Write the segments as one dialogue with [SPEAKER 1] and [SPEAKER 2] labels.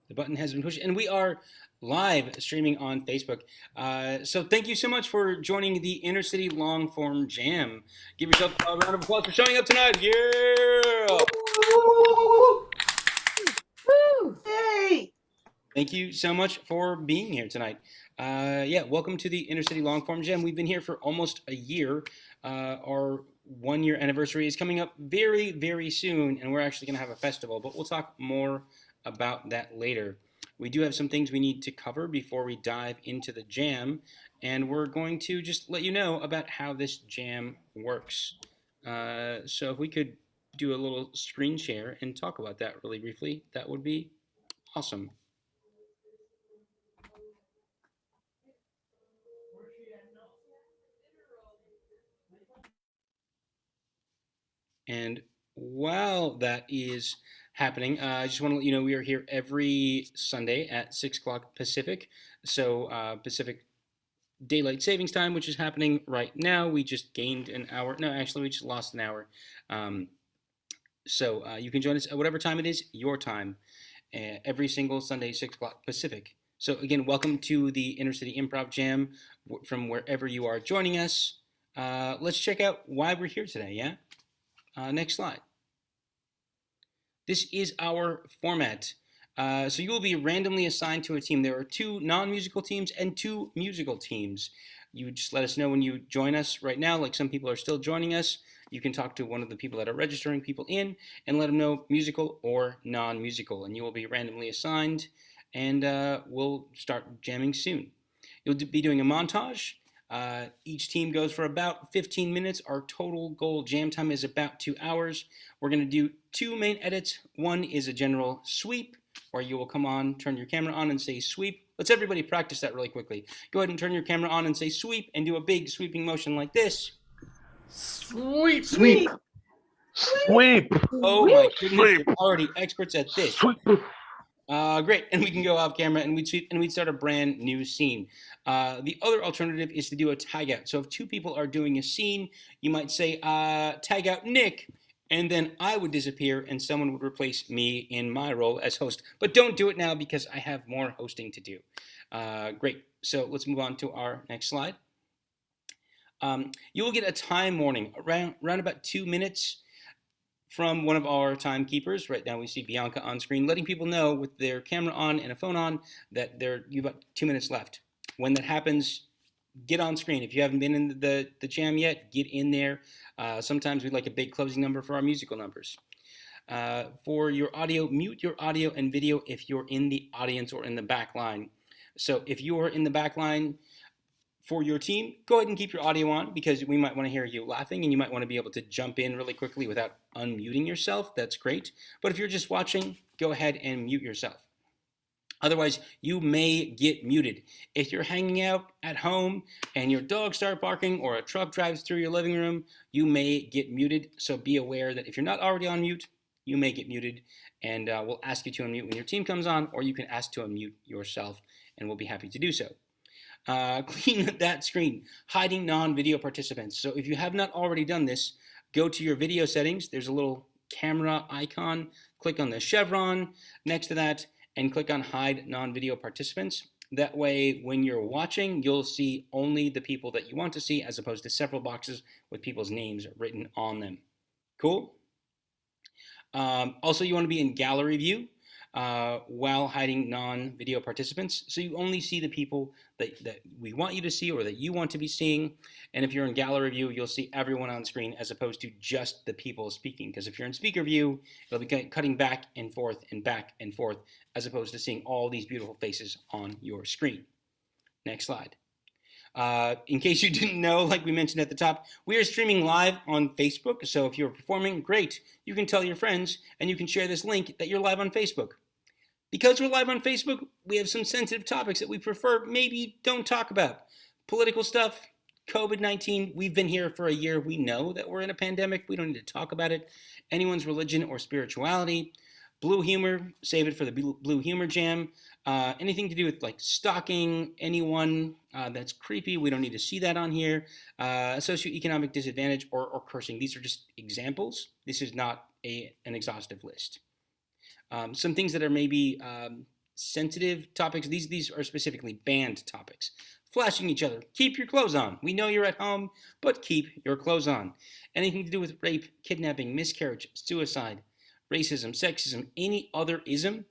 [SPEAKER 1] The button has been pushed, and we are live streaming on Facebook. So thank you so much for joining the InterCity Long Form Jam. Give yourself a round of applause for showing up tonight. Yeah!
[SPEAKER 2] Yay!
[SPEAKER 1] Thank you so much for being here tonight. Yeah, welcome to the InterCity Long Form Jam. We've been here for almost a year. Our 1 year anniversary is coming up very, very soon, and we're actually going to have a festival, but we'll talk more about that later. We do have some things we need to cover before we dive into the jam, and we're going to just let you know about how this jam works. So if we could do a little screen share and talk about that really briefly, that would be awesome. And while that is happening, I just want to let you know we are here every Sunday at 6 o'clock Pacific. So, Pacific Daylight Savings Time, which is happening right now. We just gained an hour. No, actually, we just lost an hour. Um, so, you can join us at whatever time it is, your time, every single Sunday, 6 o'clock Pacific. So, again, welcome to the InterCity Improv Jam from wherever you are joining us. Let's check out why we're here today, yeah? Next slide. This is our format. So you will be randomly assigned to a team. There are 2 non-musical teams and 2 musical teams. You just let us know when you join us right now, like some people are still joining us. You can talk to one of the people that are registering people in and let them know musical or non-musical, and you will be randomly assigned, and we'll start jamming soon. You'll be doing a montage. Each team goes for about 15 minutes. Our total goal jam time is about 2 hours. We're going to do 2 main edits. One is a general sweep, where you will come on, turn your camera on, and say sweep. Let's everybody practice that really quickly. Go ahead and turn your camera on and say sweep, and do a big sweeping motion like this.
[SPEAKER 3] Sweep.
[SPEAKER 2] Sweep.
[SPEAKER 3] Sweep.
[SPEAKER 1] Oh my goodness,
[SPEAKER 3] Sweep.
[SPEAKER 1] we're already experts at this.
[SPEAKER 3] Sweep.
[SPEAKER 1] Great, and we can go off camera and we'd sweep and we'd start a brand new scene. The other alternative is to do a tag out. So if 2 people are doing a scene, you might say tag out Nick, and then I would disappear and someone would replace me in my role as host. But don't do it now because I have more hosting to do. Great, so let's move on to our next slide. You will get a time warning around about 2 minutes from one of our timekeepers. Right now we see Bianca on screen letting people know with their camera on and a phone on that you've got 2 minutes left. When that happens, get on screen. If you haven't been in the jam yet, get in there. Sometimes we'd like a big closing number for our musical numbers. For your audio, mute your audio and video if you're in the audience or in the back line. So if you're in the back line, for your team, go ahead and keep your audio on because we might want to hear you laughing and you might want to be able to jump in really quickly without unmuting yourself. That's great. But if you're just watching, go ahead and mute yourself. Otherwise, you may get muted. If you're hanging out at home and your dogs start barking or a truck drives through your living room, you may get muted. So be aware that if you're not already on mute, you may get muted, and we'll ask you to unmute when your team comes on, or you can ask to unmute yourself, and we'll be happy to do so. Clean that screen, hiding non-video participants. So if you have not already done this, go to your video settings. There's a little camera icon. Click on the chevron next to that and click on hide non-video participants. That way, when you're watching, you'll see only the people that you want to see as opposed to several boxes with people's names written on them. Cool? Also, you want to be in gallery view. While hiding non-video participants. So you only see the people that we want you to see or that you want to be seeing. And if you're in gallery view, you'll see everyone on screen as opposed to just the people speaking. Because if you're in speaker view, it'll be cutting back and forth as opposed to seeing all these beautiful faces on your screen. Next slide. In case you didn't know, like we mentioned at the top, we are streaming live on Facebook. So if you're performing, great. You can tell your friends and you can share this link that you're live on Facebook. Because we're live on Facebook, we have some sensitive topics that we prefer maybe don't talk about. Political stuff, COVID-19, we've been here for a year. We know that we're in a pandemic. We don't need to talk about it. Anyone's religion or spirituality. Blue humor, save it for the Blue Humor Jam. Anything to do with like stalking anyone that's creepy, we don't need to see that on here. Socioeconomic disadvantage or cursing, these are just examples. This is not an exhaustive list. Some things that are maybe sensitive topics. These are specifically banned topics. Flashing each other. Keep your clothes on. We know you're at home, but keep your clothes on. Anything to do with rape, kidnapping, miscarriage, suicide, racism, sexism, any other ism,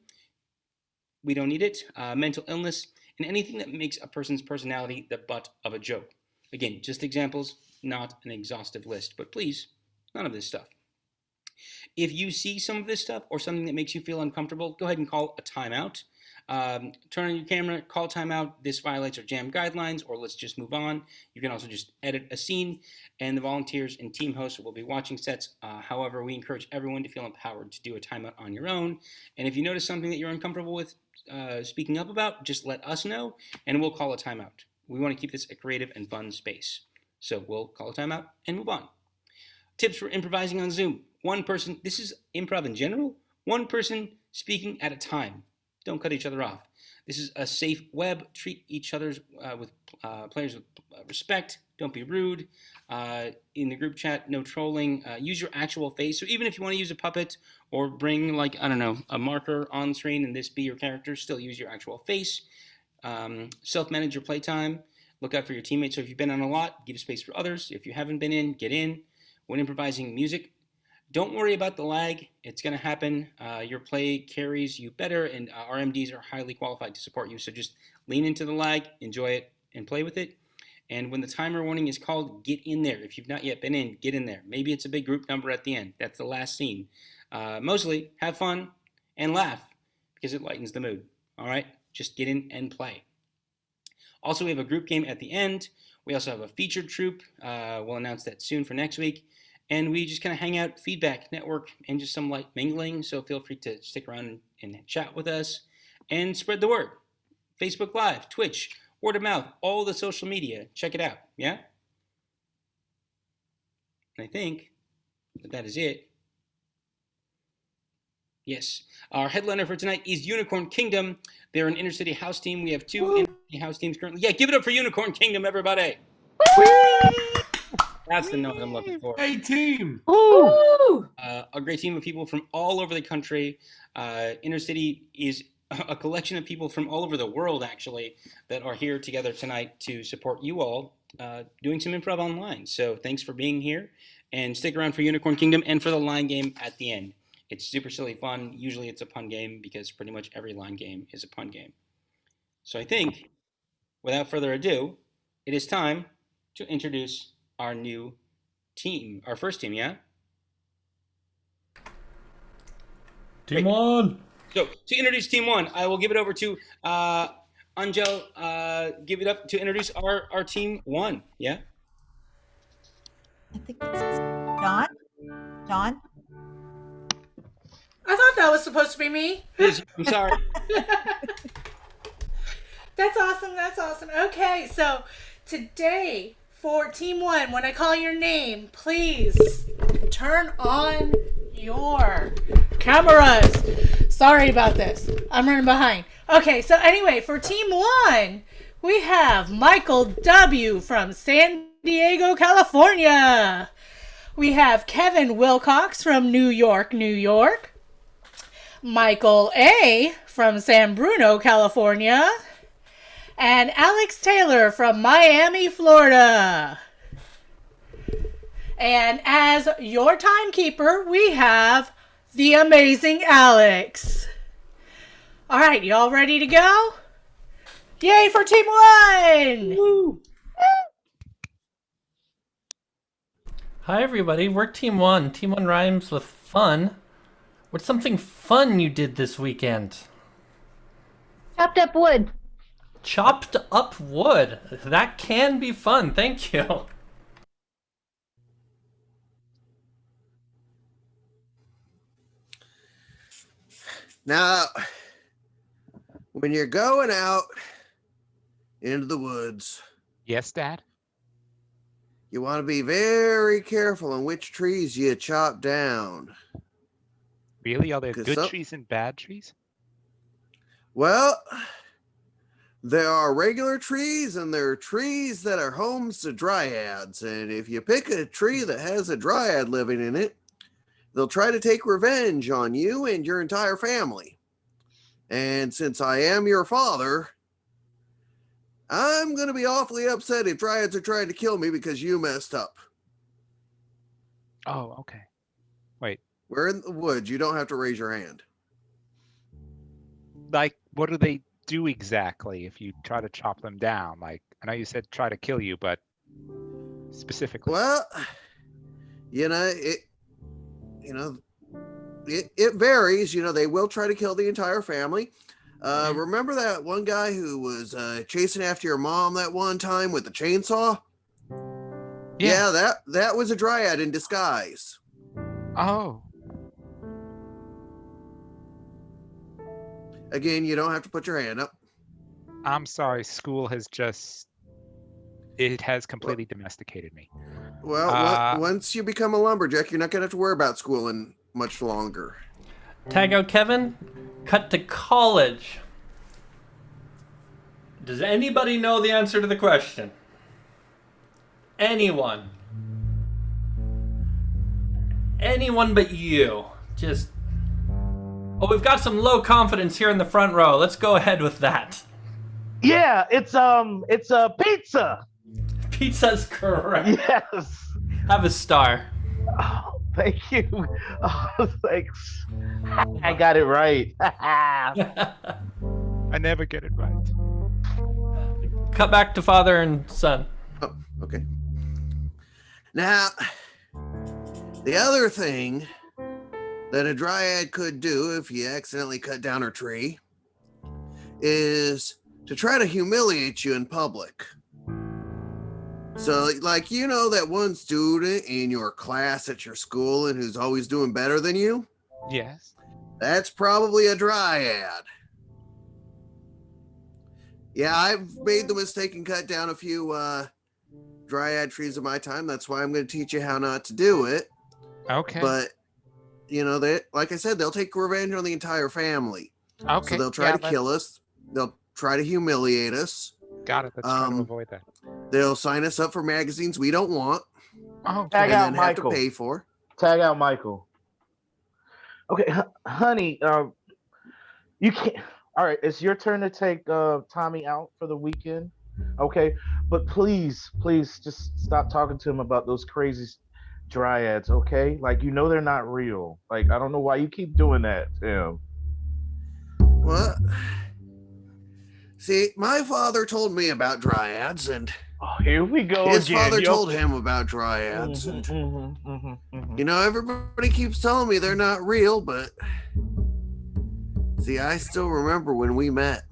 [SPEAKER 1] we don't need it. Mental illness, and anything that makes a person's personality the butt of a joke. Again, just examples, not an exhaustive list, but please, none of this stuff. If you see some of this stuff or something that makes you feel uncomfortable, go ahead and call a timeout. Turn on your camera, call timeout. This violates our jam guidelines, or let's just move on. You can also just edit a scene, and the volunteers and team hosts will be watching sets. However, we encourage everyone to feel empowered to do a timeout on your own. And if you notice something that you're uncomfortable with speaking up about, just let us know, and we'll call a timeout. We want to keep this a creative and fun space. So we'll call a timeout and move on. Tips for improvising on Zoom. One person, this is improv in general, one person speaking at a time. Don't cut each other off. This is a safe web. Treat each other's with players with respect. Don't be rude. In the group chat, no trolling. Use your actual face. So even if you want to use a puppet or bring, like, I don't know, a marker on screen and this be your character, still use your actual face. Self-manage your playtime. Look out for your teammates. So if you've been on a lot, give space for others. If you haven't been in, get in. When improvising music, don't worry about the lag. It's going to happen. Your play carries you better, and our MDs are highly qualified to support you. So just lean into the lag, enjoy it, and play with it. And when the timer warning is called, get in there. If you've not yet been in, get in there. Maybe it's a big group number at the end. That's the last scene. Mostly, have fun and laugh because it lightens the mood. All right? Just get in and play. Also, we have a group game at the end. We also have a featured troupe. We'll announce that soon for next week. And we just kind of hang out, feedback, network, and just some light mingling. So feel free to stick around and chat with us and spread the word. Facebook Live, Twitch, word of mouth, all the social media. Check it out, yeah? And I think that is it. Yes. Our headliner for tonight is Unicorn Kingdom. They're an InterCity house team. We have two InterCity house teams currently. Yeah, give it up for Unicorn Kingdom, everybody. That's the note I'm looking for.
[SPEAKER 3] Hey, team.
[SPEAKER 2] Woo!
[SPEAKER 1] A great team of people from all over the country. InterCity is a collection of people from all over the world, actually, that are here together tonight to support you all doing some improv online. So thanks for being here. And stick around for Unicorn Kingdom and for the line game at the end. It's super silly fun. Usually it's a pun game because pretty much every line game is a pun game. So I think, without further ado, it is time to introduce our new team, our first team, yeah?
[SPEAKER 3] Team one.
[SPEAKER 1] So to introduce Team One, I will give it over to Angell. Give it up to introduce our Team One, yeah?
[SPEAKER 4] I think it's Don. Don.
[SPEAKER 2] I thought that was supposed to be me.
[SPEAKER 1] I'm sorry.
[SPEAKER 2] That's awesome. That's awesome. Okay, so today for Team One, when I call your name, please turn on your cameras. Sorry about this. I'm running behind. Okay, so anyway, for Team One, we have Michael W. from San Diego, California. We have Kevin Wilcox from New York, New York. Michael A. from San Bruno, California. And Alex Taylor from Miami, Florida. And as your timekeeper, we have the amazing Alex. All right, y'all ready to go? Yay for Team One!
[SPEAKER 1] Woo.
[SPEAKER 5] Hi everybody, we're Team One. Team One rhymes with fun. What's something fun you did this weekend?
[SPEAKER 6] Chopped up wood.
[SPEAKER 5] Chopped up wood. That can be fun, thank you.
[SPEAKER 7] Now, when you're going out into the woods,
[SPEAKER 8] Yes, Dad?
[SPEAKER 7] you want to be very careful on which trees you chop down.
[SPEAKER 8] Really? Are there
[SPEAKER 7] 'Cause
[SPEAKER 8] good
[SPEAKER 7] some-
[SPEAKER 8] trees and bad trees?
[SPEAKER 7] Well, there are regular trees and there are trees that are homes to dryads. And if you pick a tree that has a dryad living in it, they'll try to take revenge on you and your entire family. And since I am your father, I'm going to be awfully upset if dryads are trying to kill me because you messed up.
[SPEAKER 8] Oh, okay. Wait,
[SPEAKER 7] We're in the woods. You don't have to raise your hand.
[SPEAKER 8] like, what do they do exactly if you try to chop them down? Like, I know you said try to kill you, but specifically.
[SPEAKER 7] Well, it varies. They will try to kill the entire family. Remember that one guy who was chasing after your mom that one time with the chainsaw? Yeah, that was a dryad in disguise.
[SPEAKER 8] Oh,
[SPEAKER 7] Again, you don't have to put your hand up.
[SPEAKER 8] I'm sorry. School has it has completely domesticated me.
[SPEAKER 7] Well, once you become a lumberjack, you're not going to have to worry about schooling much longer.
[SPEAKER 5] Tag out Kevin. Cut to college. Does anybody know the answer to the question? Anyone? Anyone but you. Just... Oh, we've got some low confidence here in the front row. Let's go ahead with that.
[SPEAKER 9] Yeah, it's a pizza.
[SPEAKER 5] Pizza's correct.
[SPEAKER 9] Yes.
[SPEAKER 5] Have a star.
[SPEAKER 9] Oh, thank you. Oh, thanks. I got it right.
[SPEAKER 8] I never get it right.
[SPEAKER 5] Cut back to father and son.
[SPEAKER 7] Oh, okay. Now, the other thing that a dryad could do if you accidentally cut down her tree is to try to humiliate you in public. So, like, that one student in your class at your school and who's always doing better than you?
[SPEAKER 8] Yes.
[SPEAKER 7] That's probably a dryad. Yeah, I've made the mistake and cut down a few dryad trees in my time. That's why I'm going to teach you how not to do it.
[SPEAKER 8] Okay.
[SPEAKER 7] But, they, like I said, they'll take revenge on the entire family.
[SPEAKER 8] Okay.
[SPEAKER 7] So they'll try to kill us. They'll try to humiliate us.
[SPEAKER 8] Got it. Let's try to avoid that.
[SPEAKER 7] They'll sign us up for magazines we don't want.
[SPEAKER 8] Oh,
[SPEAKER 9] Tag
[SPEAKER 7] and
[SPEAKER 9] out
[SPEAKER 7] then
[SPEAKER 9] Michael.
[SPEAKER 7] have to pay for.
[SPEAKER 9] Tag out Michael. Okay, honey, you can't. All right, it's your turn to take Tommy out for the weekend. Okay, but please, just stop talking to him about those crazy dryads. Okay, like they're not real. Like I don't know why you keep doing that to him.
[SPEAKER 7] What? See, my father told me about dryads, and
[SPEAKER 9] here we go.
[SPEAKER 7] His
[SPEAKER 9] again.
[SPEAKER 7] father told him about dryads, and everybody keeps telling me they're not real, but see, I still remember when we met,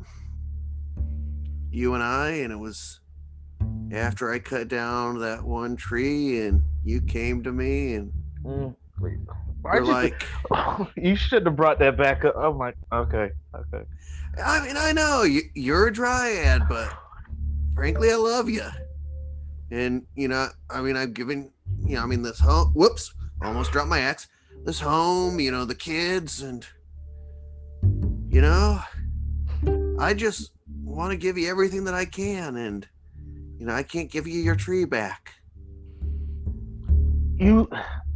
[SPEAKER 7] you and I, and it was after I cut down that one tree, and you came to me, and you're like,
[SPEAKER 9] you shouldn't have brought that back up. Oh my, okay.
[SPEAKER 7] I mean, I know you're a dryad, but frankly, I love you. And, I've given, this home, whoops, almost dropped my axe. This home, the kids, and, I just want to give you everything that I can. And, I can't give you your tree back.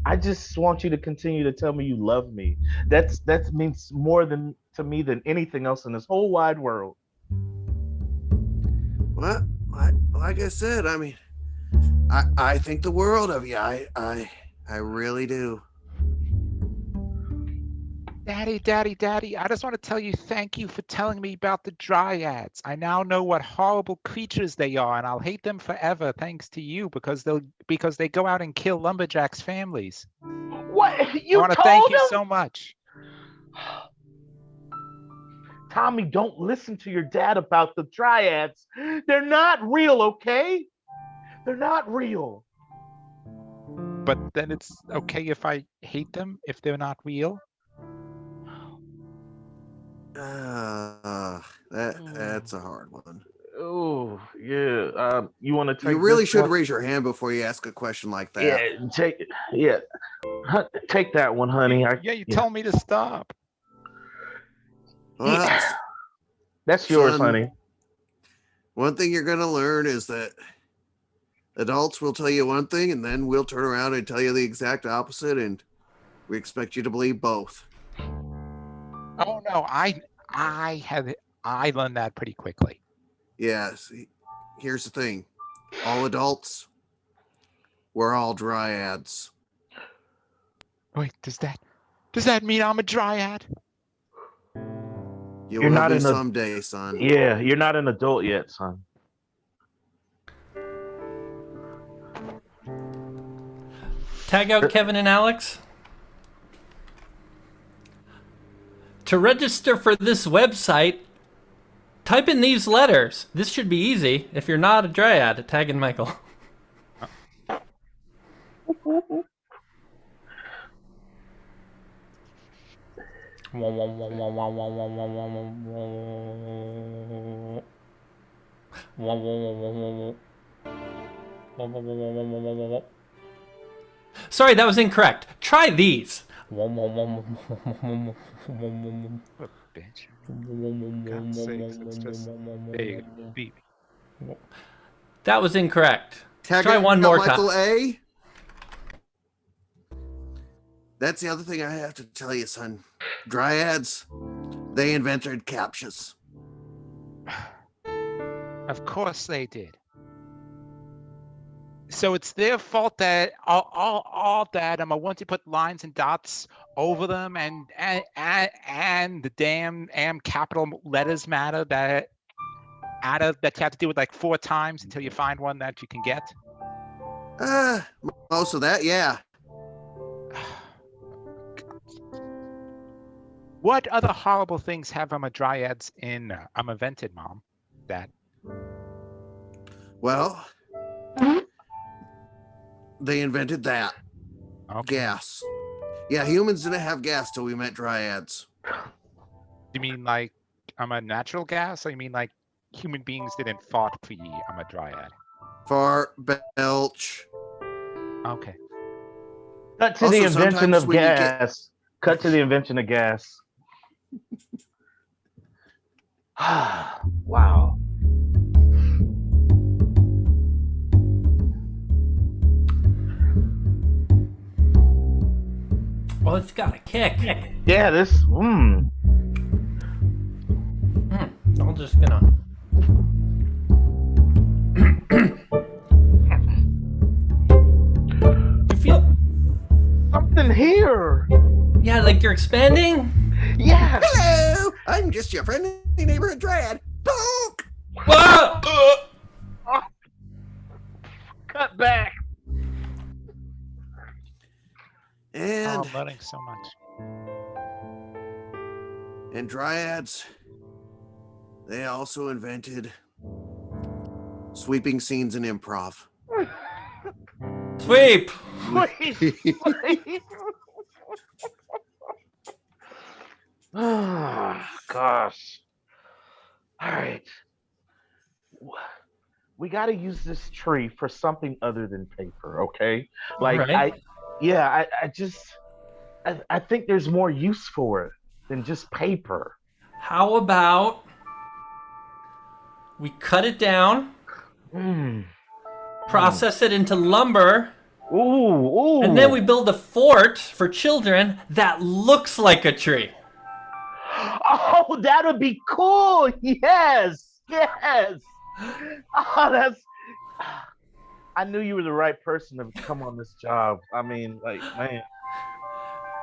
[SPEAKER 9] I just want you to continue to tell me you love me. That means more to me than anything else in this whole wide world.
[SPEAKER 7] Well, like I said, I think the world of you. I really do.
[SPEAKER 8] Daddy, I just want to tell you thank you for telling me about the dryads. I now know what horrible creatures they are, and I'll hate them forever thanks to you because they go out and kill lumberjacks' families.
[SPEAKER 9] What? You
[SPEAKER 8] I want to
[SPEAKER 9] told
[SPEAKER 8] thank you
[SPEAKER 9] him?
[SPEAKER 8] so much.
[SPEAKER 9] Tommy, don't listen to your dad about the dryads. They're not real, okay? They're not real.
[SPEAKER 8] But then it's okay if I hate them if they're not real?
[SPEAKER 7] That's a hard one.
[SPEAKER 9] Oh, yeah. You want to take
[SPEAKER 7] You really
[SPEAKER 9] this
[SPEAKER 7] should
[SPEAKER 9] one?
[SPEAKER 7] raise your hand before you ask a question like that.
[SPEAKER 9] Take that one, honey.
[SPEAKER 8] You told me to stop.
[SPEAKER 7] Well,
[SPEAKER 9] That's yours,
[SPEAKER 7] son,
[SPEAKER 9] honey.
[SPEAKER 7] One thing you're going to learn is that adults will tell you one thing and then we'll turn around and tell you the exact opposite, and we expect you to believe both.
[SPEAKER 8] Oh no, I learned that pretty quickly.
[SPEAKER 7] Yes. Here's the thing. All adults, we're all dryads.
[SPEAKER 8] Wait, does that mean I'm a dryad?
[SPEAKER 7] You
[SPEAKER 9] You're
[SPEAKER 7] will
[SPEAKER 9] not
[SPEAKER 7] be
[SPEAKER 9] in a-
[SPEAKER 7] someday, son.
[SPEAKER 9] Yeah, you're not an adult yet, son.
[SPEAKER 5] Tag out Kevin and Alex. To register for this website, type in these letters. This should be easy. If you're not a dryad, tag in Michael. Sorry, that was incorrect. Try these.
[SPEAKER 8] What a bitch. God's sakes, it's just big, beep.
[SPEAKER 5] That was incorrect.
[SPEAKER 7] Tag
[SPEAKER 5] Try
[SPEAKER 7] out
[SPEAKER 5] one more
[SPEAKER 7] Michael
[SPEAKER 5] time.
[SPEAKER 7] A. That's the other thing I have to tell you, son. Dryads, they invented captchas.
[SPEAKER 8] Of course they did. So it's their fault that all that I want to put lines and dots over them, and the damn capital letters matter that you have to do it like 4 times until you find one that you can get.
[SPEAKER 7] Most of that, yeah.
[SPEAKER 8] What other horrible things have dryads invented, Mom? Dad?
[SPEAKER 7] Well, they invented that.
[SPEAKER 8] Okay.
[SPEAKER 7] Gas. Yeah, humans didn't have gas till we met dryads.
[SPEAKER 8] You mean like a natural gas? Or you mean like human beings didn't fart pre a dryad?
[SPEAKER 7] Fart, belch.
[SPEAKER 8] Okay.
[SPEAKER 9] Cut to
[SPEAKER 7] Also,
[SPEAKER 9] the invention
[SPEAKER 7] sometimes
[SPEAKER 9] of
[SPEAKER 7] when you get-
[SPEAKER 9] gas. Cut to the invention of gas. Wow.
[SPEAKER 5] Well, it's got a kick.
[SPEAKER 9] Yeah, this.
[SPEAKER 5] I'm just gonna. You feel?
[SPEAKER 9] Something here.
[SPEAKER 5] Yeah, like you're expanding.
[SPEAKER 9] Yeah.
[SPEAKER 7] Hello, I'm just your friendly neighborhood dryad. Poke!
[SPEAKER 5] Whoa!
[SPEAKER 9] Cut back.
[SPEAKER 7] And
[SPEAKER 8] I'm learning so much.
[SPEAKER 7] And dryads, they also invented sweeping scenes in improv.
[SPEAKER 5] Sweep.
[SPEAKER 9] Wait. Oh, gosh. All right. We got to use this tree for something other than paper, okay? Like,
[SPEAKER 5] Right.
[SPEAKER 9] I think there's more use for it than just paper.
[SPEAKER 5] How about we cut it down, process it into lumber,
[SPEAKER 9] Ooh.
[SPEAKER 5] and then we build a fort for children that looks like a tree.
[SPEAKER 9] Oh, that would be cool. Yes. Oh, that's. I knew you were the right person to come on this job. I mean, like, man.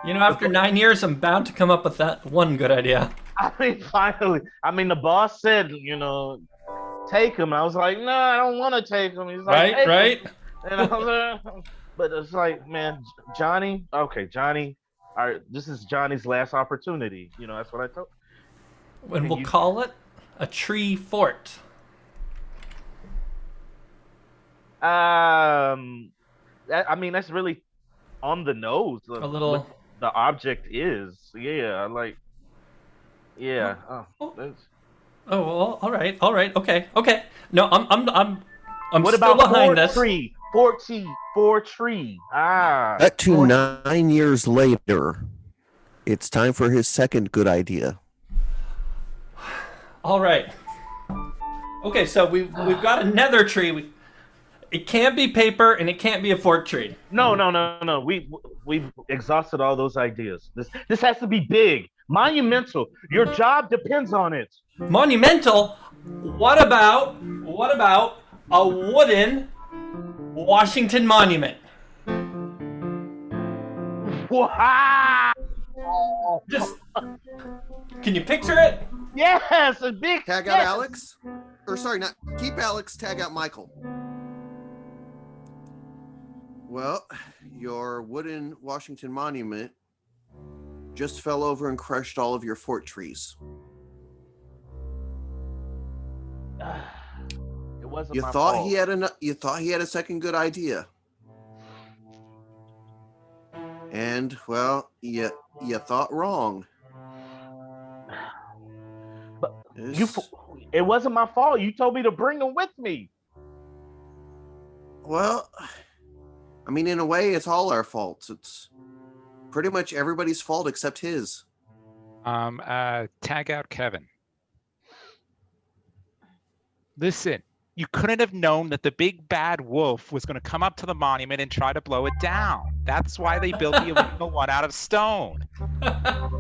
[SPEAKER 5] You know, after 9 years, I'm bound to come up with that one good idea.
[SPEAKER 9] I mean, finally. I mean, the boss said, take him. I was like, no, I don't want to take him. He's like,
[SPEAKER 5] Right?
[SPEAKER 9] And I was like, but it's like, man, Johnny. Okay, Johnny. All right, this is Johnny's last opportunity. That's what I told.
[SPEAKER 5] And we'll call it a tree fort.
[SPEAKER 9] I mean, that's really on the nose.
[SPEAKER 5] A little.
[SPEAKER 9] What the object is. Yeah, like. Yeah. That's...
[SPEAKER 5] Oh, well, all right. Okay. No, I'm
[SPEAKER 9] what
[SPEAKER 5] still
[SPEAKER 9] about
[SPEAKER 5] behind this.
[SPEAKER 9] tree? For tree.
[SPEAKER 7] Cut to 9 years later. It's time for his second good idea.
[SPEAKER 5] All right. Okay, so we've got a nether tree. It can't be paper and it can't be a fort tree.
[SPEAKER 9] No. We've exhausted all those ideas. This has to be big. Monumental. Your job depends on it.
[SPEAKER 5] Monumental? What about a wooden Washington Monument?
[SPEAKER 9] Wow.
[SPEAKER 5] Just, can you picture it?
[SPEAKER 9] Yes, a big.
[SPEAKER 7] Tag out Alex. Or sorry, not keep Alex, tag out Michael. Well, your wooden Washington Monument just fell over and crushed all of your fort trees.
[SPEAKER 9] It wasn't
[SPEAKER 7] You
[SPEAKER 9] my
[SPEAKER 7] thought
[SPEAKER 9] fault.
[SPEAKER 7] you thought he had a second good idea. And well, you thought wrong.
[SPEAKER 9] But
[SPEAKER 7] It's-
[SPEAKER 9] it wasn't my fault. You told me to bring them with me.
[SPEAKER 7] Well, I mean, in a way, it's all our faults. It's pretty much everybody's fault except his.
[SPEAKER 8] Tag out Kevin. Listen, you couldn't have known that the big bad wolf was going to come up to the monument and try to blow it down. That's why they built the original one out of stone.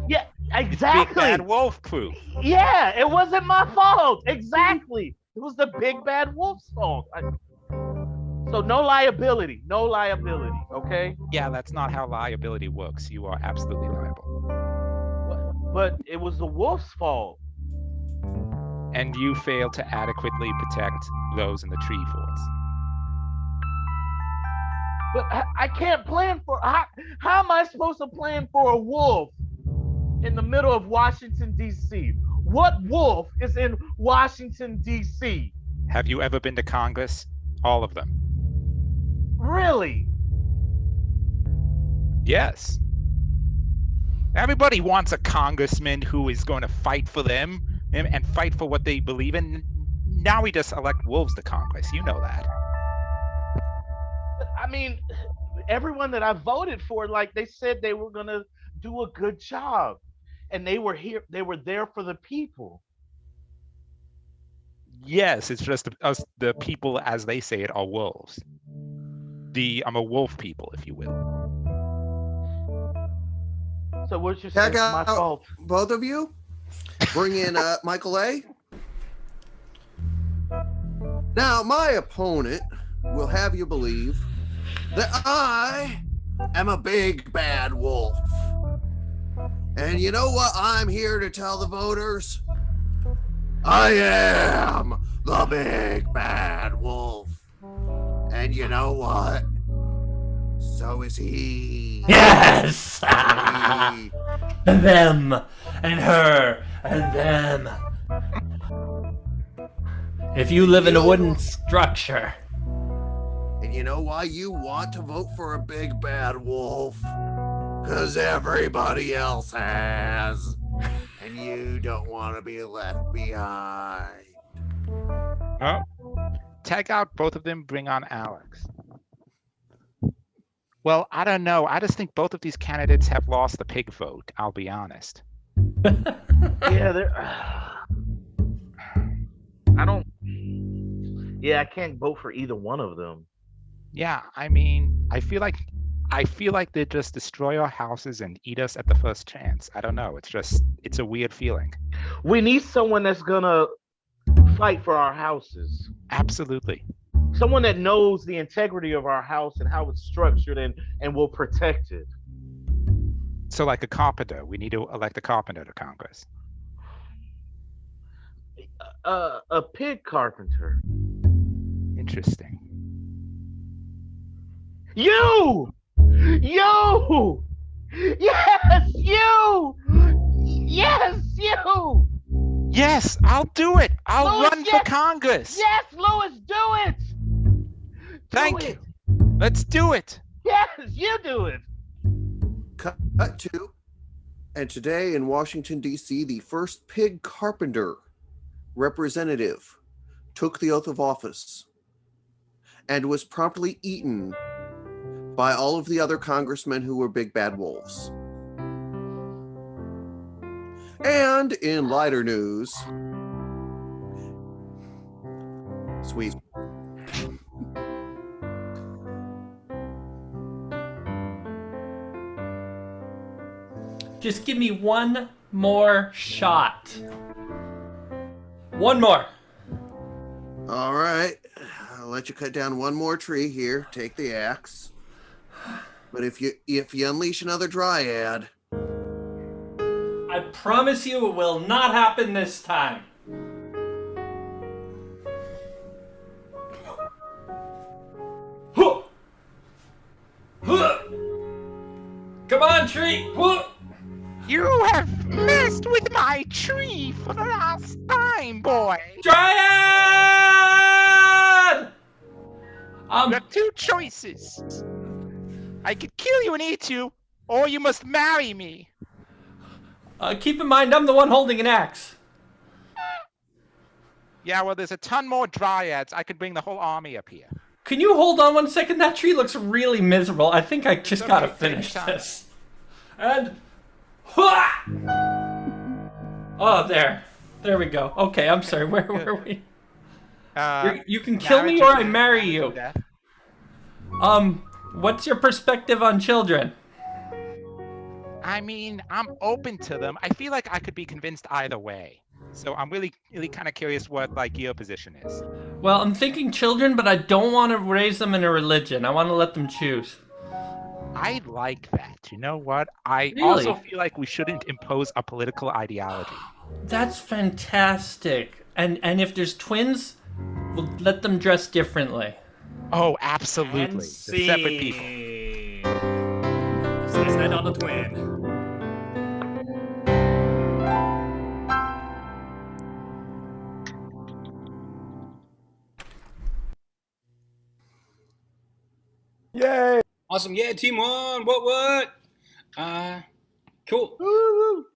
[SPEAKER 9] Yeah,
[SPEAKER 8] Big
[SPEAKER 9] exactly.
[SPEAKER 8] bad wolf proof.
[SPEAKER 9] Yeah, it wasn't my fault. Exactly. It was the big bad wolf's fault. So no liability. No liability. Okay.
[SPEAKER 8] Yeah, that's not how liability works. You are absolutely liable.
[SPEAKER 9] But it was the wolf's fault.
[SPEAKER 8] And you failed to adequately protect those in the tree forts.
[SPEAKER 9] But I can't plan for. How am I supposed to plan for a wolf in the middle of Washington, D.C.? What wolf is in Washington, D.C.?
[SPEAKER 8] Have you ever been to Congress? All of them.
[SPEAKER 9] Really?
[SPEAKER 8] Yes. Everybody wants a congressman who is going to fight for them and fight for what they believe in. Now we just elect wolves to Congress. You know that.
[SPEAKER 9] I mean, everyone that I voted for, like they said they were going to do a good job. And they were here. They were there for the people.
[SPEAKER 8] Yes, it's just us, the people, as they say it, are wolves. I'm a wolf people, if you will.
[SPEAKER 9] So what you're saying
[SPEAKER 7] Tag
[SPEAKER 9] is my
[SPEAKER 7] out
[SPEAKER 9] fault.
[SPEAKER 7] both of you. Bring in Michael A. Now, my opponent will have you believe that I am a big bad wolf. And you know what I'm here to tell the voters? I am the big bad wolf. And you know what? So is he.
[SPEAKER 5] Yes!
[SPEAKER 7] He.
[SPEAKER 5] Them and her and them. If you live in a wooden structure.
[SPEAKER 7] And you know why you want to vote for a big bad wolf? Because everybody else has. And you don't want to be left behind.
[SPEAKER 8] Oh, tag out both of them, bring on Alex. Well, I don't know. I just think both of these candidates have lost the pig vote, I'll be honest.
[SPEAKER 9] Yeah, I don't. Yeah, I can't vote for either one of them.
[SPEAKER 8] Yeah, I mean, I feel like they just destroy our houses and eat us at the first chance. I don't know. It's a weird feeling.
[SPEAKER 9] We need someone that's gonna fight for our houses.
[SPEAKER 8] Absolutely.
[SPEAKER 9] Someone that knows the integrity of our house and how it's structured and will protect it.
[SPEAKER 8] So like a carpenter, we need to elect a carpenter to Congress.
[SPEAKER 9] A pig carpenter.
[SPEAKER 8] Interesting.
[SPEAKER 9] You! Yes, you! Yes, you!
[SPEAKER 8] Yes, I'll do it. I'll
[SPEAKER 9] Louis,
[SPEAKER 8] run
[SPEAKER 9] yes!
[SPEAKER 8] for Congress.
[SPEAKER 9] Yes, Louis, do it!
[SPEAKER 8] Thank you. Let's do it.
[SPEAKER 9] Yes, you do it.
[SPEAKER 7] Cut to. And today in Washington, D.C., the first pig carpenter representative took the oath of office and was promptly eaten by all of the other congressmen who were big bad wolves. And in lighter news, sweet.
[SPEAKER 5] Just give me 1 more shot. One more.
[SPEAKER 7] All right. I'll let you cut down one more tree here. Take the axe. But if you unleash another dryad,
[SPEAKER 5] I promise you it will not happen this time. Come on, tree!
[SPEAKER 8] You have messed with my tree for the last time, boy.
[SPEAKER 5] Dryad!
[SPEAKER 8] You have two choices. I could kill you and eat you, or you must marry me.
[SPEAKER 5] Keep in mind, I'm the one holding an axe.
[SPEAKER 8] Yeah, well, there's a ton more dryads. I could bring the whole army up here.
[SPEAKER 5] Can you hold on 1 second? That tree looks really miserable. I think I just gotta finish this. And... Oh, there. There we go. Okay, I'm sorry. Where were we? You can kill me or I marry you. What's your perspective on children?
[SPEAKER 8] I mean, I'm open to them. I feel like I could be convinced either way. So I'm really kind of curious what, like, your position is.
[SPEAKER 5] Well, I'm thinking children, but I don't want to raise them in a religion. I want to let them choose.
[SPEAKER 8] I like that. You know what? I
[SPEAKER 5] Really?
[SPEAKER 8] also feel like we shouldn't impose a political ideology.
[SPEAKER 5] That's fantastic. And if there's twins, we'll let them dress differently.
[SPEAKER 8] Oh, absolutely. They're separate people.
[SPEAKER 10] Says that on the twin.
[SPEAKER 3] Yay!
[SPEAKER 1] Awesome. Yeah, team one. What? Cool.
[SPEAKER 3] Woo-woo.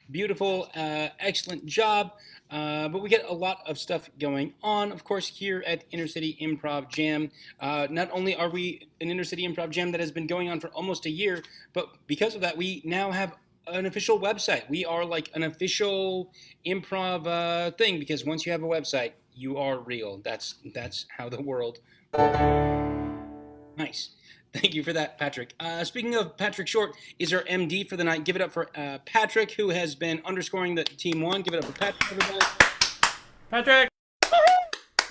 [SPEAKER 1] Beautiful. Excellent job. But we get a lot of stuff going on, of course, here at InterCity Improv Jam. Not only are we an InterCity Improv Jam that has been going on for almost a year, but because of that, we now have an official website. We are like an official improv thing, because once you have a website, you are real. That's how the world works. Nice. Thank you for that, Patrick. Speaking of Patrick Short, is our MD for the night. Give it up for Patrick, who has been underscoring the team one. Give it up for Patrick, everybody.
[SPEAKER 5] Patrick!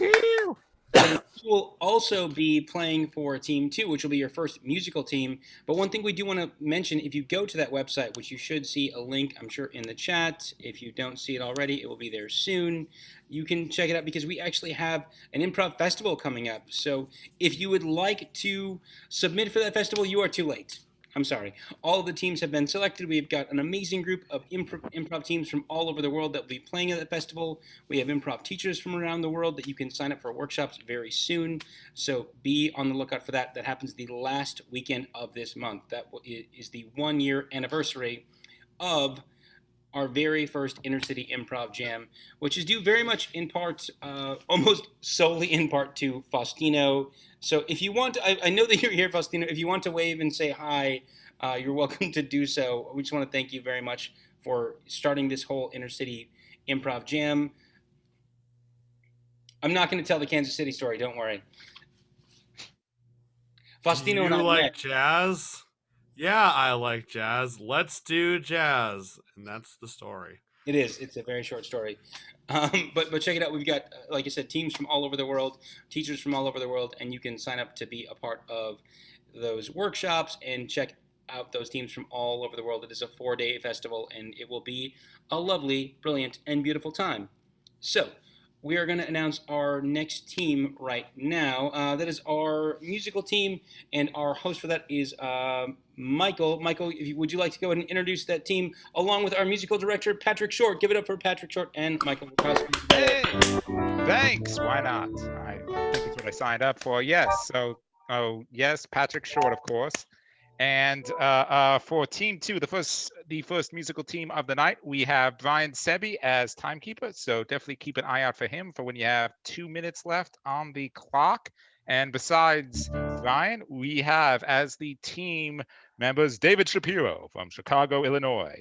[SPEAKER 1] You will also be playing for Team 2, which will be your first musical team. But one thing we do want to mention, if you go to that website, which you should see a link, I'm sure, in the chat. If you don't see it already, it will be there soon. You can check it out because we actually have an improv festival coming up. So if you would like to submit for that festival, you are too late. I'm sorry. All of the teams have been selected. We've got an amazing group of improv teams from all over the world that will be playing at the festival. We have improv teachers from around the world that you can sign up for workshops very soon. So be on the lookout for that. That happens the last weekend of this month. That is the 1-year anniversary of our very first InterCity Improv Jam, which is due very much in part, almost solely in part to Faustino. So if you want to, I know that you're here, Faustino. If you want to wave and say hi, you're welcome to do so. We just want to thank you very much for starting this whole InterCity Improv Jam. I'm not going to tell the Kansas City story, don't worry. Faustino and I
[SPEAKER 3] like
[SPEAKER 1] met.
[SPEAKER 3] jazz? Yeah, I like jazz. Let's do jazz. And that's the story.
[SPEAKER 1] It is. It's a very short story. But check it out. We've got, like I said, teams from all over the world, teachers from all over the world, and you can sign up to be a part of those workshops and check out those teams from all over the world. It is a 4-day festival, and it will be a lovely, brilliant, and beautiful time. So we are going to announce our next team right now. That is our musical team, and our host for that is Michael. Michael, would you like to go ahead and introduce that team along with our musical director, Patrick Short? Give it up for Patrick Short and Michael Wirkowski.
[SPEAKER 8] Hey, thanks. Why not? I think it's what I signed up for. Yes. So, yes, Patrick Short, of course. And for Team 2, the first musical team of the night, we have Brian Sebby as timekeeper. So definitely keep an eye out for him for when you have 2 minutes left on the clock. And besides Brian, we have as the team members David Shapiro from Chicago, Illinois,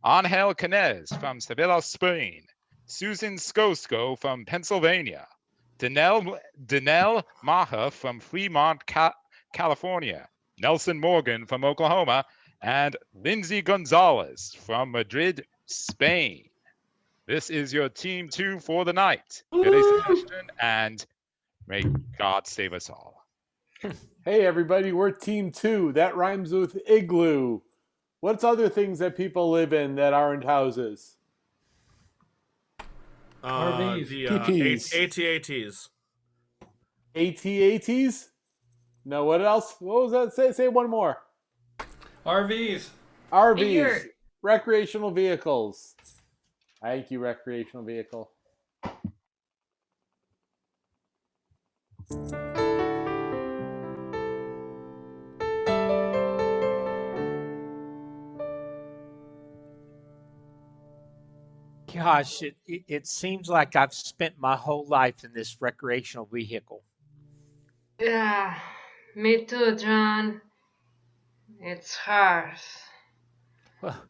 [SPEAKER 8] Angell Canez from Sevilla, Spain, Susan Skosko from Pennsylvania, Denelle Meagher from Fremont, California, Nelson Morgan from Oklahoma, and Lindsay Gonzales from Madrid, Spain. This is your team 2 for the night. Billy Sebastian, and may God save us all.
[SPEAKER 10] Hey everybody, we're Team 2. That rhymes with igloo. What's other things that people live in that aren't houses?
[SPEAKER 5] RVs.
[SPEAKER 3] The
[SPEAKER 10] PPs.
[SPEAKER 3] ATATs.
[SPEAKER 10] ATATs? No, what else? What was that? Say one more.
[SPEAKER 5] RVs.
[SPEAKER 10] RVs. Recreational vehicles. Thank you, recreational vehicle.
[SPEAKER 11] Gosh, it seems like I've spent my whole life in this recreational vehicle.
[SPEAKER 12] Yeah, me too, John. It's hard.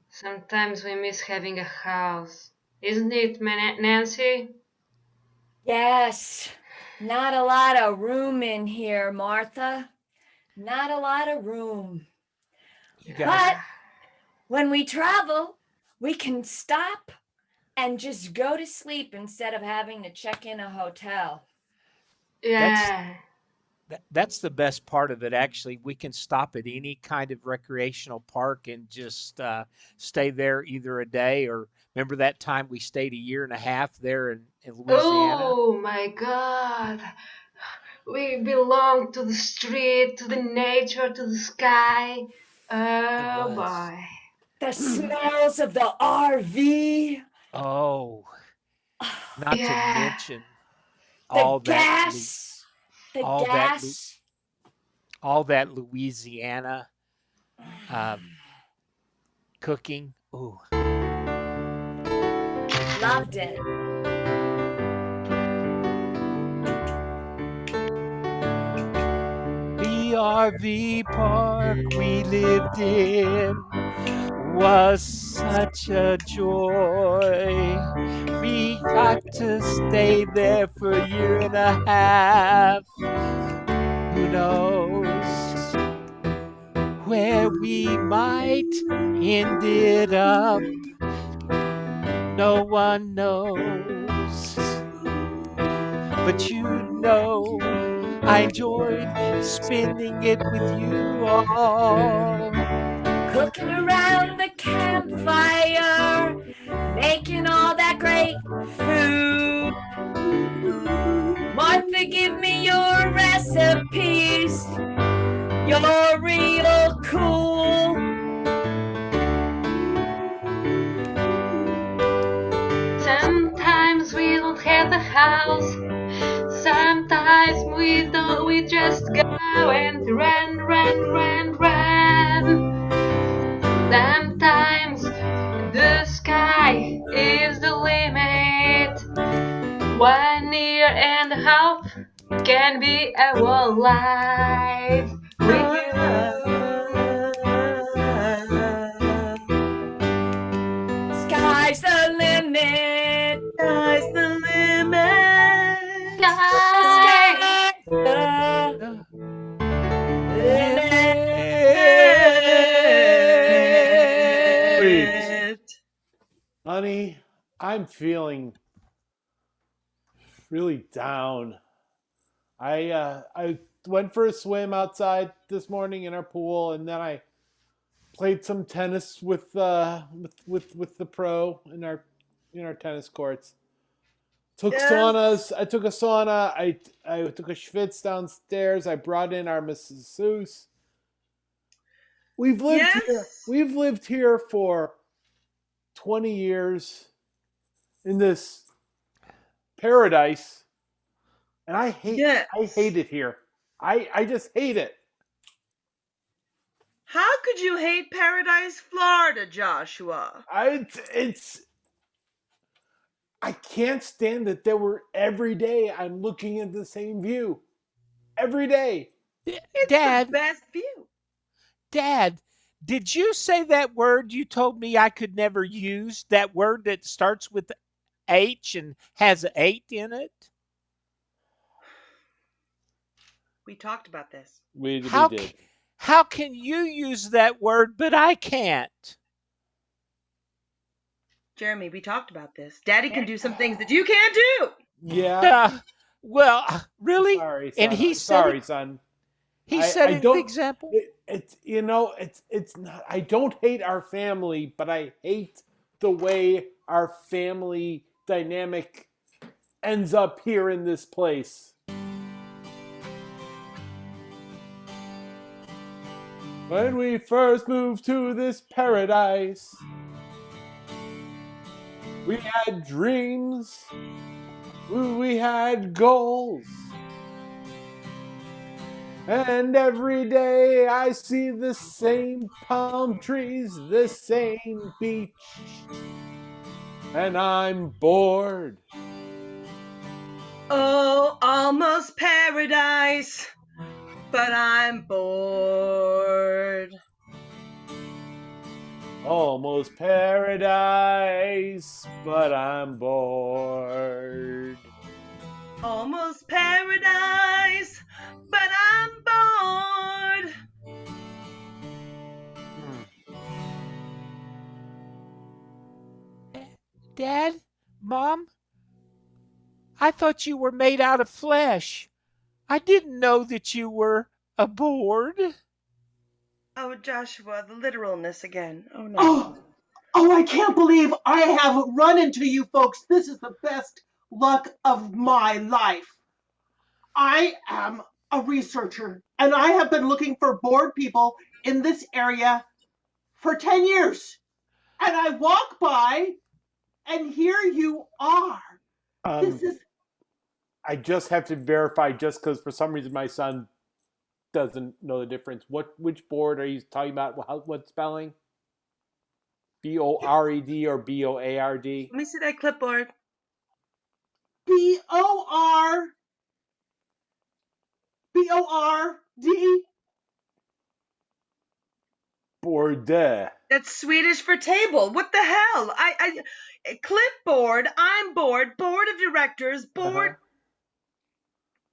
[SPEAKER 12] Sometimes we miss having a house. Isn't it, Nancy?
[SPEAKER 13] Yes. Not a lot of room in here, Martha. Not a lot of room. But when we travel, we can stop and just go to sleep instead of having to check in a hotel.
[SPEAKER 12] Yeah.
[SPEAKER 11] That's the best part of it, actually. We can stop at any kind of recreational park and just stay there either a day or remember that time we stayed a year and a half there in Louisiana?
[SPEAKER 12] Oh my God. We belong to the street, to the nature, to the sky. Oh boy.
[SPEAKER 13] The smells of the RV.
[SPEAKER 11] Oh, not to mention
[SPEAKER 13] The
[SPEAKER 11] all
[SPEAKER 13] gas. The gas.
[SPEAKER 11] all that Louisiana cooking. Ooh.
[SPEAKER 13] Loved it.
[SPEAKER 11] The RV park we lived in was such a joy. We got to stay there for a year and a half. Who knows where we might ended up? No one knows. But you know, I enjoyed spending it with you all.
[SPEAKER 13] Cooking around the campfire, making all that great food. Martha, give me your recipes. You're real cool.
[SPEAKER 12] Sometimes we don't have a house. Sometimes we don't. We just go and run. Sometimes the sky is the limit. 1 year and a half can be our life.
[SPEAKER 13] Sky's the limit.
[SPEAKER 2] Sky's the limit.
[SPEAKER 12] Sky.
[SPEAKER 10] Honey, I'm feeling really down. I went for a swim outside this morning in our pool, and then I played some tennis with the pro in our tennis courts. Took saunas. I took a sauna. I took a schwitz downstairs. I brought in our Mrs. Seuss. We've lived here. We've lived here for 20 years in this paradise, and I hate it here. I just hate it.
[SPEAKER 2] How could you hate Paradise, Florida, Joshua?
[SPEAKER 10] I can't stand it that every day I'm looking at the same view. Every day.
[SPEAKER 2] It's
[SPEAKER 11] Dad,
[SPEAKER 2] the best view.
[SPEAKER 11] Dad, did you say that word you told me I could never use? That word that starts with H and has an 8 in it?
[SPEAKER 2] We talked about this.
[SPEAKER 10] We did.
[SPEAKER 11] How can you use that word but I can't?
[SPEAKER 14] Jeremy, we talked about this. Daddy can do some things that you can't do.
[SPEAKER 10] Yeah.
[SPEAKER 11] Well, really?
[SPEAKER 10] Sorry, son.
[SPEAKER 11] And he
[SPEAKER 10] I'm
[SPEAKER 11] said
[SPEAKER 10] sorry,
[SPEAKER 11] it.
[SPEAKER 10] son.
[SPEAKER 11] He's
[SPEAKER 10] I
[SPEAKER 11] setting the
[SPEAKER 10] don't.
[SPEAKER 11] example.
[SPEAKER 10] It's it's not. I don't hate our family, but I hate the way our family dynamic ends up here in this place. When we first moved to this paradise, we had dreams, we had goals. And every day I see the same palm trees, the same beach, and I'm bored.
[SPEAKER 14] Oh, almost paradise, but I'm bored.
[SPEAKER 10] Almost paradise, but I'm bored.
[SPEAKER 14] Almost paradise, but I'm bored.
[SPEAKER 11] Dad, Mom, I thought you were made out of flesh. I didn't know that you were a board.
[SPEAKER 14] Oh, Joshua, the literalness again. Oh, no.
[SPEAKER 15] Oh, I can't believe I have run into you folks. This is the best luck of my life. I am a researcher, and I have been looking for bored people in this area for 10 years. And I walk by, and here you are. This is...
[SPEAKER 10] I just have to verify, just because for some reason my son doesn't know the difference. Which board are you talking about? What spelling? B-O-R-E-D or B-O-A-R-D?
[SPEAKER 14] Let me see that clipboard.
[SPEAKER 15] B-O-R-D.
[SPEAKER 10] Board.
[SPEAKER 14] That's Swedish for table. What the hell? Clipboard, I'm bored, board of directors, board,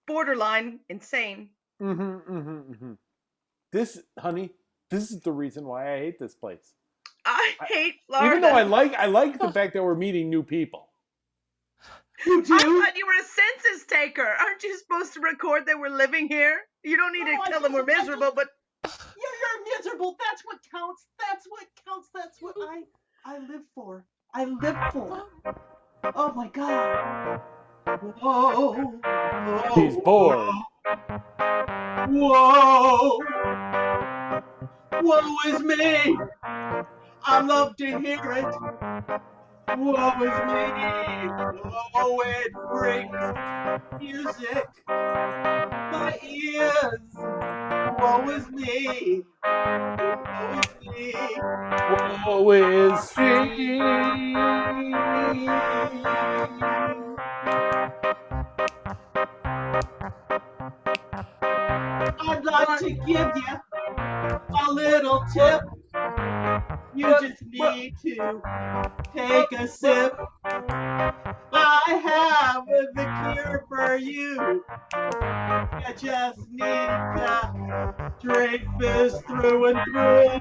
[SPEAKER 14] borderline, insane.
[SPEAKER 10] This, honey, this is the reason why I hate this place.
[SPEAKER 14] I hate Florida.
[SPEAKER 10] Even though I like the fact that we're meeting new people.
[SPEAKER 15] You do?
[SPEAKER 14] I thought you were a census taker. Aren't you supposed to record that we're living here? You don't need to tell them we're miserable, but...
[SPEAKER 15] You're miserable. That's what counts. That's what counts. That's what I live for. I live for. Oh my God. Whoa.
[SPEAKER 10] He's bored.
[SPEAKER 15] Whoa. Woe is me. I love to hear it. Woe is me. Oh, it brings music. My ears. Woe is me. Woe is me.
[SPEAKER 10] Woe is she.
[SPEAKER 15] I'd like to give you a little tip. You just need to take a sip. I have the cure for you. You just need to drink this through and through.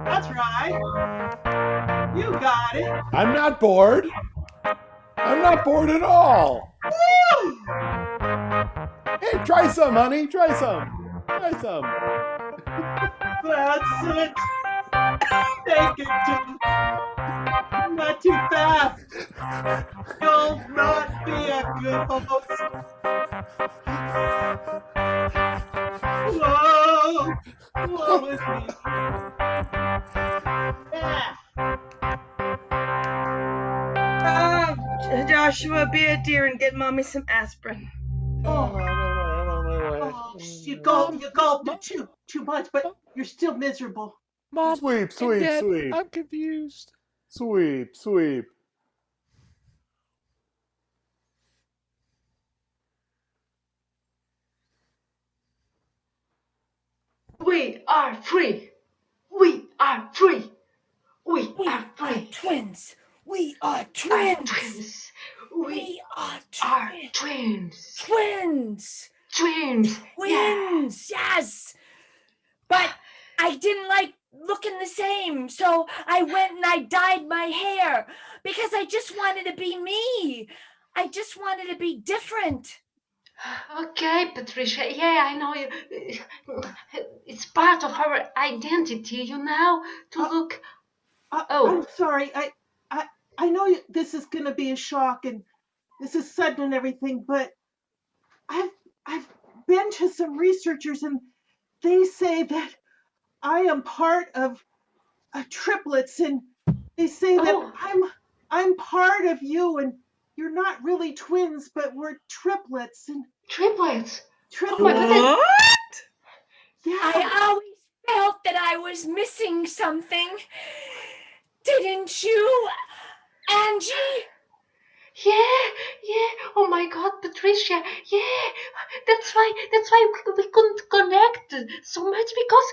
[SPEAKER 15] That's right. You got it.
[SPEAKER 10] I'm not bored. I'm not bored at all.
[SPEAKER 15] Woo!
[SPEAKER 10] Hey, try some, honey. Try some. Try some.
[SPEAKER 15] That's it. Take it to... Not too fast. You'll not be a good host. Whoa. Whoa with me. Yeah.
[SPEAKER 14] Joshua, be a dear and get mommy some aspirin.
[SPEAKER 15] You gulped it too much, but you're still miserable.
[SPEAKER 11] Mom,
[SPEAKER 10] sweep.
[SPEAKER 11] Dad, I'm confused.
[SPEAKER 10] Sweep.
[SPEAKER 12] We are free. We are free. We are free.
[SPEAKER 13] Twins. We are twins.
[SPEAKER 12] We are twins.
[SPEAKER 13] Twins.
[SPEAKER 12] Twins.
[SPEAKER 13] Twins, yes. But I didn't like looking the same, so I went and I dyed my hair because I just wanted to be me. I just wanted to be different.
[SPEAKER 12] Okay, Patricia. Yeah, I know you. It's part of our identity, you know, to look.
[SPEAKER 15] I'm sorry. I know this is going to be a shock and this is sudden and everything, but I've been to some researchers and they say that I am part of triplets, and they say that I'm part of you, and you're not really twins, but we're triplets. And
[SPEAKER 12] triplets.
[SPEAKER 15] Triplets. Yeah.
[SPEAKER 13] I always felt that I was missing something. Didn't you, Angie?
[SPEAKER 12] Yeah. Oh my God, Patricia. Yeah, that's why we couldn't connect so much because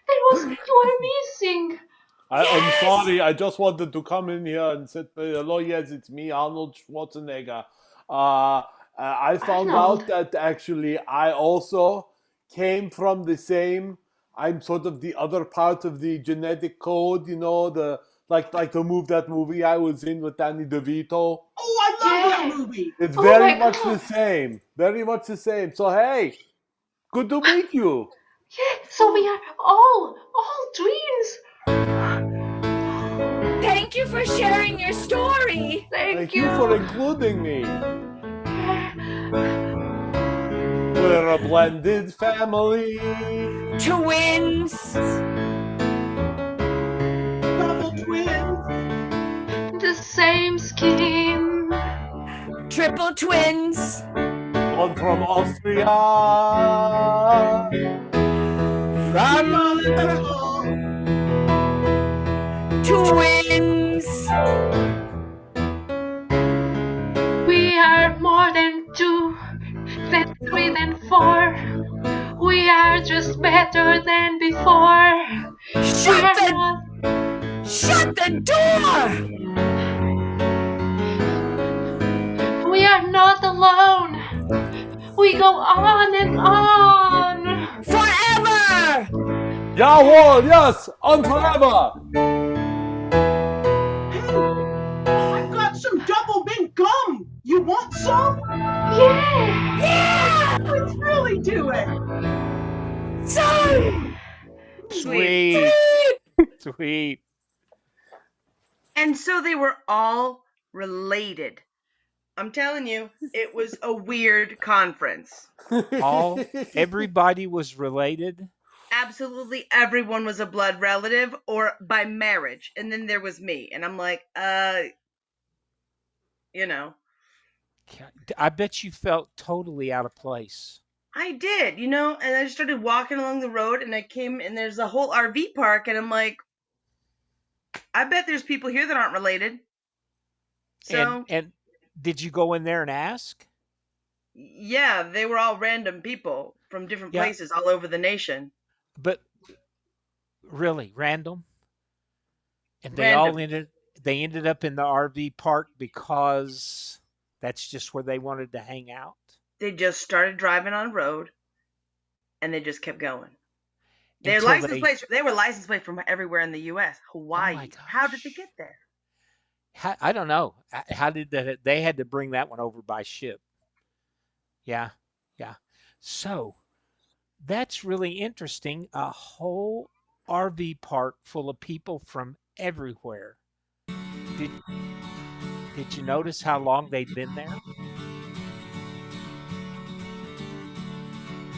[SPEAKER 12] you were missing.
[SPEAKER 10] I'm sorry. I just wanted to come in here and say hello. Yes, it's me, Arnold Schwarzenegger. I found out that actually I also came from the same. I'm sort of the other part of the genetic code. You know, like that movie I was in with Danny DeVito.
[SPEAKER 15] Oh, I love that movie.
[SPEAKER 10] It's very much the same. Very much the same. So hey, good to meet you.
[SPEAKER 12] Yeah, so we are all twins.
[SPEAKER 13] Thank you for sharing your story.
[SPEAKER 12] Thank
[SPEAKER 10] you for including me. We're a blended family.
[SPEAKER 13] Twins.
[SPEAKER 15] Double twins.
[SPEAKER 12] The same skin.
[SPEAKER 13] Triple twins.
[SPEAKER 10] One from Austria.
[SPEAKER 13] From twins.
[SPEAKER 12] We are more than 2, than 3, than 4. We are just better than before.
[SPEAKER 13] Shut the door!
[SPEAKER 12] We are not alone. We go on and on.
[SPEAKER 13] Forever!
[SPEAKER 10] Jawohl, yes, on forever.
[SPEAKER 15] I've got some double mint gum. You want some?
[SPEAKER 12] Yeah.
[SPEAKER 15] Let's really do it.
[SPEAKER 11] Sweet. Sweet.
[SPEAKER 14] And so they were all related. I'm telling you, it was a weird conference.
[SPEAKER 11] Everybody was related.
[SPEAKER 14] Absolutely everyone was a blood relative or by marriage. And then there was me. And I'm like, you know.
[SPEAKER 11] I bet you felt totally out of place.
[SPEAKER 14] I did, you know, and I started walking along the road and I came and there's a whole RV park and I'm like, I bet there's people here that aren't related. So
[SPEAKER 11] and did you go in there and ask?
[SPEAKER 14] Yeah, they were all random people from different places all over the nation.
[SPEAKER 11] But really random? And they ended up in the RV park because that's just where they wanted to hang out.
[SPEAKER 14] They just started driving on road and they just kept going. They were license plates from everywhere in the US, Hawaii.
[SPEAKER 11] Oh
[SPEAKER 14] how did they get there?
[SPEAKER 11] I don't know. How did they had to bring that one over by ship? Yeah. So that's really interesting. A whole RV park full of people from everywhere. Did you notice how long they'd been there?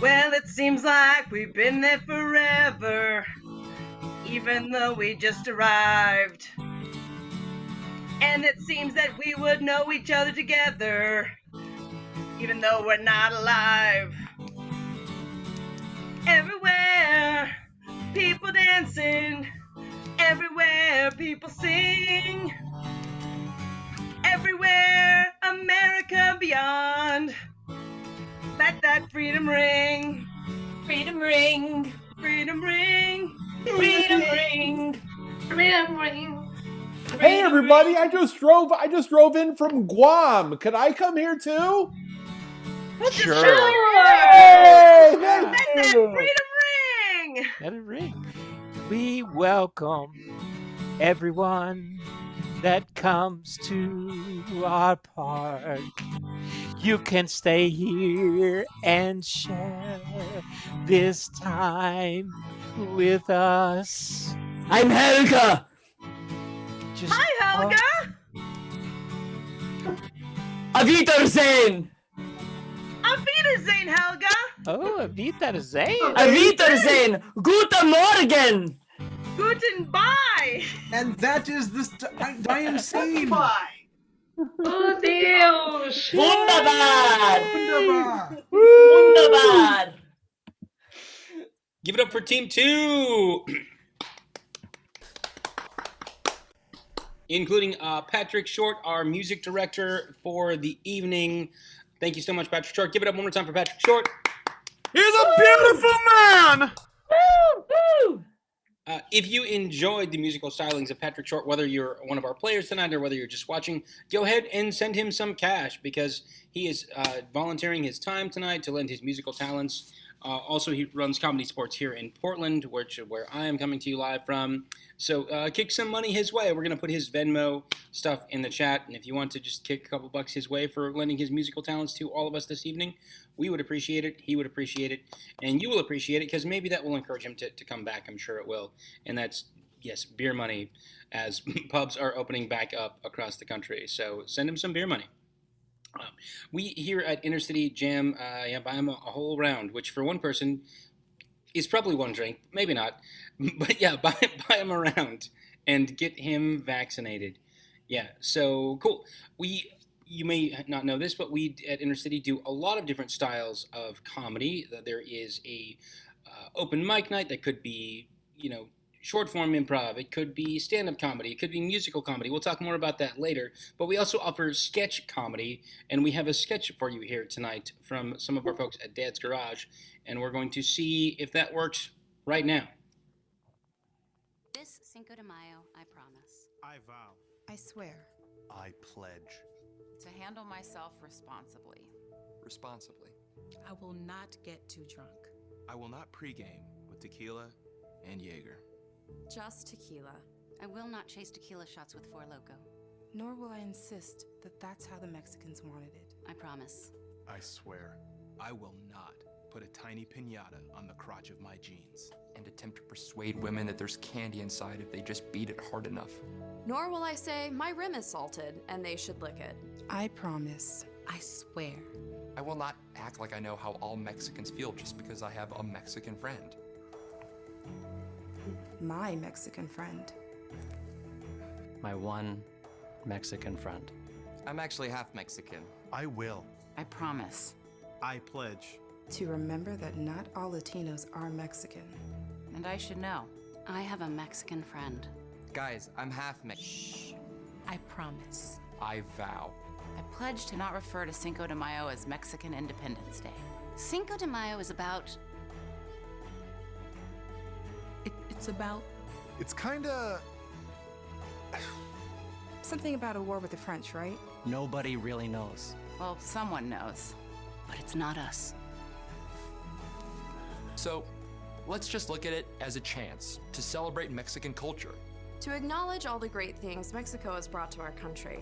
[SPEAKER 14] Well, it seems like we've been there forever, even though we just arrived. And it seems that we would know each other together, even though we're not alive. Everywhere, people dancing. Everywhere, people sing. Everywhere, America beyond. Let that freedom ring.
[SPEAKER 13] Freedom ring.
[SPEAKER 14] Freedom ring.
[SPEAKER 13] Freedom ring.
[SPEAKER 12] Freedom ring.
[SPEAKER 10] Hey everybody, I just drove in from Guam. Can I come here too?
[SPEAKER 11] Sure.
[SPEAKER 15] Hey,
[SPEAKER 14] Let
[SPEAKER 15] thank
[SPEAKER 14] that
[SPEAKER 15] you.
[SPEAKER 14] freedom ring.
[SPEAKER 11] Let it ring. We welcome everyone that comes to our park. You can stay here and share this time with us.
[SPEAKER 16] I'm Helga.
[SPEAKER 11] Just
[SPEAKER 14] Hi, Helga.
[SPEAKER 16] Auf Wiedersehen.
[SPEAKER 14] Auf Wiedersehen, Helga.
[SPEAKER 11] Oh, Avita Zane.
[SPEAKER 16] Auf Wiedersehen. Guten Morgen.
[SPEAKER 14] Guten bye.
[SPEAKER 17] And that is this dying scene.
[SPEAKER 15] Bye.
[SPEAKER 12] Oh, Deus!
[SPEAKER 16] Wunderbar.
[SPEAKER 17] Wunderbar.
[SPEAKER 16] Wunderbar.
[SPEAKER 1] Give it up for Team 2! Including Patrick Short, our music director for the evening. Thank you so much, Patrick Short. Give it up one more time for Patrick Short.
[SPEAKER 3] He's a beautiful man!
[SPEAKER 16] Woo!
[SPEAKER 1] If you enjoyed the musical stylings of Patrick Short, whether you're one of our players tonight or whether you're just watching, go ahead and send him some cash because he is volunteering his time tonight to lend his musical talents. Also, he runs Comedy Sports here in Portland, where I am coming to you live from. So kick some money his way. We're going to put his Venmo stuff in the chat. And if you want to just kick a couple bucks his way for lending his musical talents to all of us this evening, we would appreciate it. He would appreciate it. And you will appreciate it because maybe that will encourage him to come back. I'm sure it will. And that's, yes, beer money as pubs are opening back up across the country. So send him some beer money. We here at InterCity Jam buy him a whole round, which for one person is probably one drink, maybe not. But yeah, buy him a round and get him vaccinated. Yeah, so cool. You may not know this, but we at InterCity do a lot of different styles of comedy. There is a open mic night that could be, short form improv. It could be stand-up comedy. It could be musical comedy. We'll talk more about that later. But we also offer sketch comedy, and we have a sketch for you here tonight from some of our folks at Dad's Garage, and we're going to see if that works right now.
[SPEAKER 18] This Cinco de Mayo, I promise.
[SPEAKER 19] I vow.
[SPEAKER 20] I swear.
[SPEAKER 19] I pledge.
[SPEAKER 20] To handle myself responsibly.
[SPEAKER 19] Responsibly.
[SPEAKER 20] I will not get too drunk.
[SPEAKER 19] I will not pregame with tequila and Jaeger.
[SPEAKER 20] Just tequila.
[SPEAKER 18] I will not chase tequila shots with Four Loko.
[SPEAKER 20] Nor will I insist that that's how the Mexicans wanted it.
[SPEAKER 18] I promise.
[SPEAKER 19] I swear, I will not put a tiny piñata on the crotch of my jeans.
[SPEAKER 21] And attempt to persuade women that there's candy inside if they just beat it hard enough.
[SPEAKER 20] Nor will I say my rim is salted and they should lick it. I promise. I swear.
[SPEAKER 21] I will not act like I know how all Mexicans feel just because I have a Mexican friend.
[SPEAKER 20] My Mexican friend.
[SPEAKER 22] My one Mexican friend.
[SPEAKER 21] I'm actually half Mexican.
[SPEAKER 19] I will.
[SPEAKER 20] I promise.
[SPEAKER 19] I pledge.
[SPEAKER 20] To remember that not all Latinos are Mexican.
[SPEAKER 18] And I should know. I have a Mexican friend.
[SPEAKER 21] Guys, I'm half Mexican.
[SPEAKER 20] Shh. I promise.
[SPEAKER 21] I vow.
[SPEAKER 20] I pledge to not refer to Cinco de Mayo as Mexican Independence Day.
[SPEAKER 18] Cinco de Mayo is about...
[SPEAKER 20] It's about...
[SPEAKER 19] It's kinda...
[SPEAKER 20] Something about a war with the French, right?
[SPEAKER 22] Nobody really knows.
[SPEAKER 20] Well, someone knows.
[SPEAKER 18] But it's not us.
[SPEAKER 21] So, let's just look at it as a chance to celebrate Mexican culture.
[SPEAKER 20] To acknowledge all the great things Mexico has brought to our country.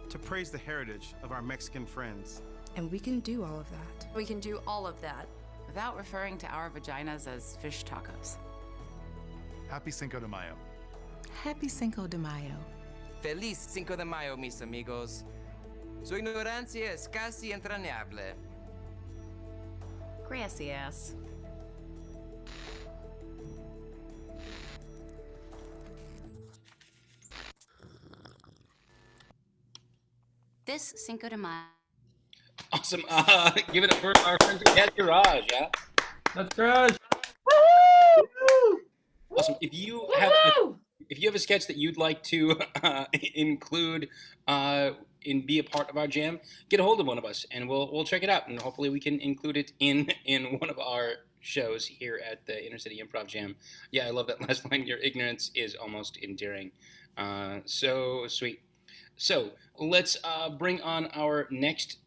[SPEAKER 19] To praise the heritage of our Mexican friends.
[SPEAKER 20] And we can do all of that. We can do all of that without referring to our vaginas as fish tacos.
[SPEAKER 19] Happy Cinco de Mayo.
[SPEAKER 20] Happy Cinco de Mayo.
[SPEAKER 23] Feliz Cinco de Mayo, mis amigos. Su ignorancia es casi entrañable.
[SPEAKER 20] Gracias.
[SPEAKER 18] This Cinco de Mayo.
[SPEAKER 1] Awesome. Give it up for our friends at Dad's Garage, yeah?
[SPEAKER 5] That's Garage.
[SPEAKER 1] Awesome. If you have a sketch that you'd like to include and be a part of our jam, get a hold of one of us and we'll check it out and hopefully we can include it in one of our shows here at the InterCity Improv Jam. Yeah, I love that last line. Your ignorance is almost endearing. So sweet. So let's bring on our next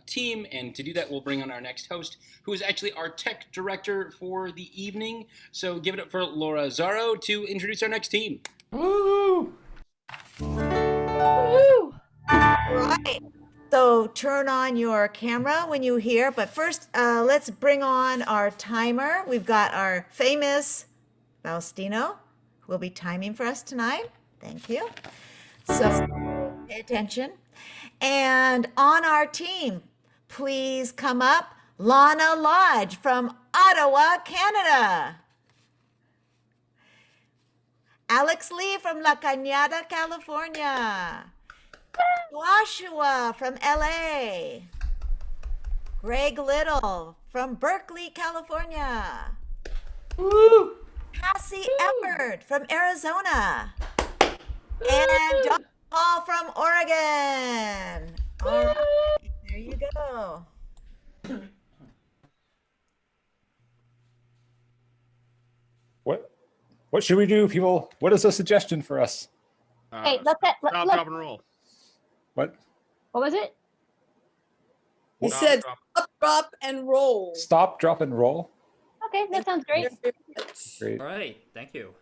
[SPEAKER 1] team. And to do that, we'll bring on our next host, who is actually our tech director for the evening. So give it up for Laura Zaro to introduce our next team.
[SPEAKER 5] Woo!
[SPEAKER 4] Woo! Right. So turn on your camera when you hear, but first let's bring on our timer. We've got our famous Faustino, who will be timing for us tonight. Thank you. So pay attention. And on our team, please come up, Lana Lodge from Ottawa, Canada. Alex Lee from La Cañada, California. Joshua from LA. Greg Little from Berkeley, California.
[SPEAKER 5] Woo!
[SPEAKER 4] Cassie Eppert from Arizona. And John Paul from Oregon. All right, there you go.
[SPEAKER 6] What should we do, people? What is a suggestion for us?
[SPEAKER 3] Hey, drop and roll.
[SPEAKER 6] What?
[SPEAKER 9] What was it?
[SPEAKER 24] He said stop, drop, and roll.
[SPEAKER 6] Stop, drop, and roll?
[SPEAKER 9] Okay, that sounds great.
[SPEAKER 6] Great.
[SPEAKER 5] All right, thank you.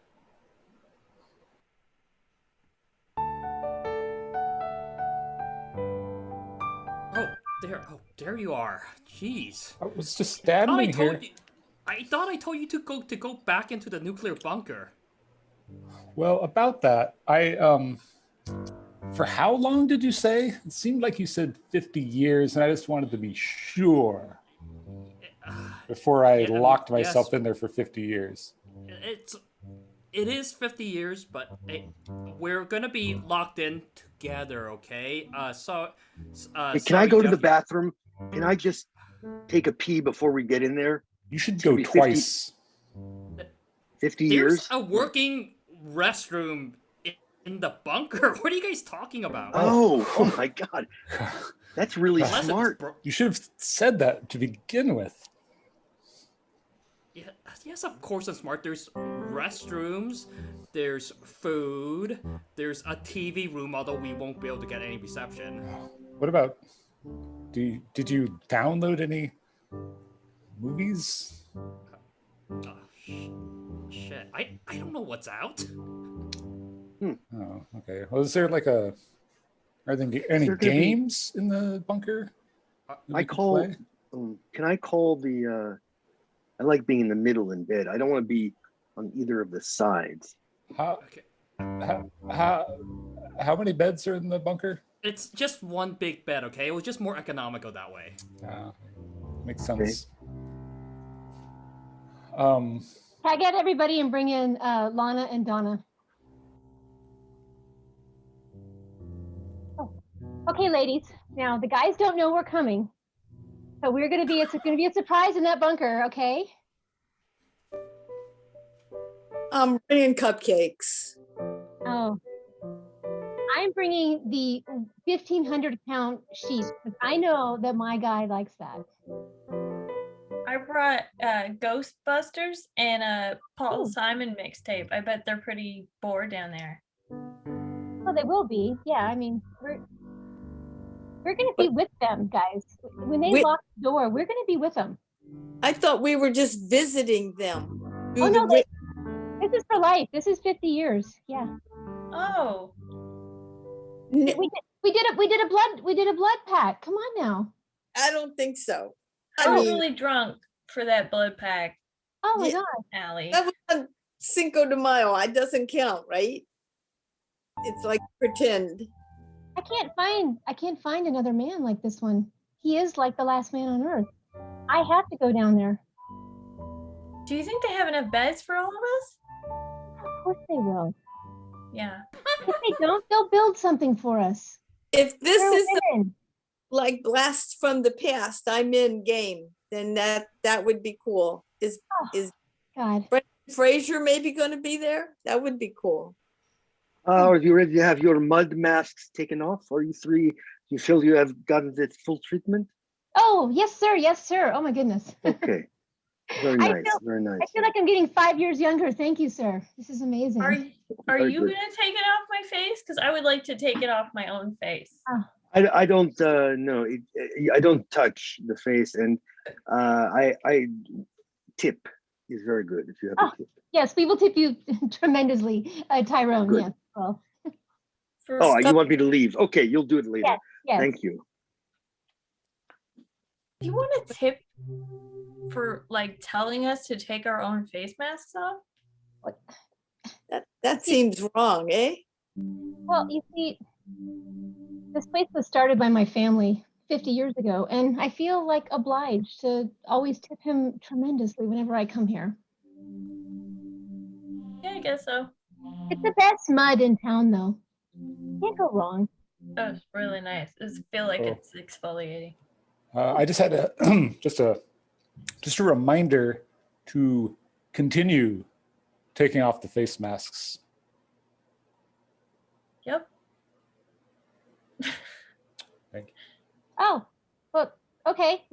[SPEAKER 5] Oh, there you are. Jeez.
[SPEAKER 6] I was just standing here.
[SPEAKER 5] I thought I told you to go back into the nuclear bunker.
[SPEAKER 6] Well, about that, for how long did you say? It seemed like you said 50 years, and I just wanted to be sure before I locked myself in there for 50 years.
[SPEAKER 5] It is 50 years, but we're gonna be locked in together, okay?
[SPEAKER 25] Hey, can I go to the bathroom? Can I just take a pee before we get in there?
[SPEAKER 6] You should go twice.
[SPEAKER 25] 50
[SPEAKER 5] There's
[SPEAKER 25] years?
[SPEAKER 5] a working restroom in the bunker. What are you guys talking about?
[SPEAKER 25] Oh my God. That's really
[SPEAKER 5] Unless it's
[SPEAKER 25] smart.
[SPEAKER 6] You should have said that to begin with.
[SPEAKER 5] Yeah, yes, of course I'm smart. There's restrooms, there's food, there's a TV room, although we won't be able to get any reception.
[SPEAKER 6] What about, did you download any movies?
[SPEAKER 5] Shit, I don't know what's out.
[SPEAKER 6] Oh, okay. Well, is there like are there any games in the bunker?
[SPEAKER 25] I call. Can I call the? I like being in the middle in bed. I don't want to be on either of the sides.
[SPEAKER 6] How many beds are in the bunker?
[SPEAKER 5] It's just one big bed, okay? It was just more economical that way.
[SPEAKER 6] Makes sense.
[SPEAKER 9] Tag out everybody and bring in Lana and Donna. Oh. Okay, ladies. Now the guys don't know we're coming, so it's gonna be a surprise in that bunker. Okay.
[SPEAKER 24] I'm bringing cupcakes.
[SPEAKER 9] Oh. I'm bringing the 1,500 count sheep because I know that my guy likes that.
[SPEAKER 26] I brought Ghostbusters and a Paul Simon mixtape. I bet they're pretty bored down there.
[SPEAKER 9] Well, they will be. Yeah, I mean, we're gonna be with them, guys. When they lock the door, we're gonna be with them.
[SPEAKER 24] I thought we were just visiting them.
[SPEAKER 9] Oh no, this is for life. This is 50 years. Yeah.
[SPEAKER 26] Oh.
[SPEAKER 9] We did a blood pact. Come on now.
[SPEAKER 24] I don't think so.
[SPEAKER 26] I was really drunk for that blood pack.
[SPEAKER 9] Oh my God,
[SPEAKER 26] Allie.
[SPEAKER 24] That was on Cinco de Mayo. It doesn't count, right? It's like pretend.
[SPEAKER 9] I can't find another man like this one. He is like the last man on earth. I have to go down there.
[SPEAKER 26] Do you think they have enough beds for all of us?
[SPEAKER 9] Of course they will.
[SPEAKER 26] Yeah.
[SPEAKER 9] If they don't, they'll build something for us.
[SPEAKER 24] If this is like Blast from the Past, I'm in game, then that would be cool. Is
[SPEAKER 9] God.
[SPEAKER 24] Brendan Fraser maybe going to be there? That would be cool.
[SPEAKER 25] Are you ready to have your mud masks taken off? Are you three? You feel you have gotten the full treatment?
[SPEAKER 9] Oh, yes, sir. Yes, sir. Oh my goodness.
[SPEAKER 25] Okay. Very nice. Very nice.
[SPEAKER 9] I feel like I'm getting 5 years younger. Thank you, sir. This is amazing.
[SPEAKER 26] Are you going to take it off my face? Because I would like to take it off my own face.
[SPEAKER 25] I don't no. I don't touch the face, and I tip is very good if you have
[SPEAKER 9] Oh,
[SPEAKER 25] a tip.
[SPEAKER 9] yes, we will tip you tremendously, Tyrone.
[SPEAKER 25] Good.
[SPEAKER 9] Yes. Well,
[SPEAKER 25] Oh, you want me to leave? Okay, you'll do it later.
[SPEAKER 9] yes, yes.
[SPEAKER 25] Thank you.
[SPEAKER 26] Do you want a tip for like telling us to take our own face masks off?
[SPEAKER 24] That seems wrong, eh?
[SPEAKER 9] Well, you see, this place was started by my family 50 years ago, and I feel like obliged to always tip him tremendously whenever I come here.
[SPEAKER 26] Yeah, I guess so.
[SPEAKER 9] It's the best mud in town, though. Can't go wrong.
[SPEAKER 26] Oh, it's really nice. I feel like
[SPEAKER 6] Oh.
[SPEAKER 26] it's exfoliating.
[SPEAKER 6] I just had a just a reminder to continue taking off the face masks.
[SPEAKER 26] Yep.
[SPEAKER 6] Thank you.
[SPEAKER 9] Oh, well, okay.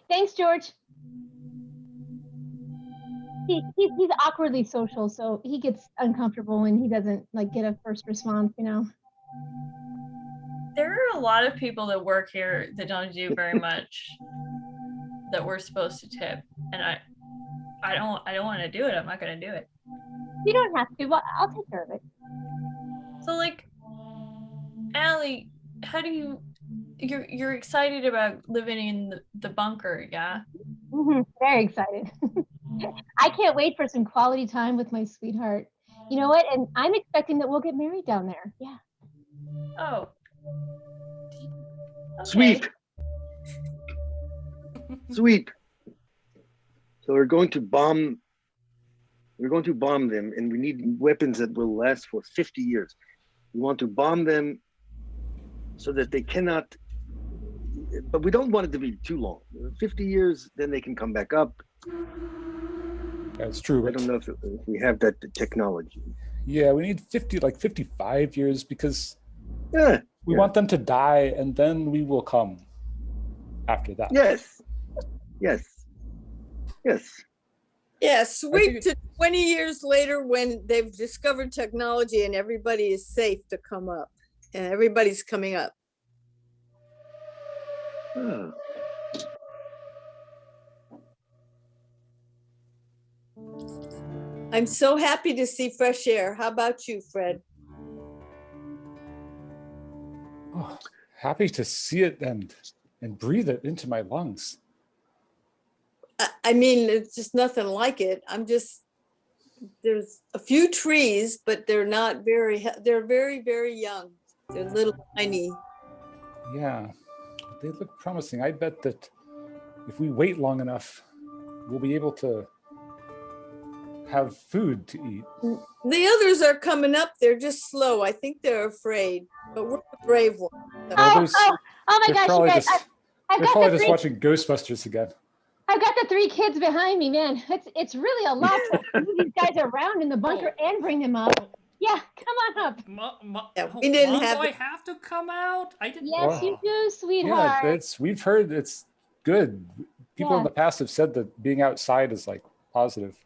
[SPEAKER 9] Thanks, George. He's awkwardly social, so he gets uncomfortable when he doesn't like get a first response, you know.
[SPEAKER 26] There are a lot of people that work here that don't do very much that we're supposed to tip, and I don't want to do it. I'm not going to do it.
[SPEAKER 9] You don't have to. Well, I'll take care of it.
[SPEAKER 26] So like, Allie, how do you're excited about living in the bunker, yeah?
[SPEAKER 9] Very excited. I can't wait for some quality time with my sweetheart. You know what? And I'm expecting that we'll get married down there. Yeah.
[SPEAKER 26] Oh. Okay.
[SPEAKER 25] Sweep. Sweep. So we're going to bomb them, and we need weapons that will last for 50 years. We want to bomb them so that they cannot, but we don't want it to be too long. 50 years, then they can come back up.
[SPEAKER 6] That's true.
[SPEAKER 25] I don't know if we have that technology.
[SPEAKER 6] Yeah, we need 55 years because we
[SPEAKER 25] Yeah.
[SPEAKER 6] want them to die, and then we will come after that.
[SPEAKER 25] Yes.
[SPEAKER 24] Yeah, sweep to 20 years later when they've discovered technology and everybody is safe to come up. And everybody's coming up.
[SPEAKER 25] Oh.
[SPEAKER 24] I'm so happy to see fresh air. How about you, Fred?
[SPEAKER 6] Oh, happy to see it and breathe it into my lungs.
[SPEAKER 24] I mean, it's just nothing like it. There's a few trees, but they're very, very young. They're little tiny.
[SPEAKER 6] Yeah, they look promising. I bet that if we wait long enough, we'll be able to have food to eat.
[SPEAKER 24] The others are coming up. They're just slow. I think they're afraid, but we're the brave ones.
[SPEAKER 9] Oh my gosh, you guys! I've
[SPEAKER 6] They're
[SPEAKER 9] got
[SPEAKER 6] probably
[SPEAKER 9] the
[SPEAKER 6] just
[SPEAKER 9] three.
[SPEAKER 6] watching Ghostbusters again.
[SPEAKER 9] I've got the 3 kids behind me, man. It's really a lot to move these guys around in the bunker and bring them up. Yeah, come on up.
[SPEAKER 24] We didn't
[SPEAKER 5] Mom,
[SPEAKER 24] have
[SPEAKER 5] do I
[SPEAKER 24] it.
[SPEAKER 5] have to come out? I didn't.
[SPEAKER 9] Yes, you do, sweetheart.
[SPEAKER 6] Yeah, we've heard it's good. People in
[SPEAKER 9] Yeah.
[SPEAKER 6] the past have said that being outside is like positive.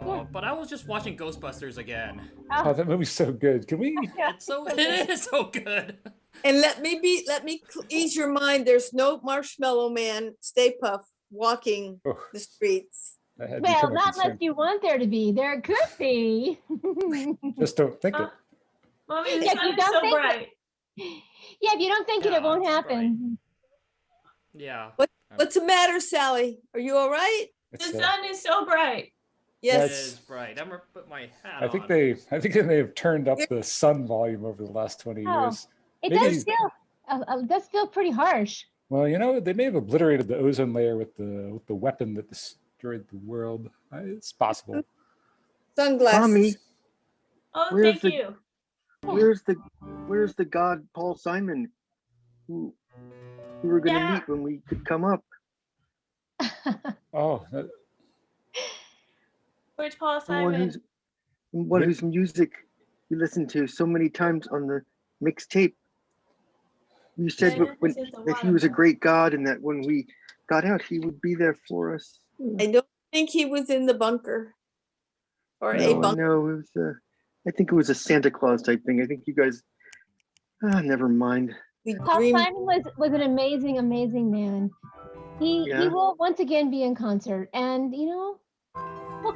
[SPEAKER 5] Oh, but I was just watching Ghostbusters again.
[SPEAKER 6] Oh, that movie's so good. Can we?
[SPEAKER 5] It is so good.
[SPEAKER 24] And let me ease your mind. There's no Marshmallow Man, Stay Puft walking the streets.
[SPEAKER 9] Well, not unless you want there to be. There could be.
[SPEAKER 6] Just don't think it.
[SPEAKER 26] Mommy, the
[SPEAKER 9] Yeah,
[SPEAKER 26] sun
[SPEAKER 9] you
[SPEAKER 26] is
[SPEAKER 9] don't
[SPEAKER 26] so
[SPEAKER 9] think
[SPEAKER 26] bright.
[SPEAKER 9] Yeah, if you don't think it won't happen.
[SPEAKER 5] Yeah.
[SPEAKER 24] What's the matter, Sally? Are you all right?
[SPEAKER 26] The sun is so bright.
[SPEAKER 24] Yes.
[SPEAKER 5] It is bright. I'm gonna put my hat
[SPEAKER 6] I think
[SPEAKER 5] on.
[SPEAKER 6] they may have turned up the sun volume over the last 20
[SPEAKER 9] Oh,
[SPEAKER 6] years.
[SPEAKER 9] it
[SPEAKER 6] Maybe-
[SPEAKER 9] does feel pretty harsh.
[SPEAKER 6] Well, you know, they may have obliterated the ozone layer with the weapon that destroyed the world. It's possible.
[SPEAKER 24] Sunglasses.
[SPEAKER 25] Mommy,
[SPEAKER 26] Oh,
[SPEAKER 25] Where's
[SPEAKER 26] thank
[SPEAKER 25] the-
[SPEAKER 26] you.
[SPEAKER 25] where's the god Paul Simon who we were going to meet when we could come up?
[SPEAKER 6] Oh,
[SPEAKER 26] Which Paul
[SPEAKER 25] The one
[SPEAKER 26] Simon?
[SPEAKER 25] whose music we listened to so many times on the mixtape. You said
[SPEAKER 26] Yeah,
[SPEAKER 25] when,
[SPEAKER 26] this is a
[SPEAKER 25] that he
[SPEAKER 26] while
[SPEAKER 25] was a
[SPEAKER 26] ago.
[SPEAKER 25] great god and that when we got out, he would be there for us.
[SPEAKER 24] I don't think he was in the bunker or a bunker.
[SPEAKER 25] No, I think it was a Santa Claus type thing. I think you guys, never mind.
[SPEAKER 9] Paul Simon was an amazing, amazing man. He will once again be in concert, and we'll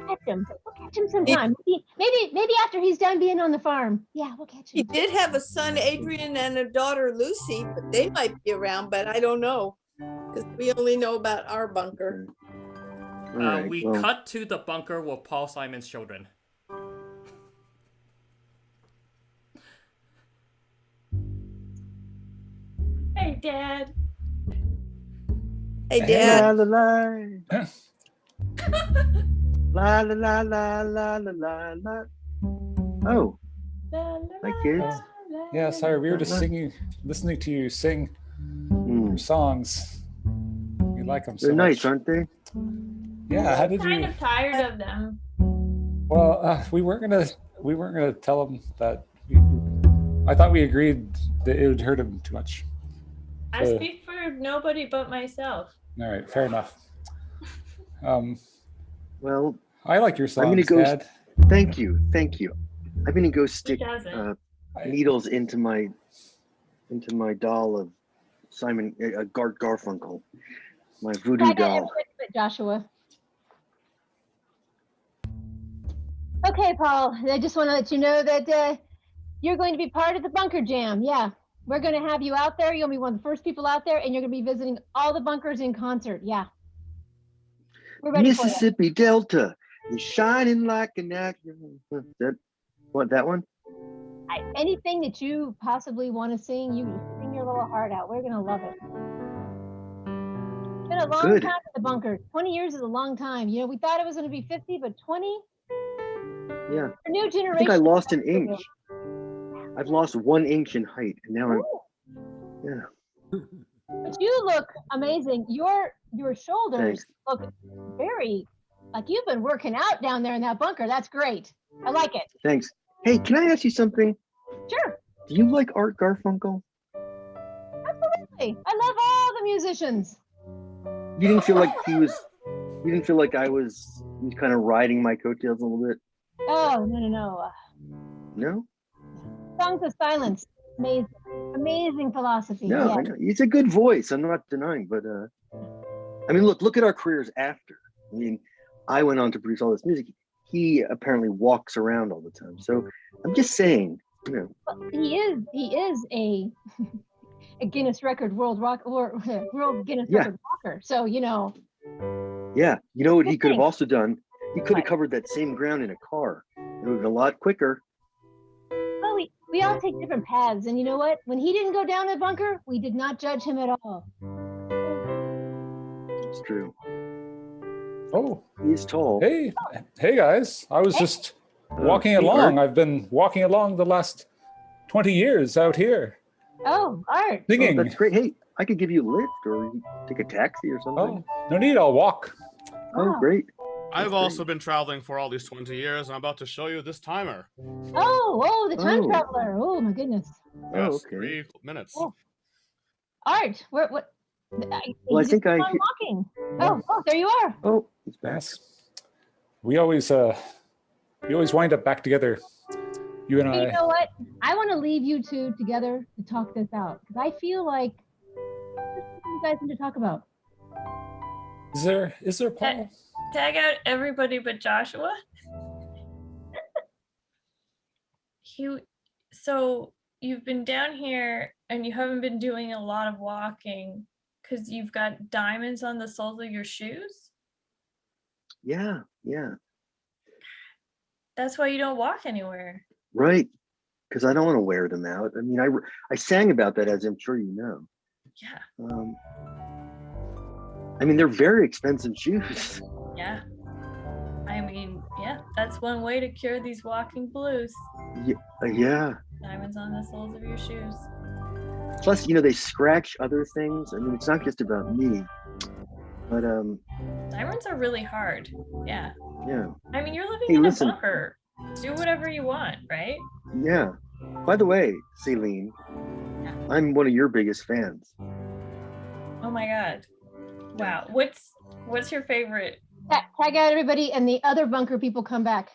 [SPEAKER 9] catch him. We'll catch him sometime. Maybe after he's done being on the farm. Yeah, we'll catch him.
[SPEAKER 24] He did have a son, Adrian, and a daughter, Lucy, but they might be around, but I don't know because we only know about our bunker.
[SPEAKER 5] We cut to the bunker with Paul Simon's children.
[SPEAKER 26] Hey, Dad.
[SPEAKER 24] Hey, Dad.
[SPEAKER 25] La la la la la la la la. Oh, hi kids.
[SPEAKER 6] Yeah, sorry, we were just listening to you sing your songs. We like them so
[SPEAKER 25] They're nice,
[SPEAKER 6] much.
[SPEAKER 25] aren't they?
[SPEAKER 6] Yeah, how did
[SPEAKER 26] I'm kind
[SPEAKER 6] you?
[SPEAKER 26] of tired of them.
[SPEAKER 6] Well, we weren't gonna tell him that. I thought we agreed that it would hurt him too much.
[SPEAKER 26] I speak for nobody but myself.
[SPEAKER 6] All right, fair enough.
[SPEAKER 25] Well,
[SPEAKER 6] I like your songs,
[SPEAKER 25] I'm gonna go.
[SPEAKER 6] Dad.
[SPEAKER 25] Thank you. I'm gonna go stick needles into my doll of Simon Garfunkel, my voodoo doll.
[SPEAKER 9] Joshua. Okay, Paul. I just want to let you know that you're going to be part of the bunker jam. Yeah, we're going to have you out there. You're going to be one of the first people out there, and you're going to be visiting all the bunkers in concert. Yeah. We're ready
[SPEAKER 25] Mississippi Delta is shining like an actor. That one?
[SPEAKER 9] Anything that you possibly want to sing, you sing your little heart out. We're going to love it. It's been a long time in the bunker. 20 years is a long time. We thought it was going to be 50, but 20?
[SPEAKER 25] Yeah.
[SPEAKER 9] A new generation.
[SPEAKER 25] I think I lost an inch. I've lost 1 inch in height, and now
[SPEAKER 9] But you look amazing. Your shoulders look very like you've been working out down there in that bunker. That's great. I like it.
[SPEAKER 25] Thanks. Hey, can I ask you something?
[SPEAKER 9] Sure.
[SPEAKER 25] Do you like Art Garfunkel?
[SPEAKER 9] Absolutely. I love all the musicians.
[SPEAKER 25] You didn't feel like you didn't feel like he was kind of riding my coattails a little bit?
[SPEAKER 9] Oh, no.
[SPEAKER 25] No?
[SPEAKER 9] Songs of Silence. Amazing philosophy.
[SPEAKER 25] No,
[SPEAKER 9] yeah.
[SPEAKER 25] I know. It's a good voice. I'm not denying, but I mean, look at our careers after. I mean, I went on to produce all this music. He apparently walks around all the time. So I'm just saying,
[SPEAKER 9] Well, he is a Guinness Record World Guinness Record rocker. So
[SPEAKER 25] Yeah, you know what he could have also done? He could have covered that same ground in a car. It would have been a lot quicker.
[SPEAKER 9] Well, we all take different paths, and you know what? When he didn't go down the bunker, we did not judge him at all.
[SPEAKER 25] It's true.
[SPEAKER 6] Oh,
[SPEAKER 25] he's tall.
[SPEAKER 6] Hey guys! I was just walking along. I've been walking along the last 20 years out here.
[SPEAKER 9] Oh, Art.
[SPEAKER 6] Singing.
[SPEAKER 25] Oh, that's great. Hey, I could give you a lift, or you take a taxi or something.
[SPEAKER 6] Oh, no need. I'll walk.
[SPEAKER 25] Oh, great.
[SPEAKER 3] I've also been traveling for all these 20 years, and I'm about to show you this timer.
[SPEAKER 9] Oh, the time traveler. Oh my goodness.
[SPEAKER 3] Yes,
[SPEAKER 25] okay.
[SPEAKER 3] 3 minutes.
[SPEAKER 9] Oh. Art, what?
[SPEAKER 25] Well, I think
[SPEAKER 9] walking. Oh, there you are.
[SPEAKER 25] Oh,
[SPEAKER 6] it's fast. We always wind up back together. You and I.
[SPEAKER 9] You know what? I want to leave you two together to talk this out because I feel like there's something you guys need to talk about.
[SPEAKER 6] Is there Paul?
[SPEAKER 26] Tag out everybody but Joshua. So you've been down here and you haven't been doing a lot of walking because you've got diamonds on the soles of your shoes?
[SPEAKER 25] Yeah.
[SPEAKER 26] That's why you don't walk anywhere.
[SPEAKER 25] Right. Because I don't want to wear them out. I mean, I sang about that, as I'm sure you know.
[SPEAKER 26] Yeah.
[SPEAKER 25] I mean, they're very expensive shoes.
[SPEAKER 26] Yeah. I mean, yeah, that's one way to cure these walking blues.
[SPEAKER 25] Yeah.
[SPEAKER 26] Diamonds on the soles of your shoes.
[SPEAKER 25] Plus, they scratch other things. I mean, it's not just about me, but
[SPEAKER 26] diamonds are really hard. Yeah.
[SPEAKER 25] Yeah.
[SPEAKER 26] I mean, you're living in a bunker. Do whatever you want, right?
[SPEAKER 25] Yeah. By the way, Celine, I'm one of your biggest fans.
[SPEAKER 26] Oh my God. Wow. What's your favorite?
[SPEAKER 9] Tag out everybody and the other bunker people come back.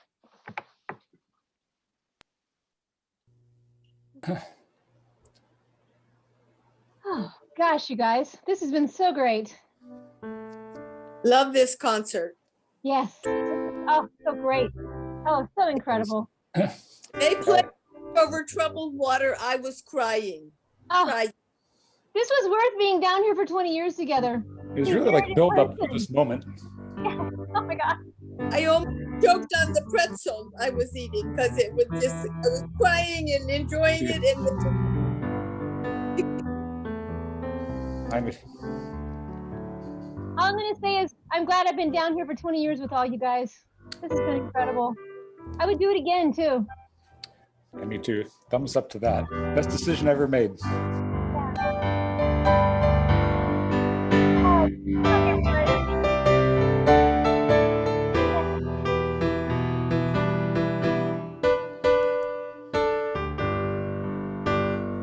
[SPEAKER 9] Gosh, you guys, this has been so great.
[SPEAKER 24] Love this concert.
[SPEAKER 9] Yes. Oh, so great. Oh, so incredible.
[SPEAKER 24] They played over troubled water. I was crying.
[SPEAKER 9] Oh, this was worth being down here for 20 years together.
[SPEAKER 6] It was really like build up to this moment.
[SPEAKER 9] Yeah. Oh my God.
[SPEAKER 24] I almost choked on the pretzel I was eating because it was just, I was crying and enjoying it.
[SPEAKER 9] All I'm going to say is I'm glad I've been down here for 20 years with all you guys. This has been incredible. I would do it again, too.
[SPEAKER 6] Yeah, me too. Thumbs up to that. Best decision ever made.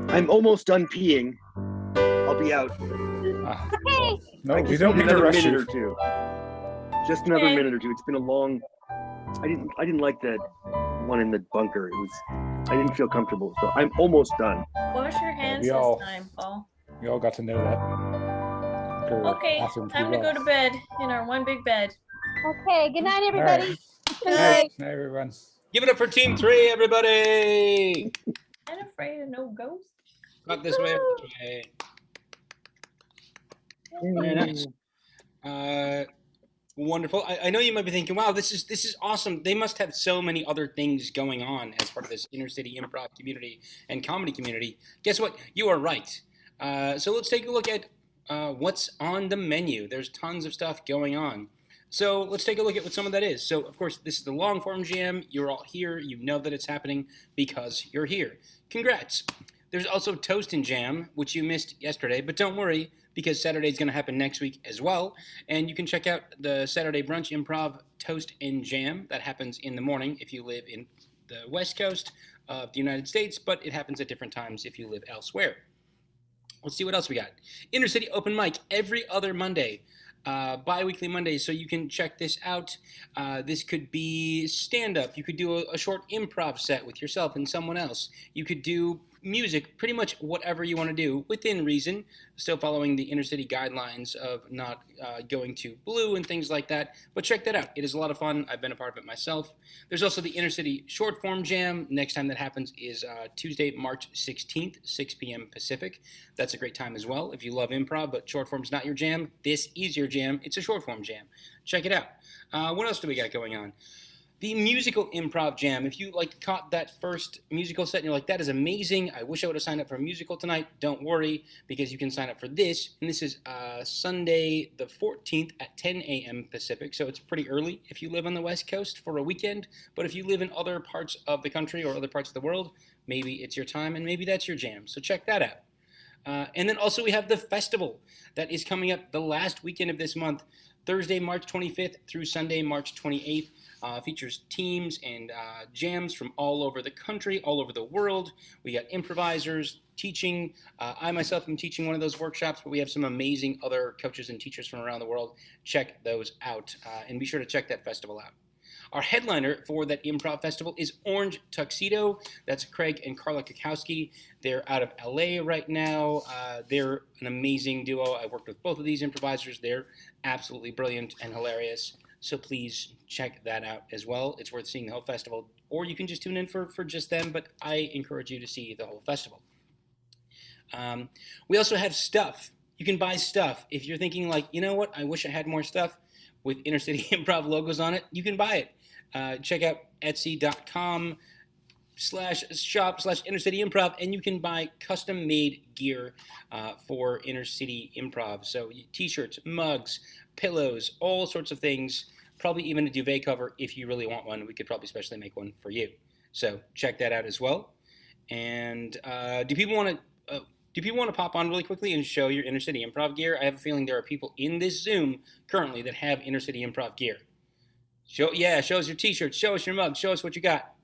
[SPEAKER 25] I'm almost done peeing. I'll be out.
[SPEAKER 9] Okay.
[SPEAKER 6] No,
[SPEAKER 25] I
[SPEAKER 6] we
[SPEAKER 25] just
[SPEAKER 6] don't
[SPEAKER 25] need
[SPEAKER 6] need to
[SPEAKER 25] another
[SPEAKER 6] rush
[SPEAKER 25] minute
[SPEAKER 6] you.
[SPEAKER 25] or two. Just another
[SPEAKER 9] Okay.
[SPEAKER 25] minute or two. It's been a long. I didn't like that one in the bunker. I didn't feel comfortable. So I'm almost done.
[SPEAKER 26] Wash your hands
[SPEAKER 6] We
[SPEAKER 26] this
[SPEAKER 6] all-
[SPEAKER 26] time, Paul.
[SPEAKER 6] We all got to know that. Bunker
[SPEAKER 26] Okay,
[SPEAKER 6] bathroom
[SPEAKER 26] time to
[SPEAKER 6] pretty
[SPEAKER 26] go
[SPEAKER 6] well.
[SPEAKER 26] to bed in our one big bed.
[SPEAKER 9] Okay. Good night, everybody.
[SPEAKER 6] right.
[SPEAKER 9] It's been
[SPEAKER 6] Night,
[SPEAKER 9] great.
[SPEAKER 6] everyone.
[SPEAKER 1] Give it up for Team 3, everybody.
[SPEAKER 26] I'm afraid of no ghosts.
[SPEAKER 1] Not this way. This way. Very nice. Wonderful. I know you might be thinking, wow, this is awesome. They must have so many other things going on as part of this InterCity improv community and comedy community. Guess what? You are right. So let's take a look at what's on the menu. There's tons of stuff going on. So let's take a look at what some of that is. So, of course, this is the long-form jam. You're all here. You know that it's happening because you're here. Congrats. There's also Toast and Jam, which you missed yesterday, but don't worry, because Saturday is going to happen next week as well. And you can check out the Saturday Brunch Improv Toast and Jam. That happens in the morning if you live in the West Coast of the United States, but it happens at different times if you live elsewhere. Let's see what else we got. InterCity Open Mic every other Monday. Bi-weekly Mondays, so you can check this out. This could be stand-up. You could do a short improv set with yourself and someone else. You could do music, pretty much whatever you want to do within reason, still following the InterCity guidelines of not going too blue and things like that. But check that out. It is a lot of fun. I've been a part of it myself. There's also the InterCity Short Form Jam. Next time that happens is Tuesday, March 16th, 6 p.m. Pacific. That's a great time as well. If you love improv, but short form's not your jam, this is your jam. It's a short form jam. Check it out. What else do we got going on? The musical improv jam. If you caught that first musical set and you're like, that is amazing, I wish I would have signed up for a musical tonight, don't worry, because you can sign up for this. And this is Sunday the 14th at 10 a.m. Pacific, so it's pretty early if you live on the West Coast for a weekend. But if you live in other parts of the country or other parts of the world, maybe it's your time and maybe that's your jam. So check that out. And then also we have the festival that is coming up the last weekend of this month, Thursday, March 25th through Sunday, March 28th. Features teams and jams from all over the country, all over the world. We got improvisers, teaching. I myself am teaching one of those workshops, but we have some amazing other coaches and teachers from around the world. Check those out, and be sure to check that festival out. Our headliner for that improv festival is Orange Tuxedo. That's Craig and Carla Kakowski. They're out of LA right now. They're an amazing duo. I've worked with both of these improvisers. They're absolutely brilliant and hilarious. So please check that out as well. It's worth seeing the whole festival. Or you can just tune in for just them, but I encourage you to see the whole festival. We also have stuff. You can buy stuff. If you're thinking like, you know what, I wish I had more stuff with InterCity Improv logos on it, you can buy it. Check out etsy.com/shop/InterCity Improv, and you can buy custom-made gear for InterCity Improv. So t-shirts, mugs, pillows, all sorts of things, probably even a duvet cover if you really want one. We could probably specially make one for you. So check that out as well. And do people want to pop on really quickly and show your InterCity Improv gear? I have a feeling there are people in this Zoom currently that have InterCity Improv gear. Show us your t-shirts, show us your mugs, show us what you got.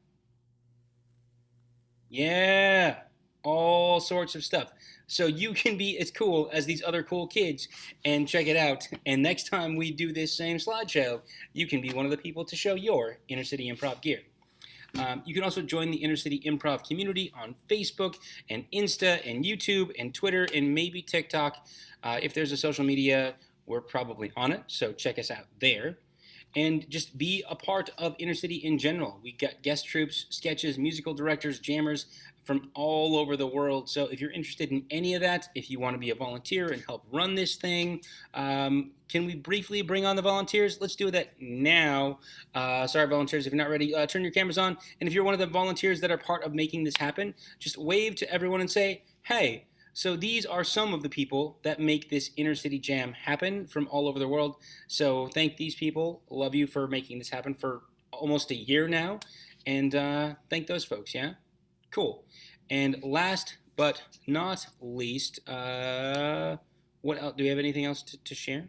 [SPEAKER 1] Yeah, all sorts of stuff. So you can be as cool as these other cool kids and check it out. And next time we do this same slideshow, you can be one of the people to show your InterCity Improv gear. You can also join the InterCity Improv community on Facebook and Insta and YouTube and Twitter and maybe TikTok. If there's a social media, we're probably on it, so check us out there. And just be a part of InterCity in general. We got guest troops, sketches, musical directors, jammers from all over the world. So if you're interested in any of that, if you want to be a volunteer and help run this thing, can we briefly bring on the volunteers? Let's do that now. Sorry, volunteers, if you're not ready, turn your cameras on. And if you're one of the volunteers that are part of making this happen, just wave to everyone and say, hey, so these are some of the people that make this InterCity Jam happen from all over the world. So thank these people. Love you for making this happen for almost a year now. And thank those folks, yeah? Cool. And last but not least, what else? Do we have anything else to share?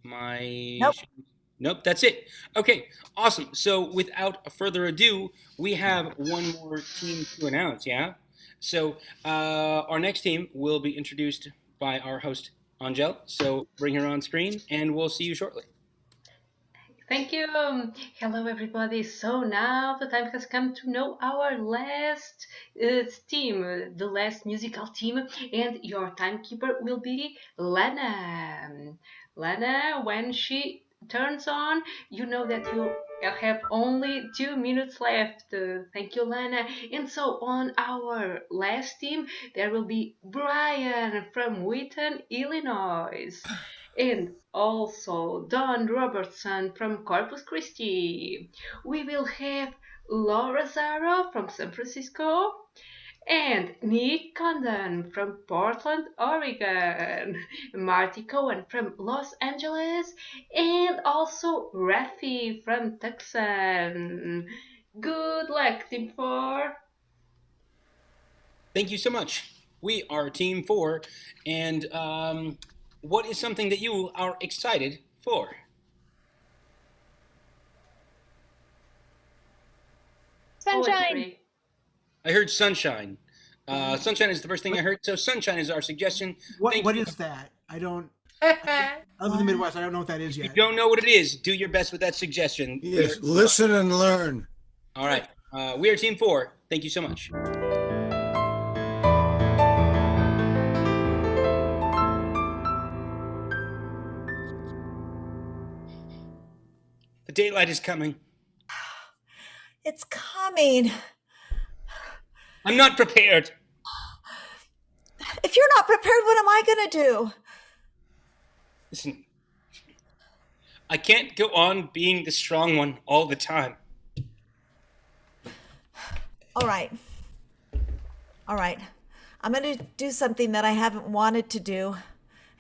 [SPEAKER 1] Nope, that's it. Okay, awesome. So without further ado, we have one more team to announce, yeah? So our next team will be introduced by our host, Angell. So bring her on screen, and we'll see you shortly.
[SPEAKER 12] Thank you. Hello, everybody. So now the time has come to know our last team, the last musical team, and your timekeeper will be Lana. Lana, when she turns on, you know that you have only 2 minutes left. Thank you, Lana. And so on our last team, there will be Brian from Wheaton, Illinois. And also Don Robertson from Corpus Christi. We will have Laura Zaro from San Francisco and Nick Condon from Portland, Oregon, Marty Cohen from Los Angeles, and also Rafi from Tucson. Good luck, Team 4.
[SPEAKER 1] Thank you so much. We are Team 4, and what is something that you are excited for?
[SPEAKER 9] Sunshine.
[SPEAKER 1] I heard sunshine. Sunshine is the first thing I heard. So sunshine is our suggestion.
[SPEAKER 17] What is that? I don't. I live in the Midwest. I don't know what that is yet.
[SPEAKER 1] If you don't know what it is, do your best with that suggestion.
[SPEAKER 2] Yes, listen and learn.
[SPEAKER 1] All right. We are Team 4. Thank you so much. The daylight is coming.
[SPEAKER 4] It's coming.
[SPEAKER 1] I'm not prepared.
[SPEAKER 4] If you're not prepared, what am I going to do?
[SPEAKER 1] Listen, I can't go on being the strong one all the time.
[SPEAKER 4] All right. I'm going to do something that I haven't wanted to do.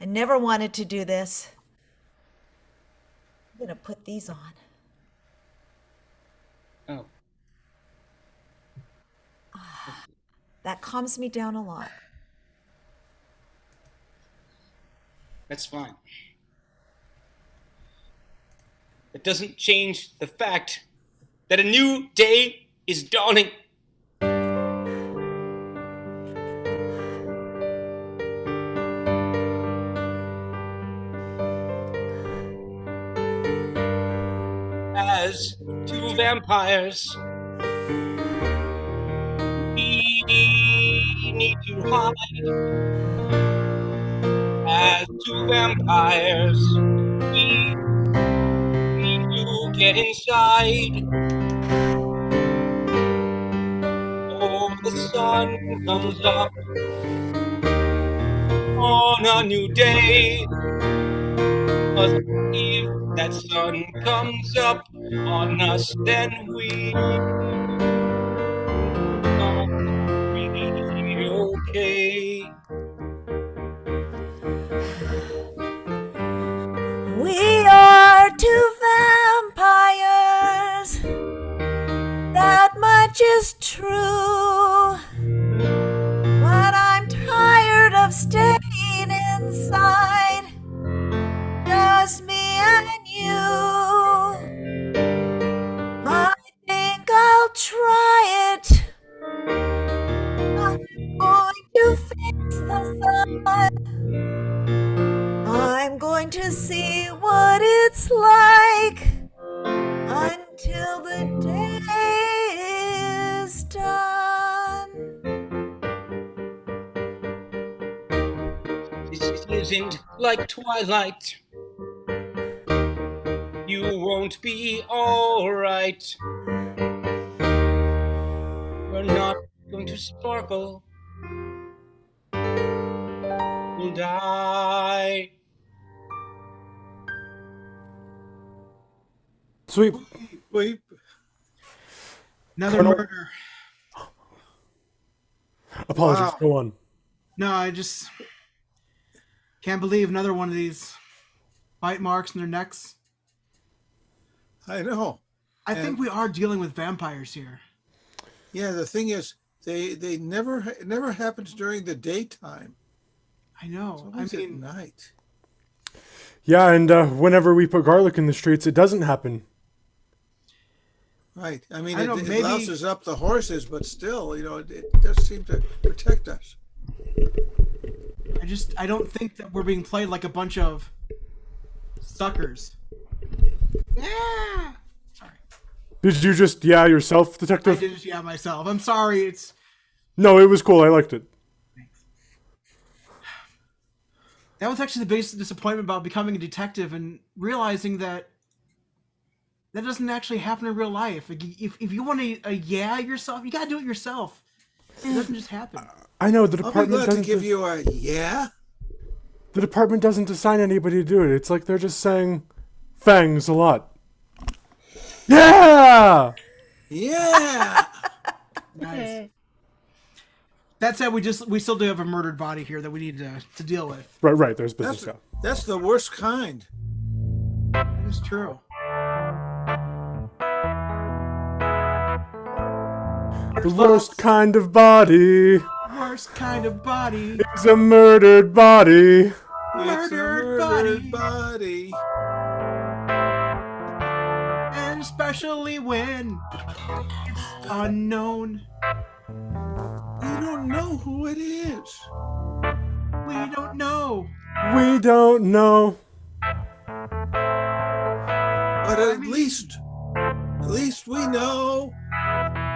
[SPEAKER 4] I never wanted to do this. I'm going to put these on.
[SPEAKER 1] Oh.
[SPEAKER 4] That calms me down a lot.
[SPEAKER 1] That's fine. It doesn't change the fact that a new day is dawning. As 2 vampires, we need to hide. As 2 vampires, we need to get inside. Oh, the sun comes up on a new day. 'Cause if that sun comes up on us, then we are really okay.
[SPEAKER 4] We are 2 vampires. That much is true. But I'm tired of staying inside. Just me and you. I think I'll try it. I'm going to fix the sun. I'm going to see what it's like until the day
[SPEAKER 1] isn't like Twilight. You won't be alright. You're not going to sparkle. You'll die.
[SPEAKER 7] Sweep.
[SPEAKER 2] Sweep.
[SPEAKER 17] Another
[SPEAKER 7] Colonel-
[SPEAKER 17] murder.
[SPEAKER 7] Apologies.
[SPEAKER 17] Wow.
[SPEAKER 7] Go on.
[SPEAKER 17] No, I just can't believe another one of these bite marks in their necks.
[SPEAKER 2] I know.
[SPEAKER 17] I think we are dealing with vampires here.
[SPEAKER 2] Yeah, the thing is, they never it never happens during the daytime.
[SPEAKER 17] I know.
[SPEAKER 2] It's always at night.
[SPEAKER 7] Yeah, and whenever we put garlic in the streets, it doesn't happen.
[SPEAKER 2] Right. I mean,
[SPEAKER 17] I know,
[SPEAKER 2] it
[SPEAKER 17] maybe-
[SPEAKER 2] louses up the horses, but still, it does seem to protect us.
[SPEAKER 17] I don't think that we're being played like a bunch of suckers. Yeah.
[SPEAKER 7] Did you just yourself,
[SPEAKER 17] I
[SPEAKER 7] Detective?
[SPEAKER 17] did just myself. I'm sorry. It's
[SPEAKER 7] No, it was cool. I liked it.
[SPEAKER 17] that was actually the biggest disappointment about becoming a detective and realizing that that doesn't actually happen in real life. Like, if you want to yourself, you gotta do it yourself. It doesn't just happen.
[SPEAKER 7] I know the
[SPEAKER 2] I'll be
[SPEAKER 7] department
[SPEAKER 2] glad to
[SPEAKER 7] doesn't.
[SPEAKER 2] give you a yeah.
[SPEAKER 7] The department doesn't assign anybody to do it. It's like they're just saying fangs a lot. Yeah.
[SPEAKER 2] Yeah.
[SPEAKER 17] Nice. That said, we still do have a murdered body here that we need to deal with.
[SPEAKER 7] Right. There's business.
[SPEAKER 2] That's the worst kind.
[SPEAKER 17] It's true.
[SPEAKER 7] The worst kind of body
[SPEAKER 17] Worst kind of body.
[SPEAKER 7] is a murdered body.
[SPEAKER 2] It's a murdered body.
[SPEAKER 17] And especially when it's unknown.
[SPEAKER 2] We don't know who it is.
[SPEAKER 17] We don't know.
[SPEAKER 7] We don't know.
[SPEAKER 2] But at least we know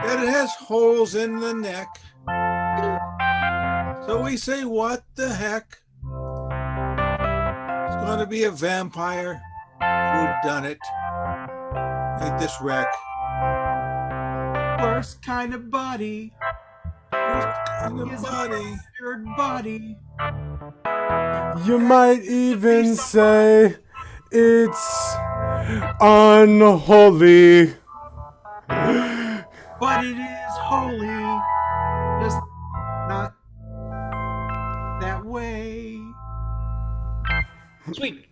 [SPEAKER 2] that it has holes in the neck. So we say, what the heck? It's going to be a vampire who done it. Made this wreck.
[SPEAKER 17] Worst kind of body.
[SPEAKER 2] Worst kind of
[SPEAKER 17] Is
[SPEAKER 2] body.
[SPEAKER 17] a murdered body.
[SPEAKER 7] You might even say it's unholy.
[SPEAKER 17] But it is holy. Just not that way.
[SPEAKER 1] Sweet.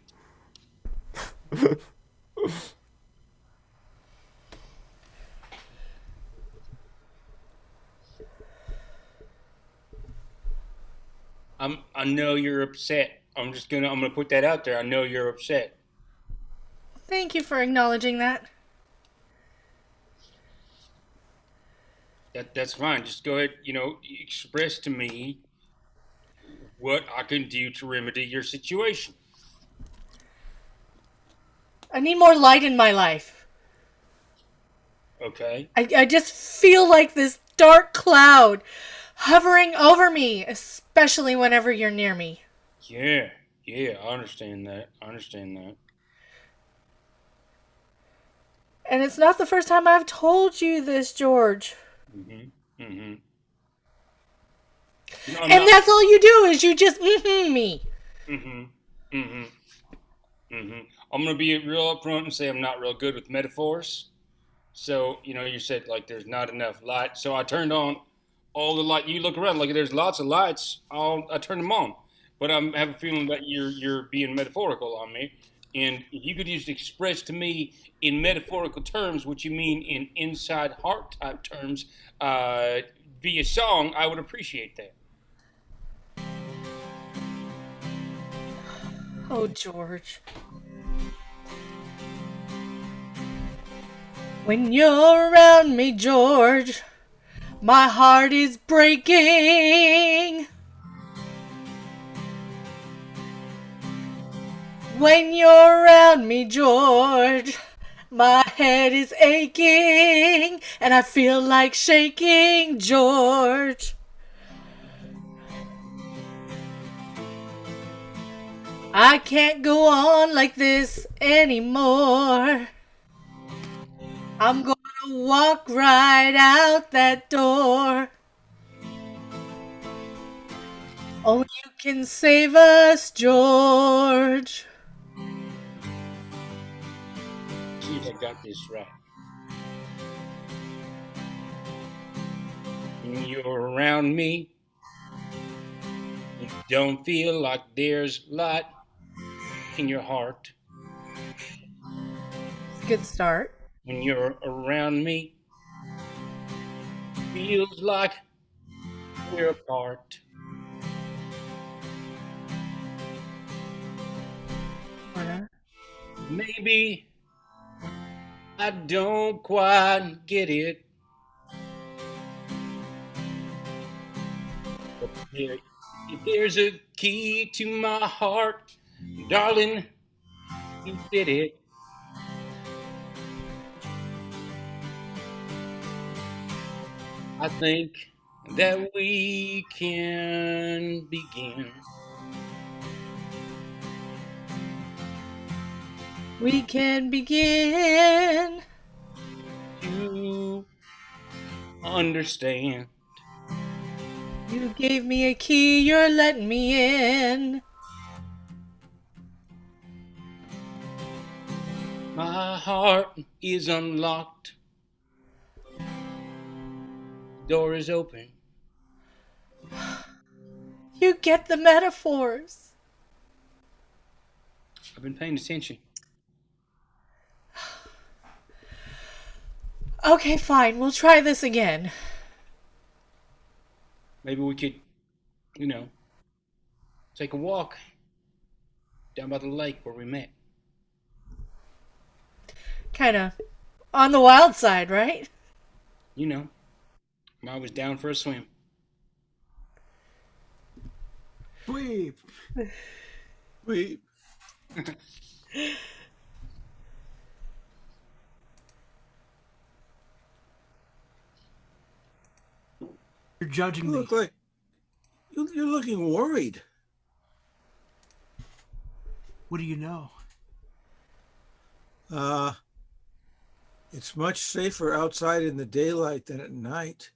[SPEAKER 1] I know you're upset. I'm gonna put that out there. I know you're upset.
[SPEAKER 8] Thank you for acknowledging that.
[SPEAKER 1] That's fine. Just go ahead, express to me what I can do to remedy your situation.
[SPEAKER 8] I need more light in my life.
[SPEAKER 1] Okay?
[SPEAKER 8] I just feel like this dark cloud hovering over me, especially whenever you're near me.
[SPEAKER 1] Yeah, I understand that.
[SPEAKER 8] And it's not the first time I've told you this, George.
[SPEAKER 1] And
[SPEAKER 8] that's all you do is you just me.
[SPEAKER 1] I'm gonna be real upfront and say I'm not real good with metaphors. So, you said like there's not enough light. So I turned on all the light. You look around, like there's lots of lights. I turned them on. But I have a feeling that you're being metaphorical on me. And if you could just express to me in metaphorical terms what you mean in inside heart type terms via song, I would appreciate that.
[SPEAKER 8] Oh, George. When you're around me, George, my heart is breaking. When you're around me, George, my head is aching and I feel like shaking, George. I can't go on like this anymore. I'm gonna walk right out that door. Only you can save us, George.
[SPEAKER 1] See if I got this right. When you're around me, you don't feel like there's light in your heart.
[SPEAKER 8] Good start.
[SPEAKER 1] When you're around me, feels like we're apart. Maybe I don't quite get it. But if there's a key to my heart, darling, you did it. I think that we can begin.
[SPEAKER 8] We can begin
[SPEAKER 1] to understand.
[SPEAKER 8] You gave me a key, you're letting me in.
[SPEAKER 1] My heart is unlocked. Door is open.
[SPEAKER 8] You get the metaphors.
[SPEAKER 1] I've been paying attention.
[SPEAKER 8] Okay, fine. We'll try this again.
[SPEAKER 1] Maybe we could, take a walk down by the lake where we met.
[SPEAKER 8] Kind of on the wild side, right?
[SPEAKER 1] I'm always down for a swim.
[SPEAKER 17] Sweep.
[SPEAKER 2] Sweep.
[SPEAKER 17] You're judging me.
[SPEAKER 2] Look like you're looking worried.
[SPEAKER 17] What do you know?
[SPEAKER 2] It's much safer outside in the daylight than at night.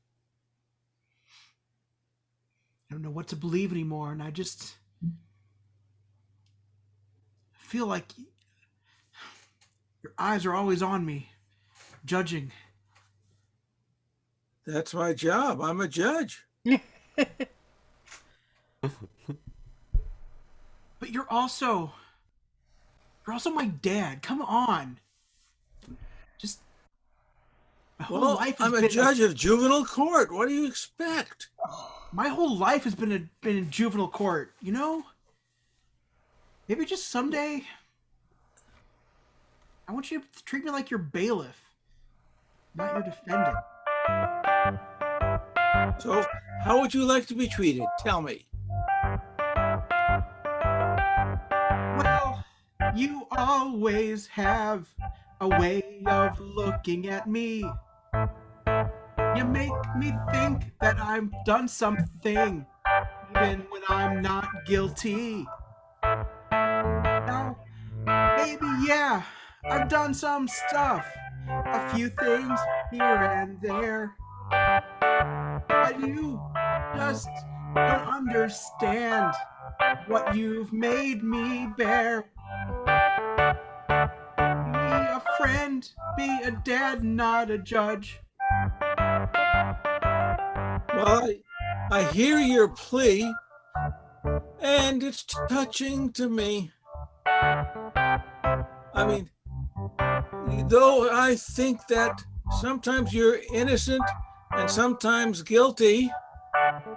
[SPEAKER 17] I don't know what to believe anymore, and I just feel like your eyes are always on me, judging.
[SPEAKER 2] That's my job. I'm a judge.
[SPEAKER 17] But you're also my dad. Come on. Just my whole life has
[SPEAKER 2] I'm a
[SPEAKER 17] been
[SPEAKER 2] judge of juvenile court. What do you expect?
[SPEAKER 17] My whole life has been in juvenile court, Maybe just someday I want you to treat me like your bailiff, not your defendant.
[SPEAKER 2] So, how would you like to be treated? Tell me.
[SPEAKER 17] Well, you always have a way of looking at me. You make me think that I've done something, even when I'm not guilty. Now, maybe, yeah, I've done some stuff, a few things here and there. But you just don't understand what you've made me bear. Be a friend, be a dad, not a judge.
[SPEAKER 2] Well, I hear your plea, and it's touching to me. I mean, though I think that sometimes you're innocent and sometimes guilty,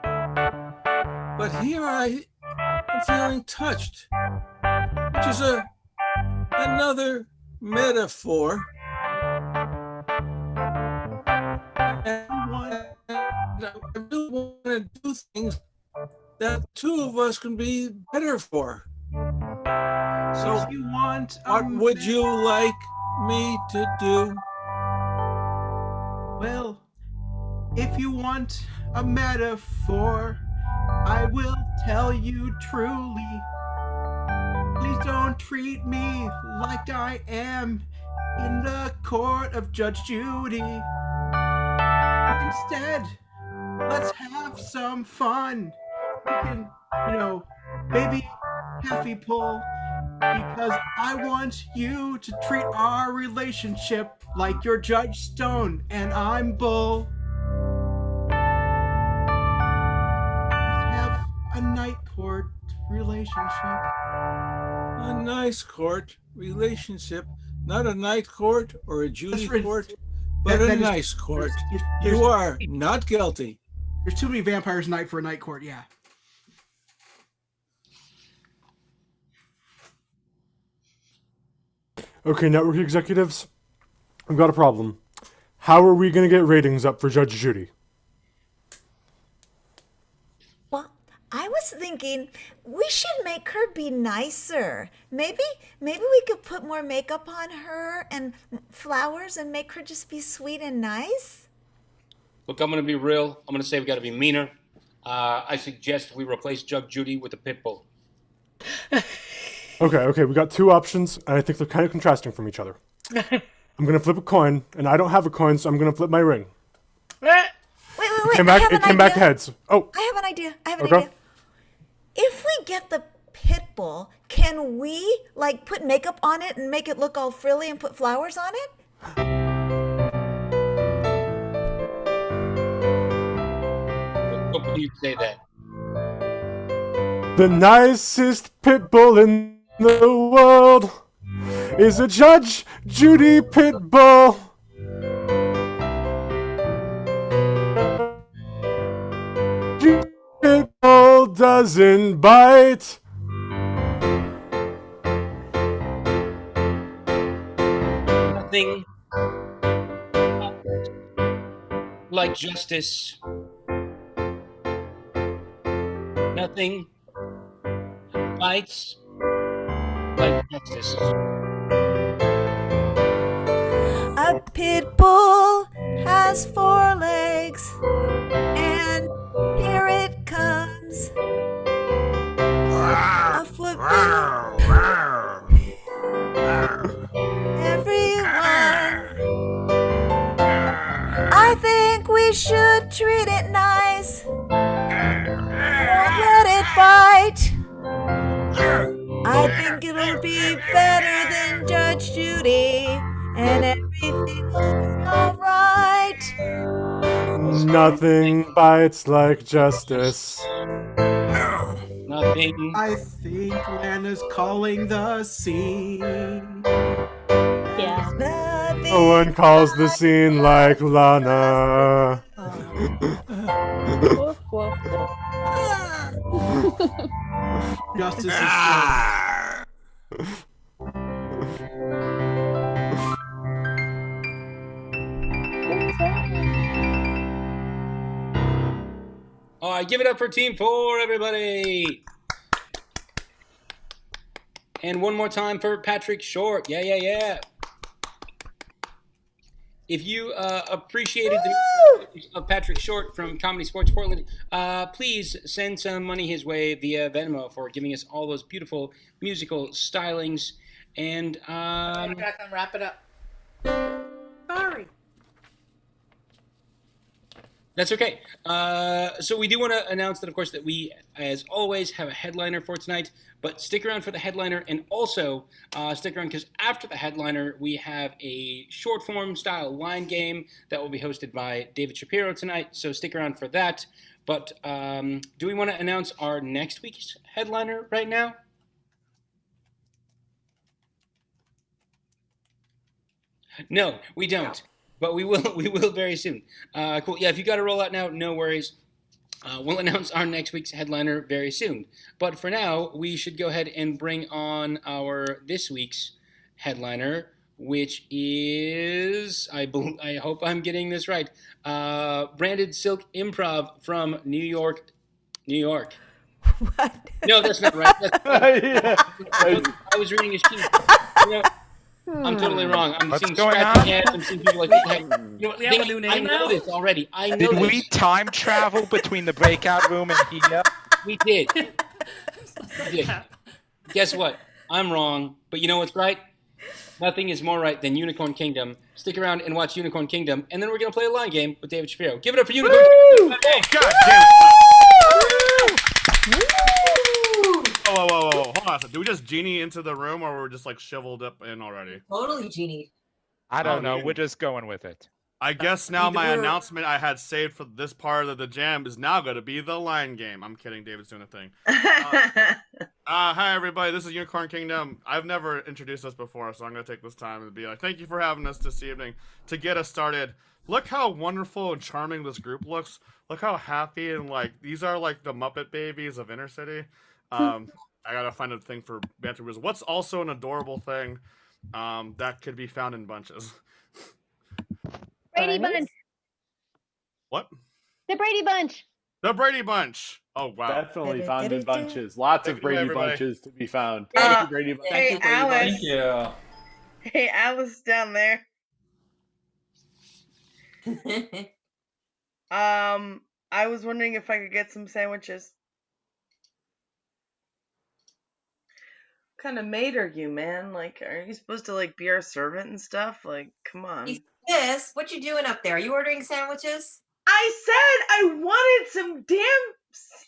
[SPEAKER 2] but here I am feeling touched, which is another metaphor. And I really want to do things that two of us can be better for. So,
[SPEAKER 17] if you want,
[SPEAKER 2] what would you like me to do?
[SPEAKER 17] Well, if you want a metaphor, I will tell you truly. Please don't treat me like I am in the court of Judge Judy. Instead, let's have some fun. We can, maybe happy pull, because I want you to treat our relationship like you're Judge Stone and I'm Bull. Let's have a night court relationship.
[SPEAKER 2] A nice court relationship, not a night court or a Judy court, but a nice court. You are not guilty.
[SPEAKER 17] There's too many vampires night for a night court, yeah.
[SPEAKER 7] Okay, network executives, I've got a problem. How are we going to get ratings up for Judge Judy?
[SPEAKER 4] Well, I was thinking we should make her be nicer. Maybe we could put more makeup on her and flowers and make her just be sweet and nice.
[SPEAKER 1] Look, I'm going to be real. I'm going to say we got to be meaner. I suggest we replace Judge Judy with a pit bull.
[SPEAKER 7] Okay, we got two options, and I think they're kind of contrasting from each other. I'm going to flip a coin, and I don't have a coin, so I'm going to flip my ring.
[SPEAKER 4] Wait.
[SPEAKER 7] It came back heads. Oh.
[SPEAKER 4] I have an idea. idea. If we get the pit bull, can we, put makeup on it and make it look all frilly and put flowers on it?
[SPEAKER 1] Hopefully you'd say that.
[SPEAKER 7] The nicest pit bull in the world is a Judge Judy pit bull. Pit bull doesn't bite.
[SPEAKER 1] Nothing like justice. Nothing bites like justice.
[SPEAKER 4] A pit bull has 4 legs, and here it comes. A football. Everyone. I think we should treat it nice. Don't let it bite. I think it'll be better than Judge Judy, and everything will be alright.
[SPEAKER 7] Nothing bites like justice.
[SPEAKER 1] Nothing.
[SPEAKER 17] I think Lana's calling the scene.
[SPEAKER 9] Yeah.
[SPEAKER 7] No one calls the scene like Lana.
[SPEAKER 9] Woof, woof, woof.
[SPEAKER 17] Justice is slow.
[SPEAKER 1] All right, give it up for Team 4, everybody. And one more time for Patrick Short. Yeah. If you appreciated the music of Patrick Short from Comedy Sports Portland, please send some money his way via Venmo for giving us all those beautiful musical stylings. And
[SPEAKER 8] back and wrap it up. Sorry.
[SPEAKER 1] That's okay. So we do want to announce that, of course, that we, as always, have a headliner for tonight. But stick around for the headliner, and also stick around because after the headliner, we have a short-form style line game that will be hosted by David Shapiro tonight. So stick around for that. But do we want to announce our next week's headliner right now? No, we don't. But we will very soon. Cool. Yeah, if you got to roll out now, no worries. We'll announce our next week's headliner very soon. But for now, we should go ahead and bring on this week's headliner, which is, I hope I'm getting this right, Branded Silk Improv from New York. What? No, that's not right. I was reading a sheet. I'm totally wrong. I'm seeing scratching heads. I'm seeing people like,
[SPEAKER 5] we have a new name
[SPEAKER 1] I know
[SPEAKER 5] now?
[SPEAKER 1] this already. I know
[SPEAKER 10] Did
[SPEAKER 1] this.
[SPEAKER 10] we time travel between the breakout room and here?
[SPEAKER 1] We did. We did. Guess what? I'm wrong. But you know what's right? Nothing is more right than Unicorn Kingdom. Stick around and watch Unicorn Kingdom, and then we're going to play a line game with David Shapiro. Give it up for Unicorn Kingdom.
[SPEAKER 3] Oh, God damn it. Whoa. Hold on a second. Do we just genie into the room, or we're just like shoveled up in already?
[SPEAKER 11] Totally genie.
[SPEAKER 10] I don't know. We're just going with it.
[SPEAKER 3] I guess now my announcement I had saved for this part of the jam is now going to be the line game. I'm kidding. David's doing a thing. Hi, everybody. This is Unicorn Kingdom. I've never introduced us before, so I'm going to take this time and be like, thank you for having us this evening. To get us started, look how wonderful and charming this group looks. Look how happy and like these are like the Muppet babies of InterCity. I got to find a thing for banter. What's also an adorable thing that could be found in bunches?
[SPEAKER 9] Brady Bunch.
[SPEAKER 3] What?
[SPEAKER 9] The Brady Bunch.
[SPEAKER 3] The Brady Bunch. Oh, wow.
[SPEAKER 7] Definitely found in bunches. Lots of Brady bunches to be found.
[SPEAKER 13] Thank
[SPEAKER 7] you, Brady Bunch.
[SPEAKER 13] Hey, Alice.
[SPEAKER 7] Thank you.
[SPEAKER 13] Hey, Alice down there. I was wondering if I could get some sandwiches. What kind of maid are you, man? Like, are you supposed to like be our servant and stuff? Like, come on.
[SPEAKER 11] Sis, what you doing up there? Are you ordering sandwiches?
[SPEAKER 13] I said I wanted some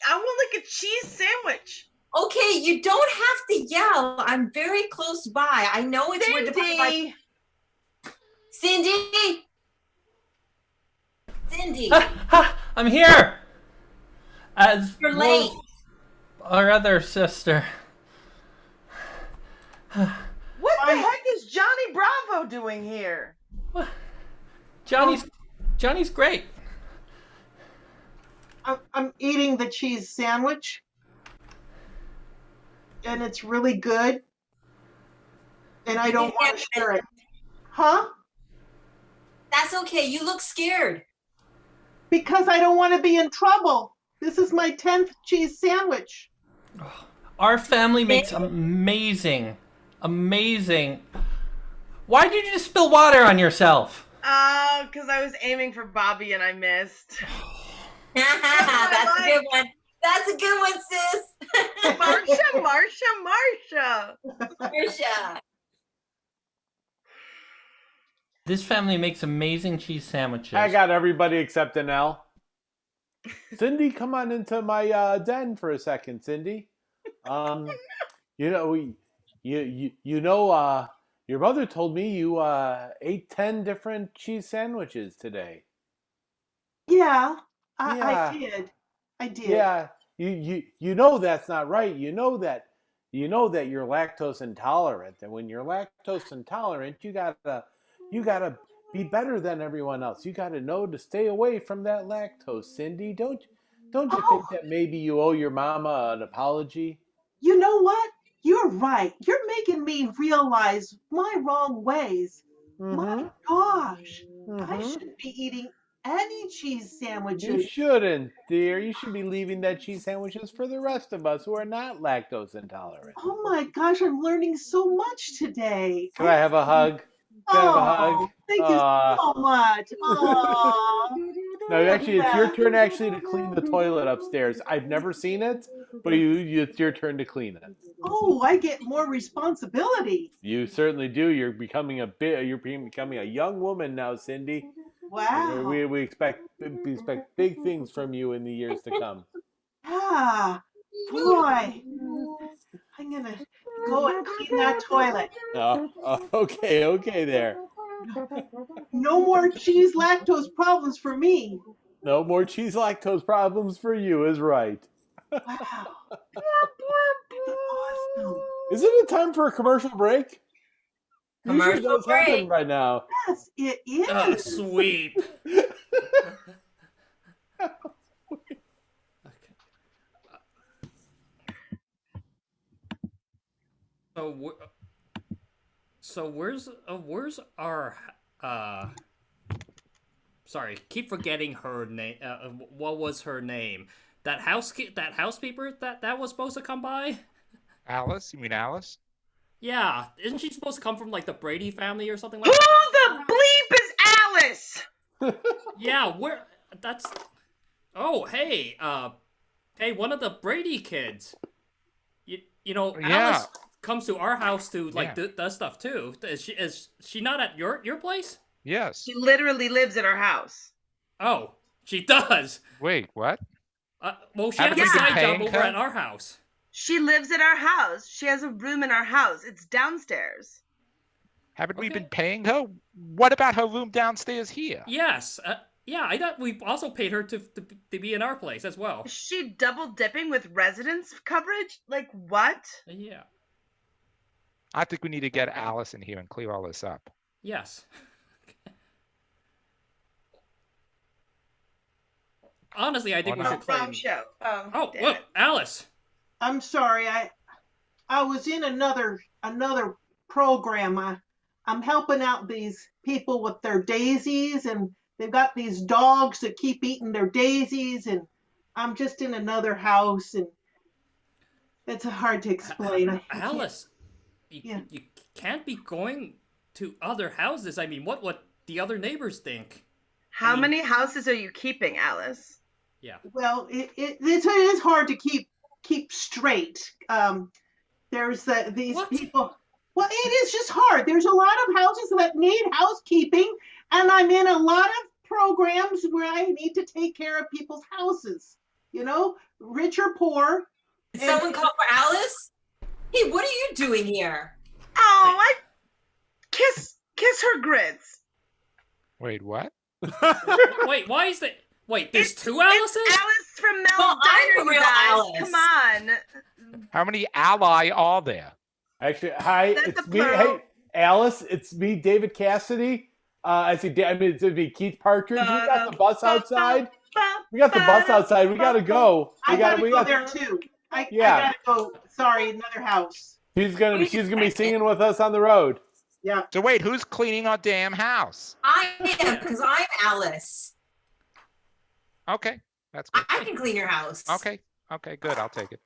[SPEAKER 13] I want like a cheese sandwich.
[SPEAKER 11] Okay, you don't have to yell. I'm very close by. I know it's we're divided by... Cindy. Cindy.
[SPEAKER 14] I'm here. As
[SPEAKER 11] You're late.
[SPEAKER 14] Our other sister.
[SPEAKER 13] What the heck is Johnny Bravo doing here?
[SPEAKER 14] Johnny's great.
[SPEAKER 15] I'm eating the cheese sandwich, and it's really good, and I don't want to share it. Huh?
[SPEAKER 11] That's okay. You look scared.
[SPEAKER 15] Because I don't want to be in trouble. This is my 10th cheese sandwich.
[SPEAKER 14] Our family makes amazing. Why did you just spill water on yourself?
[SPEAKER 13] Because I was aiming for Bobby and I missed.
[SPEAKER 11] That's a good one. That's a good one, sis. Marsha.
[SPEAKER 14] This family makes amazing cheese sandwiches.
[SPEAKER 7] I got everybody except Denelle. Cindy, come on into my den for a second, Cindy. Your mother told me you ate 10 different cheese sandwiches today.
[SPEAKER 15] Yeah, I did. I did.
[SPEAKER 7] Yeah, you know that's not right. You know that you're lactose intolerant, and when you're lactose intolerant, you gotta be better than everyone else. You gotta know to stay away from that lactose, Cindy. Don't you think that maybe you owe your mama an apology?
[SPEAKER 15] You know what? You're right. You're making me realize my wrong ways. My gosh. I shouldn't be eating any cheese sandwiches.
[SPEAKER 7] You shouldn't, dear. You should be leaving that cheese sandwiches for the rest of us who are not lactose intolerant.
[SPEAKER 15] Oh my gosh, I'm learning so much today.
[SPEAKER 7] Can I have a hug? Can I have a hug?
[SPEAKER 15] Thank you so much.
[SPEAKER 7] No, actually, it's your turn to clean the toilet upstairs. I've never seen it, but it's your turn to clean it.
[SPEAKER 15] Oh, I get more responsibility.
[SPEAKER 7] You certainly do. You're becoming a young woman now, Cindy.
[SPEAKER 15] Wow.
[SPEAKER 7] We expect big things from you in the years to come.
[SPEAKER 15] Ah, boy. I'm going to go and clean that toilet.
[SPEAKER 7] Okay there.
[SPEAKER 15] No more cheese lactose problems for me.
[SPEAKER 7] No more cheese lactose problems for you is right.
[SPEAKER 15] Wow. Awesome.
[SPEAKER 7] Isn't it time for a commercial break?
[SPEAKER 11] Commercial break
[SPEAKER 7] happening right now.
[SPEAKER 15] Yes, it is.
[SPEAKER 5] Sweep. So where's our sorry, keep forgetting her name. What was her name? That housekeeper that was supposed to come by?
[SPEAKER 10] Alice? You mean Alice?
[SPEAKER 5] Yeah, isn't she supposed to come from like the Brady family or something like
[SPEAKER 13] Who
[SPEAKER 5] that?
[SPEAKER 13] the bleep is Alice?
[SPEAKER 5] Yeah, that's oh, hey, hey, one of the Brady kids. You know,
[SPEAKER 10] Yeah.
[SPEAKER 5] Alice comes to our house to like does stuff too. Is she not at your place?
[SPEAKER 10] Yes.
[SPEAKER 13] She literally lives at our house.
[SPEAKER 5] Oh, she does.
[SPEAKER 10] Wait, what?
[SPEAKER 5] Well, she has a side job over at our house.
[SPEAKER 13] She lives at our house. She has a room in our house. It's downstairs.
[SPEAKER 10] Haven't we been paying her? What about her room downstairs here?
[SPEAKER 5] Yes. Yeah, I thought we also paid her to be in our place as well.
[SPEAKER 13] Is she double dipping with residence coverage? Like what?
[SPEAKER 5] Yeah.
[SPEAKER 10] I think we need to get Alice in here and clear all this up.
[SPEAKER 5] Yes. Honestly, I think we should claim.
[SPEAKER 13] Show.
[SPEAKER 5] Oh, look, Alice.
[SPEAKER 15] I'm sorry. I was in another program. I'm helping out these people with their daisies, and they've got these dogs that keep eating their daisies, and I'm just in another house, and it's hard to explain.
[SPEAKER 5] Alice, you can't be going to other houses. I mean, what would the other neighbors think?
[SPEAKER 13] How many houses are you keeping, Alice?
[SPEAKER 5] Yeah.
[SPEAKER 15] Well, it is hard to keep straight. There's these people. Well, it is just hard. There's a lot of houses that need housekeeping, and I'm in a lot of programs where I need to take care of people's houses. You know, rich or poor.
[SPEAKER 11] Did someone call for Alice? Hey, what are you doing here?
[SPEAKER 13] Oh, I kiss her grits.
[SPEAKER 10] Wait, what?
[SPEAKER 5] Wait, why is that? Wait, there's two Alices?
[SPEAKER 13] It's Alice from Mel's
[SPEAKER 11] Well, I'm
[SPEAKER 13] Diner,
[SPEAKER 11] the
[SPEAKER 13] you
[SPEAKER 11] real
[SPEAKER 13] guys.
[SPEAKER 11] Alice.
[SPEAKER 13] Come on.
[SPEAKER 10] How many ally are there?
[SPEAKER 7] Actually, hi,
[SPEAKER 13] That's
[SPEAKER 7] it's
[SPEAKER 13] a
[SPEAKER 7] me.
[SPEAKER 13] plural.
[SPEAKER 7] Hey, Alice, it's me, David Cassidy. It'd be Keith Partridge. We got the bus outside. We got the bus outside. We gotta go.
[SPEAKER 15] I gotta go there too. I gotta go. Sorry, another house.
[SPEAKER 7] She's gonna be singing with us on the road.
[SPEAKER 15] Yeah.
[SPEAKER 10] So wait, who's cleaning our damn house?
[SPEAKER 11] I am, because I'm Alice.
[SPEAKER 10] Okay, that's good.
[SPEAKER 11] I can clean your house.
[SPEAKER 10] Okay, good. I'll take it.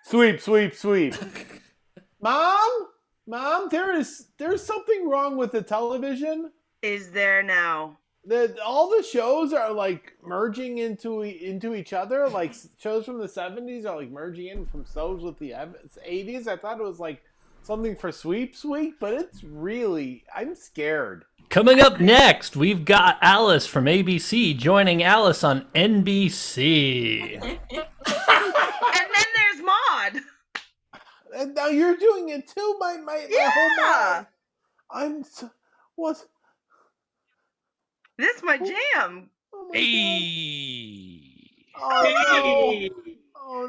[SPEAKER 7] Sweep. Mom, there's something wrong with the television.
[SPEAKER 13] Is there now?
[SPEAKER 7] All the shows are like merging into each other. Like shows from the 70s are like merging in from shows with the 80s. I thought it was like something for Sweep, but it's really, I'm scared.
[SPEAKER 14] Coming up next, we've got Alice from ABC joining Alice on NBC.
[SPEAKER 13] And then there's Maud.
[SPEAKER 7] And now you're doing it too, my whole mind. What?
[SPEAKER 13] This is my jam.
[SPEAKER 7] Oh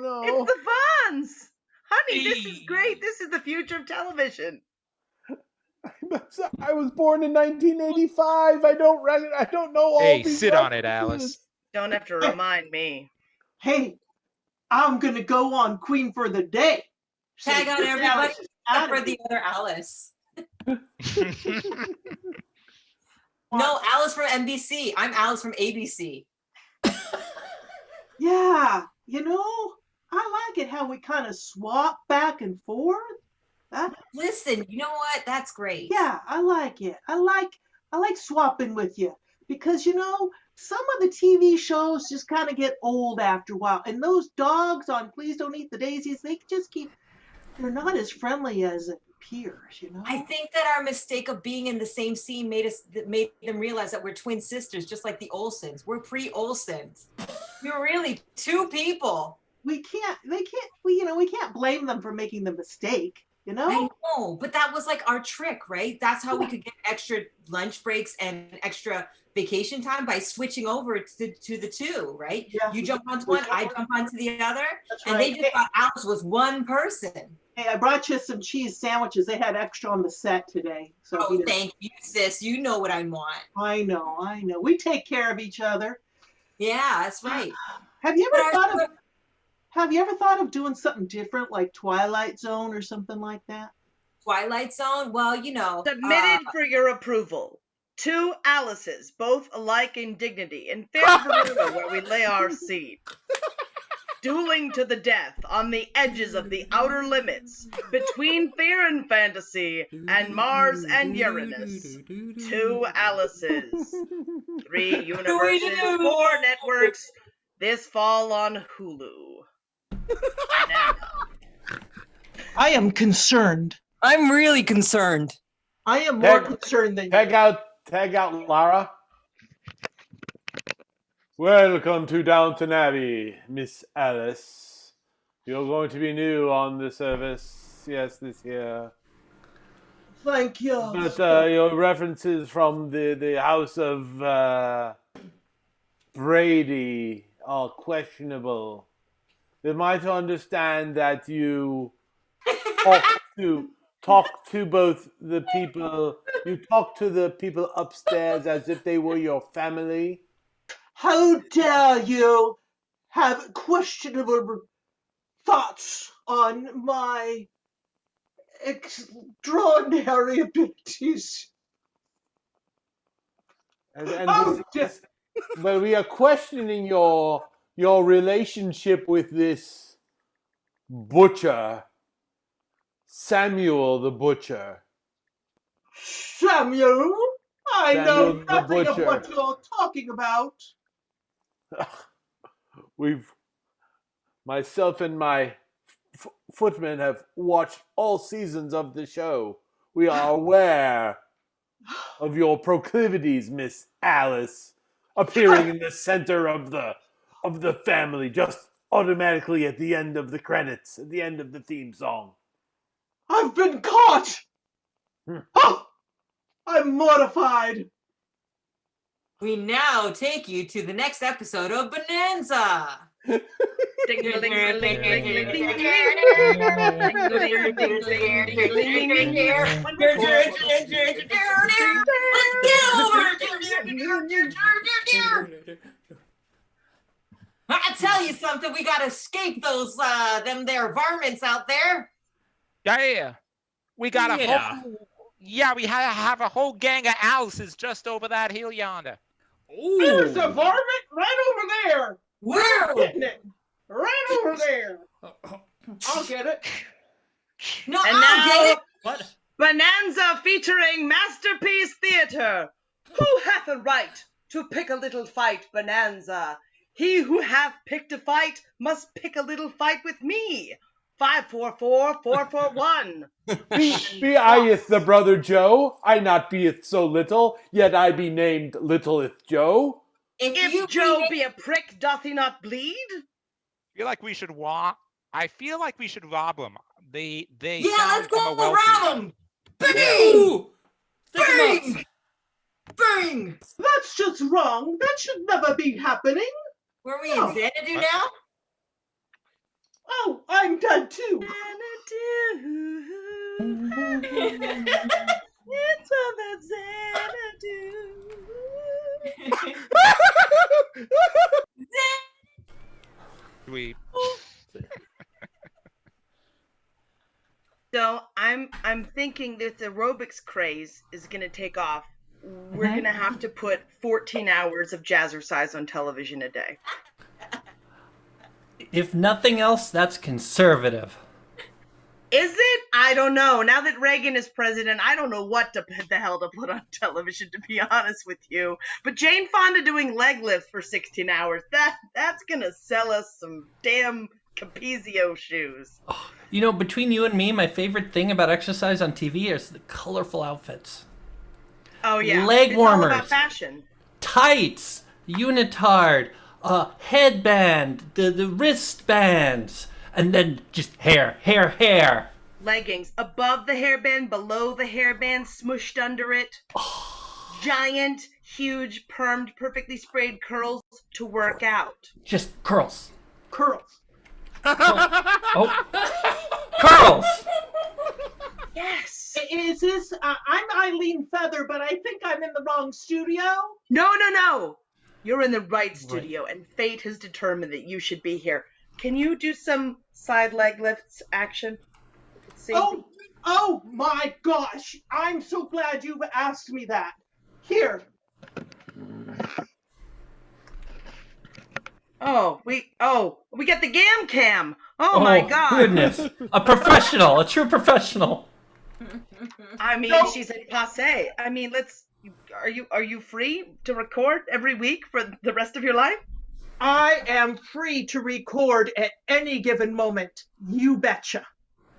[SPEAKER 7] no.
[SPEAKER 13] It's the Fonz. Honey, this is great. This is the future of television.
[SPEAKER 7] I was born in 1985. I don't know all
[SPEAKER 10] Hey,
[SPEAKER 7] these
[SPEAKER 10] sit on it,
[SPEAKER 7] references.
[SPEAKER 10] Alice.
[SPEAKER 13] Don't have to remind me.
[SPEAKER 15] Hey, I'm gonna go on Queen for the Day.
[SPEAKER 11] Tag on everybody except for the other Alice. No, Alice from NBC. I'm Alice from ABC.
[SPEAKER 15] Yeah, you know, I like it how we kind of swap back and forth.
[SPEAKER 11] Listen, you know what? That's great.
[SPEAKER 15] Yeah, I like it. I like swapping with you because you know some of the TV shows just kind of get old after a while, and those dogs on Please Don't Eat the Daisies, they just they're not as friendly as it appears, you know.
[SPEAKER 11] I think that our mistake of being in the same scene made them realize that we're twin sisters, just like the Olsens. We're pre-Olsens. We're really two people.
[SPEAKER 15] We can't blame them for making the mistake. You know?
[SPEAKER 11] I know, but that was like our trick, right? That's how we could get extra lunch breaks and extra vacation time by switching over to the two, right? Yeah. You jump onto one, I jump onto the other, and
[SPEAKER 15] right.
[SPEAKER 11] They just thought Alice was one person.
[SPEAKER 15] Hey, I brought you some cheese sandwiches. They had extra on the set today. So
[SPEAKER 11] thank you, sis. You know what I want.
[SPEAKER 15] I know. We take care of each other.
[SPEAKER 11] Yeah, that's right.
[SPEAKER 15] Have you ever thought of doing something different, like Twilight Zone or something like that?
[SPEAKER 11] Twilight Zone? Well, you know.
[SPEAKER 13] Submitted for your approval. 2 Alices, both alike in dignity, in fair Verona, where we lay our seed. Dueling to the death on the edges of the outer limits, between fear and fantasy, and Mars and Uranus. 2 Alices. 3 universes, 4 networks. This fall on Hulu.
[SPEAKER 15] I am concerned.
[SPEAKER 16] I'm really concerned.
[SPEAKER 15] I am more concerned than
[SPEAKER 7] Tag out Lara. Welcome to Downton Abbey, Miss Alice. You're going to be new on the service, yes, this year.
[SPEAKER 15] Thank you.
[SPEAKER 7] But your references from the house of Brady are questionable. Am I to understand that you talk to both the people? You talk to the people upstairs as if they were your family.
[SPEAKER 15] How dare you have questionable thoughts on my extraordinary abilities?
[SPEAKER 7] Well, we are questioning your relationship with this butcher, Samuel the butcher.
[SPEAKER 15] Samuel? I know
[SPEAKER 7] Samuel the
[SPEAKER 15] nothing of
[SPEAKER 7] butcher.
[SPEAKER 15] what you're talking about.
[SPEAKER 7] Myself and my footmen have watched all seasons of the show. We are aware of your proclivities, Miss Alice, appearing in the center of the family, just automatically at the end of the credits, at the end of the theme song.
[SPEAKER 15] I've been caught! Oh, I'm mortified.
[SPEAKER 11] We now take you to the next episode of Bonanza. I tell you something, we gotta escape those them there varmints out there.
[SPEAKER 10] Yeah. We got a whole... Yeah, we have a whole gang of Alice's just over that hill yonder.
[SPEAKER 15] There's a varmint right over there.
[SPEAKER 11] Where?
[SPEAKER 15] I'm getting it. Right over there. I'll get it.
[SPEAKER 11] No,
[SPEAKER 13] And
[SPEAKER 11] I'll
[SPEAKER 13] now,
[SPEAKER 11] get it. What?
[SPEAKER 13] Bonanza featuring Masterpiece Theater. Who hath a right to pick a little fight, Bonanza? He who hath picked a fight must pick a little fight with me. 544-441.
[SPEAKER 7] Be Ieth the brother Joe, I not beeth so little, yet I be named Littleth Joe.
[SPEAKER 13] If Joe be a prick, doth he not bleed?
[SPEAKER 10] I feel like we should rob them. They
[SPEAKER 11] let's go
[SPEAKER 10] wealthy.
[SPEAKER 11] rob them. Bang! Bang! Bang!
[SPEAKER 15] That's just wrong. That should never be happening.
[SPEAKER 11] Were we in Xanadu now?
[SPEAKER 15] Oh, I'm dead too.
[SPEAKER 13] It's all that Xanadu.
[SPEAKER 10] We.
[SPEAKER 13] So I'm thinking this aerobics craze is gonna take off. We're gonna have to put 14 hours of jazzercise on television a day.
[SPEAKER 14] If nothing else, that's conservative.
[SPEAKER 13] Is it? I don't know. Now that Reagan is president, I don't know what the hell to put on television, to be honest with you. But Jane Fonda doing leg lifts for 16 hours, that's gonna sell us some damn Capezio shoes.
[SPEAKER 14] You know, between you and me, my favorite thing about exercise on TV is the colorful outfits.
[SPEAKER 13] Oh yeah,
[SPEAKER 14] Leg
[SPEAKER 13] it's
[SPEAKER 14] warmers,
[SPEAKER 13] all about fashion.
[SPEAKER 14] tights, unitard, headband, the wristbands, and then just hair.
[SPEAKER 13] Leggings above the hairband, below the hairband, smushed under it. Giant, huge, permed, perfectly sprayed curls to work out.
[SPEAKER 14] Just curls.
[SPEAKER 15] Curls.
[SPEAKER 14] Oh, curls.
[SPEAKER 13] Yes.
[SPEAKER 15] Is this? I'm Eileen Feather, but I think I'm in the wrong studio.
[SPEAKER 13] No. You're in the right studio, and fate has determined that you should be here. Can you do some side leg lifts action?
[SPEAKER 15] Oh my gosh! I'm so glad you've asked me that. Here.
[SPEAKER 13] We got the Gam Cam. Oh my God!
[SPEAKER 14] Goodness, a professional, a true professional.
[SPEAKER 13] I mean, she's a passe. I mean, Are you free to record every week for the rest of your life?
[SPEAKER 15] I am free to record at any given moment. You betcha.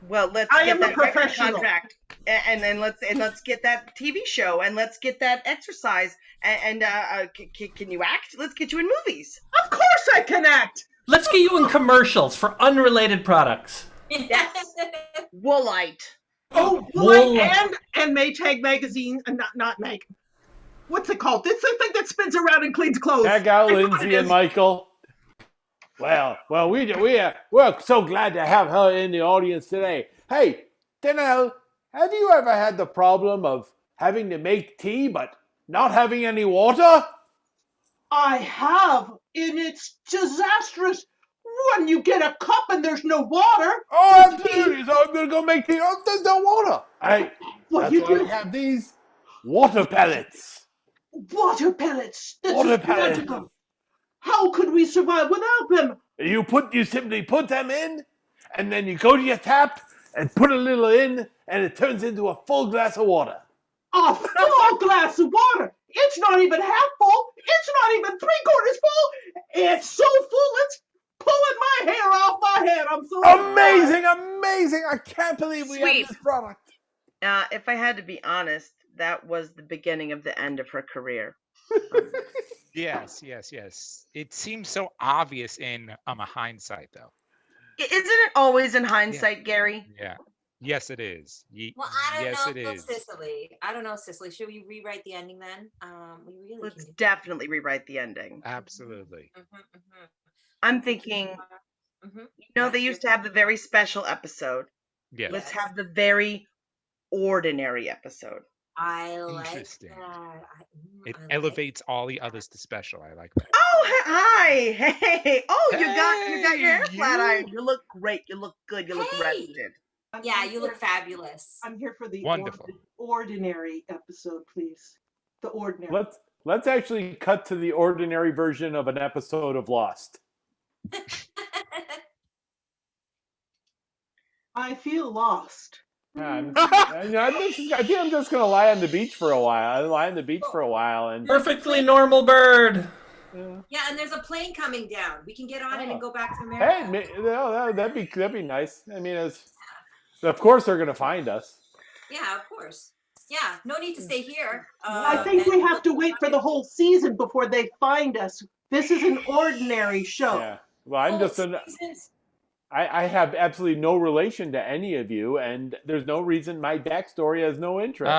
[SPEAKER 13] Well, let's
[SPEAKER 15] I
[SPEAKER 13] get
[SPEAKER 15] am a
[SPEAKER 13] that record
[SPEAKER 15] professional.
[SPEAKER 13] contract, and then let's get that TV show, and let's get that exercise. Can you act? Let's get you in movies.
[SPEAKER 15] Of course I can act.
[SPEAKER 14] Let's get you in commercials for unrelated products.
[SPEAKER 13] Yes. Woolite.
[SPEAKER 15] Oh,
[SPEAKER 14] Wool.
[SPEAKER 15] and Maytag magazine, not Meg. What's it called? It's the thing that spins around and cleans clothes.
[SPEAKER 7] Check out
[SPEAKER 15] That's what
[SPEAKER 7] Lindsay
[SPEAKER 15] it
[SPEAKER 7] and
[SPEAKER 15] is.
[SPEAKER 7] Michael. Well, we're so glad to have her in the audience today. Hey, Denelle, have you ever had the problem of having to make tea but not having any water?
[SPEAKER 15] I have, and it's disastrous when you get a cup and there's no water.
[SPEAKER 7] Oh, absolutely. So I'm going to go make tea. Oh, there's no water. Hey,
[SPEAKER 15] What
[SPEAKER 7] that's
[SPEAKER 15] you
[SPEAKER 7] why
[SPEAKER 15] do?
[SPEAKER 7] I have these water pellets.
[SPEAKER 15] Water pellets. This
[SPEAKER 7] Water
[SPEAKER 15] is
[SPEAKER 7] pellets.
[SPEAKER 15] magical. How could we survive without them?
[SPEAKER 7] You simply put them in, and then you go to your tap and put a little in, and it turns into a full glass of water.
[SPEAKER 15] A full glass of water. It's not even half full. It's not even 3/4 full. It's so full it's pulling my hair off my head. I'm so
[SPEAKER 7] Amazing, amazing. I can't believe we
[SPEAKER 13] Sweet.
[SPEAKER 7] have this product.
[SPEAKER 13] If I had to be honest, that was the beginning of the end of her career.
[SPEAKER 10] Yes. It seems so obvious in hindsight, though.
[SPEAKER 13] Isn't it always in hindsight, Gary?
[SPEAKER 10] Yeah. Yes, it is.
[SPEAKER 11] Well, I
[SPEAKER 10] yes,
[SPEAKER 11] don't
[SPEAKER 10] it
[SPEAKER 11] know,
[SPEAKER 10] is.
[SPEAKER 11] Cicely. I don't know, Cicely. Should we rewrite the ending then? We really
[SPEAKER 13] Let's
[SPEAKER 11] can do
[SPEAKER 13] definitely rewrite the ending.
[SPEAKER 10] Absolutely.
[SPEAKER 13] I'm thinking, they used to have the very special episode.
[SPEAKER 10] Yes.
[SPEAKER 13] Let's have the very ordinary episode.
[SPEAKER 11] I like
[SPEAKER 10] Interesting.
[SPEAKER 11] that.
[SPEAKER 10] It elevates all the others to special. I like that.
[SPEAKER 13] Oh, hi. Hey. Oh, you got your hair
[SPEAKER 10] Hey,
[SPEAKER 13] flat ironed. You look great. You look good. You look rested.
[SPEAKER 11] Yeah, you look fabulous.
[SPEAKER 15] I'm here for the
[SPEAKER 10] Wonderful.
[SPEAKER 15] ordinary episode, please. The ordinary.
[SPEAKER 7] Let's actually cut to the ordinary version of an episode of Lost.
[SPEAKER 15] I feel lost.
[SPEAKER 7] I think I'm just gonna lie on the beach for a while. I lie on the beach for a while and
[SPEAKER 14] Perfectly normal bird.
[SPEAKER 11] Yeah, and there's a plane coming down. We can get on it and go back to
[SPEAKER 7] hey,
[SPEAKER 11] America.
[SPEAKER 7] that'd be nice. I mean, of course they're gonna find us.
[SPEAKER 11] Yeah, of course. Yeah, no need to stay here.
[SPEAKER 15] I think we have to wait for the whole season before they find us. This is an ordinary show.
[SPEAKER 7] Yeah. Well, I'm just I have absolutely no relation to any of you, and there's no reason my backstory has no interest.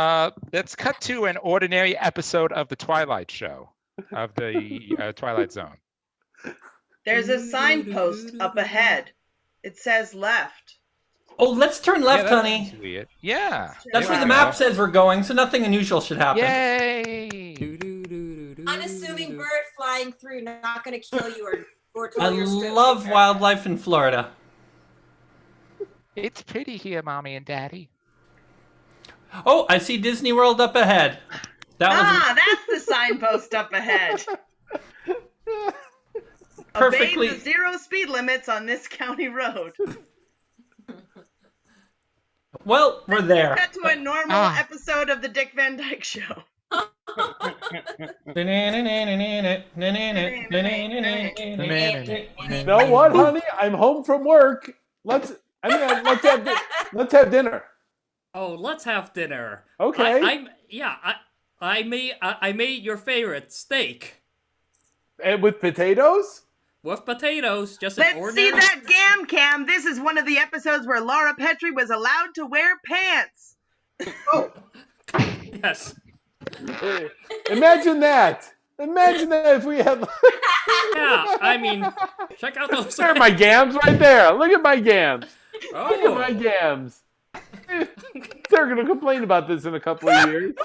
[SPEAKER 10] Let's cut to an ordinary episode of the Twilight Show, of the Twilight Zone.
[SPEAKER 13] There's a signpost up ahead. It says left.
[SPEAKER 14] Oh, let's turn left,
[SPEAKER 10] Yeah,
[SPEAKER 14] honey.
[SPEAKER 10] that's weird. Yeah.
[SPEAKER 14] That's where the map says we're going, so nothing unusual should happen.
[SPEAKER 10] Yay!
[SPEAKER 11] Unassuming bird flying through, not going to kill you or
[SPEAKER 14] I
[SPEAKER 11] tell your strip.
[SPEAKER 14] love wildlife in Florida.
[SPEAKER 10] It's pretty here, Mommy and Daddy.
[SPEAKER 14] Oh, I see Disney World up ahead.
[SPEAKER 13] That's the signpost up ahead.
[SPEAKER 14] Perfectly.
[SPEAKER 13] Obey the 0 speed limits on this county road.
[SPEAKER 14] Well, we're there.
[SPEAKER 13] Cut to a normal episode of the Dick Van Dyke Show.
[SPEAKER 7] You know what, honey? I'm home from work. Let's have dinner.
[SPEAKER 5] Oh, let's have dinner.
[SPEAKER 7] Okay.
[SPEAKER 5] I made your favorite steak.
[SPEAKER 7] And with potatoes?
[SPEAKER 5] With potatoes, just an
[SPEAKER 13] Let's
[SPEAKER 5] ordinary.
[SPEAKER 13] see that gam cam. This is one of the episodes where Lara Petrie was allowed to wear pants.
[SPEAKER 15] Oh.
[SPEAKER 5] Yes.
[SPEAKER 7] Imagine that. Imagine that if we had.
[SPEAKER 5] Yeah, I mean, check out those.
[SPEAKER 7] There are my gams right there. Look at my gams.
[SPEAKER 5] Oh.
[SPEAKER 7] Look at my gams. They're going to complain about this in a couple of years.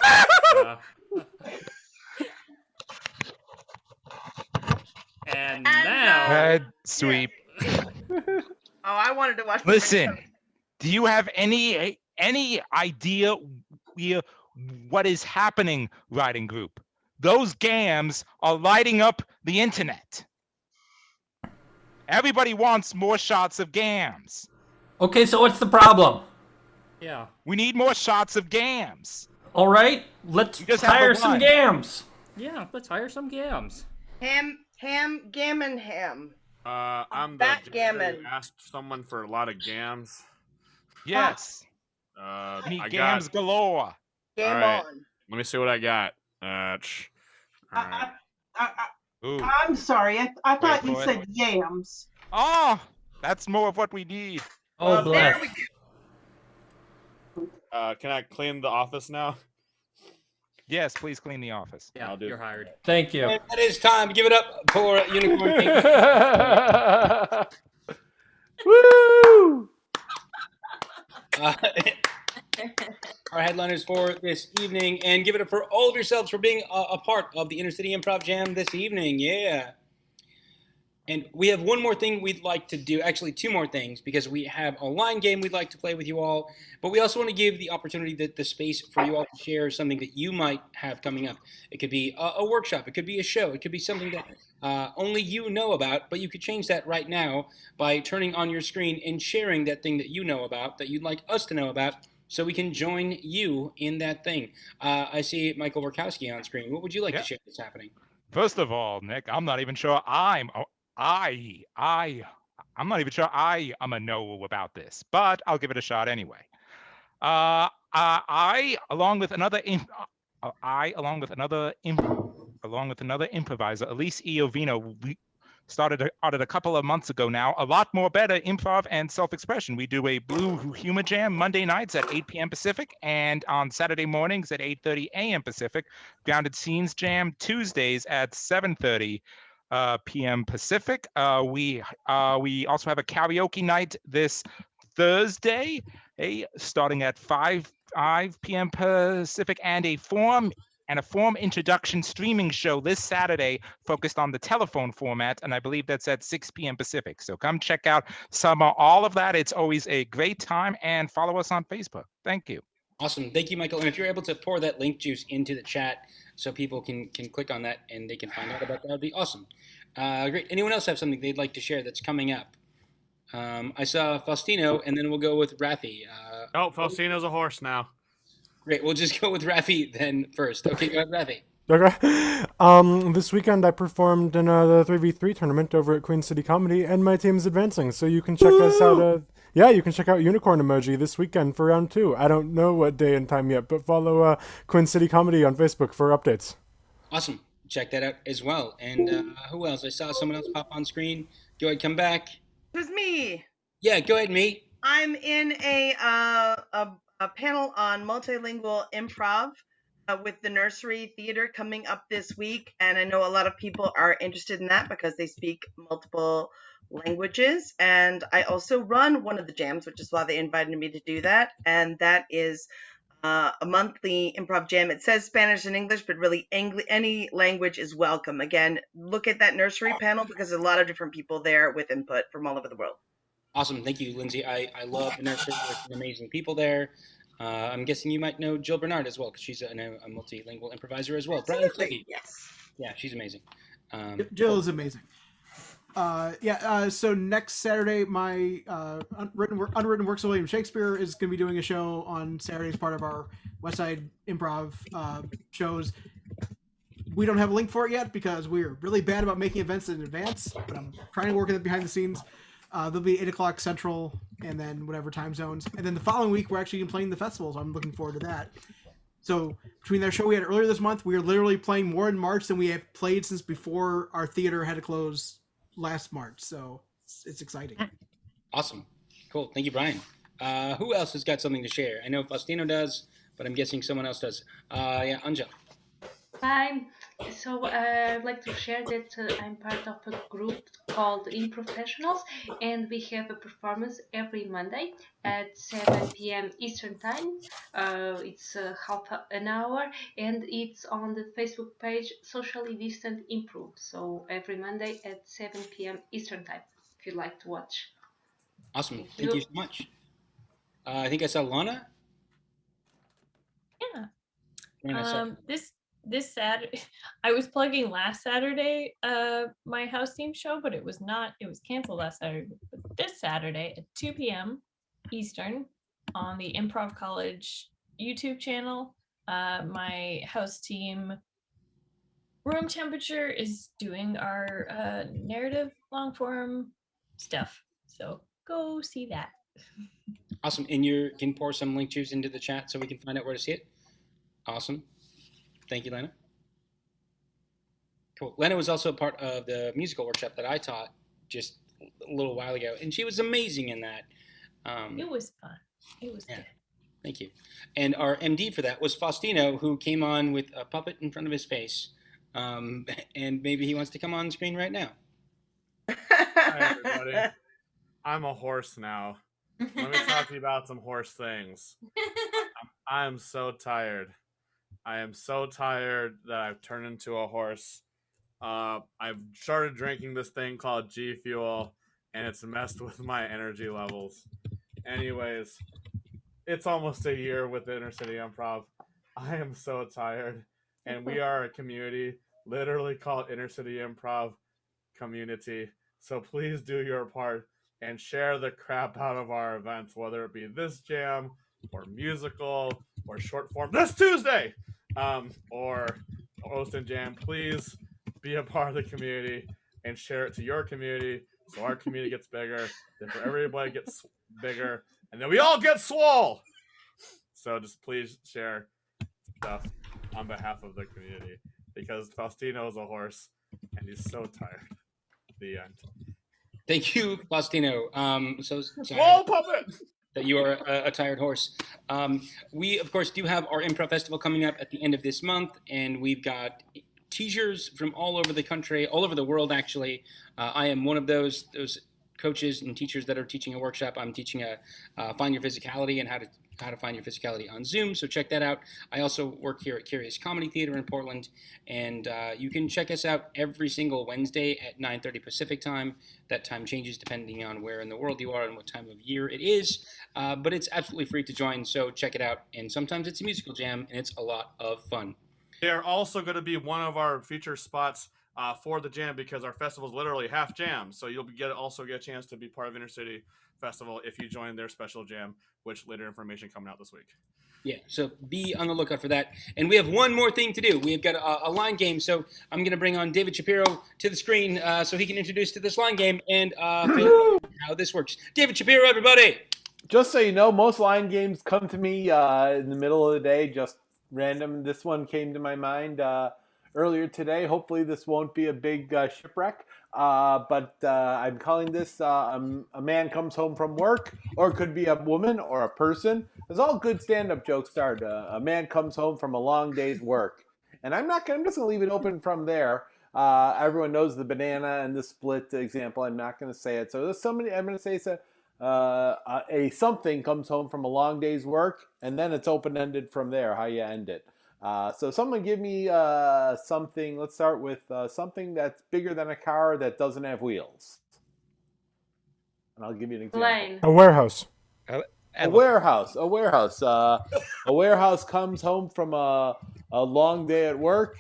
[SPEAKER 5] And now.
[SPEAKER 10] Head sweep.
[SPEAKER 13] Oh, I wanted to watch.
[SPEAKER 10] Listen, do you have any idea what is happening, Riding Group? Those gams are lighting up the internet. Everybody wants more shots of gams.
[SPEAKER 14] Okay, so what's the problem?
[SPEAKER 5] Yeah.
[SPEAKER 10] We need more shots of gams.
[SPEAKER 14] All right, let's
[SPEAKER 10] just have
[SPEAKER 14] hire
[SPEAKER 10] the
[SPEAKER 14] some
[SPEAKER 10] one.
[SPEAKER 14] gams.
[SPEAKER 5] Yeah, let's hire some gams.
[SPEAKER 13] Ham, gammon, ham.
[SPEAKER 3] I'm the
[SPEAKER 13] Backgammon.
[SPEAKER 3] dude who asked someone for a lot of gams.
[SPEAKER 10] Yes. Me
[SPEAKER 3] I
[SPEAKER 10] gams
[SPEAKER 3] got.
[SPEAKER 10] galore.
[SPEAKER 13] Game
[SPEAKER 3] All right.
[SPEAKER 13] on.
[SPEAKER 3] Let me see what I got. All right.
[SPEAKER 10] Ooh,
[SPEAKER 15] I'm sorry. I
[SPEAKER 10] wait
[SPEAKER 15] thought you
[SPEAKER 10] for it.
[SPEAKER 15] said yams.
[SPEAKER 10] Oh, that's more of what we need.
[SPEAKER 14] Oh, bless.
[SPEAKER 13] There we go.
[SPEAKER 3] Can I clean the office now?
[SPEAKER 10] Yes, please clean the office.
[SPEAKER 5] Yeah,
[SPEAKER 3] I'll do.
[SPEAKER 5] you're hired.
[SPEAKER 14] Thank you.
[SPEAKER 1] And that is time. Give it up for Unicorn King.
[SPEAKER 7] Woo!
[SPEAKER 1] Our headliners for this evening, and give it up for all of yourselves for being a part of the InterCity Improv Jam this evening. Yeah. And we have one more thing we'd like to do, actually two more things, because we have a line game we'd like to play with you all, but we also want to give the opportunity, the space for you all to share something that you might have coming up. It could be a workshop, it could be a show, it could be something that only you know about, but you could change that right now by turning on your screen and sharing that thing that you know about, that you'd like us to know about, so we can join you in that thing. I see Michael Wirkowski on screen. What would you like to share that's happening?
[SPEAKER 10] First of all, Nick, I'm not even sure I'm not even sure I am a know about this, but I'll give it a shot anyway. I, along with another improviser, Elise Iovino, we started a couple of months ago now, a lot more better improv and self-expression. We do a blue humor jam Monday nights at 8 p.m. Pacific, and on Saturday mornings at 8:30 a.m. Pacific. Grounded Scenes jam Tuesdays at 7:30 p.m. Pacific. We also have a karaoke night this Thursday, starting at 5 p.m. Pacific, and a form introduction streaming show this Saturday focused on the telephone format, and I believe that's at 6 p.m. Pacific. So come check out all of that. It's always a great time, and follow us on Facebook. Thank you.
[SPEAKER 1] Awesome. Thank you, Michael. And if you're able to pour that link juice into the chat so people can click on that and they can find out about that, would be awesome. Great. Anyone else have something they'd like to share that's coming up? I saw Faustino, and then we'll go with Rafi.
[SPEAKER 3] Faustino's a horse now.
[SPEAKER 1] Great. We'll just go with Rafi then first. Okay, go ahead, Rafi.
[SPEAKER 18] Okay. This weekend I performed in the 3v3 tournament over at Queen City Comedy, and my team's advancing. So you can check us out. You can check out Unicorn Emoji this weekend for round 2. I don't know what day and time yet, but follow Queen City Comedy on Facebook for updates.
[SPEAKER 1] Awesome. Check that out as well. And who else? I saw someone else pop on screen. Go ahead, come back.
[SPEAKER 13] It was me.
[SPEAKER 1] Yeah, go ahead, me.
[SPEAKER 13] I'm in a panel on multilingual improv with the Nursery Theater coming up this week, and I know a lot of people are interested in that because they speak multiple languages, and I also run one of the jams, which is why they invited me to do that, and that is a monthly improv jam. It says Spanish and English, but really any language is welcome. Again, look at that Nursery panel because there's a lot of different people there with input from all over the world.
[SPEAKER 1] Awesome. Thank you, Lindsay. I love the Nursery. There's some amazing people there. I'm guessing you might know Jill Bernard as well, because she's a multilingual improviser as well. Brian Sebby.
[SPEAKER 13] Yes.
[SPEAKER 1] Yeah, she's amazing.
[SPEAKER 17] Jill is amazing. So next Saturday, my Unwritten Works of William Shakespeare is going to be doing a show on Saturday as part of our West Side Improv shows. We don't have a link for it yet because we're really bad about making events in advance, but I'm trying to work it behind the scenes. They'll be 8 o'clock Central, and then whatever time zones. And then the following week, we're actually playing the festivals. I'm looking forward to that. So between that show we had earlier this month, we are literally playing more in March than we have played since before our theater had to close last March. So it's exciting.
[SPEAKER 1] Awesome. Cool. Thank you, Brian. Who else has got something to share? I know Faustino does, but I'm guessing someone else does. Angell.
[SPEAKER 12] Hi. So I'd like to share that I'm part of a group called Professionals, and we have a performance every Monday at 7 p.m. Eastern Time. It's half an hour, and it's on the Facebook page Socially Distant Improve. So every Monday at 7 p.m. Eastern Time, if you'd like to watch.
[SPEAKER 1] Awesome. Thank you so much. I think I saw Lana.
[SPEAKER 26] Yeah. This Saturday, I was plugging last Saturday, my house team show, but it was canceled last Saturday. But this Saturday at 2 p.m. Eastern on the Improv College YouTube channel, my house team Room Temperature is doing our narrative long form stuff. So go see that.
[SPEAKER 1] Awesome. And you can pour some link juice into the chat so we can find out where to see it. Awesome. Thank you, Lana. Cool. Lana was also a part of the musical workshop that I taught just a little while ago, and she was amazing in that.
[SPEAKER 26] It was fun. It was good.
[SPEAKER 1] Thank you. And our MD for that was Faustino, who came on with a puppet in front of his face. And maybe he wants to come on screen right now.
[SPEAKER 3] Hi, everybody. I'm a horse now. Let me talk to you about some horse things. I'm so tired. I am so tired that I've turned into a horse. I've started drinking this thing called G Fuel, and it's messed with my energy levels. Anyways, it's almost a year with the InterCity Improv. I am so tired, and we are a community literally called InterCity Improv Community. So please do your part and share the crap out of our events, whether it be this jam or musical or short form this Tuesday, or Host and Jam. Please be a part of the community and share it to your community so our community gets bigger, then for everybody gets bigger, and then we all get swole. So just please share stuff on behalf of the community, because Faustino is a horse and he's so tired. The end.
[SPEAKER 1] Thank you, Faustino. So
[SPEAKER 3] Swole puppet!
[SPEAKER 1] That you are a tired horse. We, of course, do have our improv festival coming up at the end of this month, and we've got teachers from all over the country, all over the world, actually. I am one of those coaches and teachers that are teaching a workshop. I'm teaching a Find Your Physicality and how to find your physicality on Zoom, so check that out. I also work here at Curious Comedy Theater in Portland, and you can check us out every single Wednesday at 9:30 Pacific time. That time changes depending on where in the world you are and what time of year it is, but it's absolutely free to join, so check it out. And sometimes it's a musical jam, and it's a lot of fun.
[SPEAKER 3] They're also going to be one of our feature spots for the jam, because our festival is literally half jam. So you'll also get a chance to be part of InterCity Festival if you join their special jam, which later information coming out this week.
[SPEAKER 1] Yeah, so be on the lookout for that. And we have one more thing to do. We've got a line game, so I'm going to bring on David Shapiro to the screen so he can introduce to this line game and how this works. David Shapiro, everybody!
[SPEAKER 7] Just so you know, most line games come to me in the middle of the day, just random. This one came to my mind earlier today. Hopefully this won't be a big shipwreck, but I'm calling this a man comes home from work, or it could be a woman or a person. There's all good stand-up jokes start. A man comes home from a long day's work. And I'm just going to leave it open from there. Everyone knows the banana and the split example. I'm not going to say it. So there's somebody, I'm going to say a something comes home from a long day's work, and then it's open-ended from there, how you end it. So someone give me something. Let's start with something that's bigger than a car that doesn't have wheels. And I'll give you an example.
[SPEAKER 26] Plane.
[SPEAKER 18] A warehouse.
[SPEAKER 7] A warehouse. A warehouse. A warehouse comes home from a long day at work.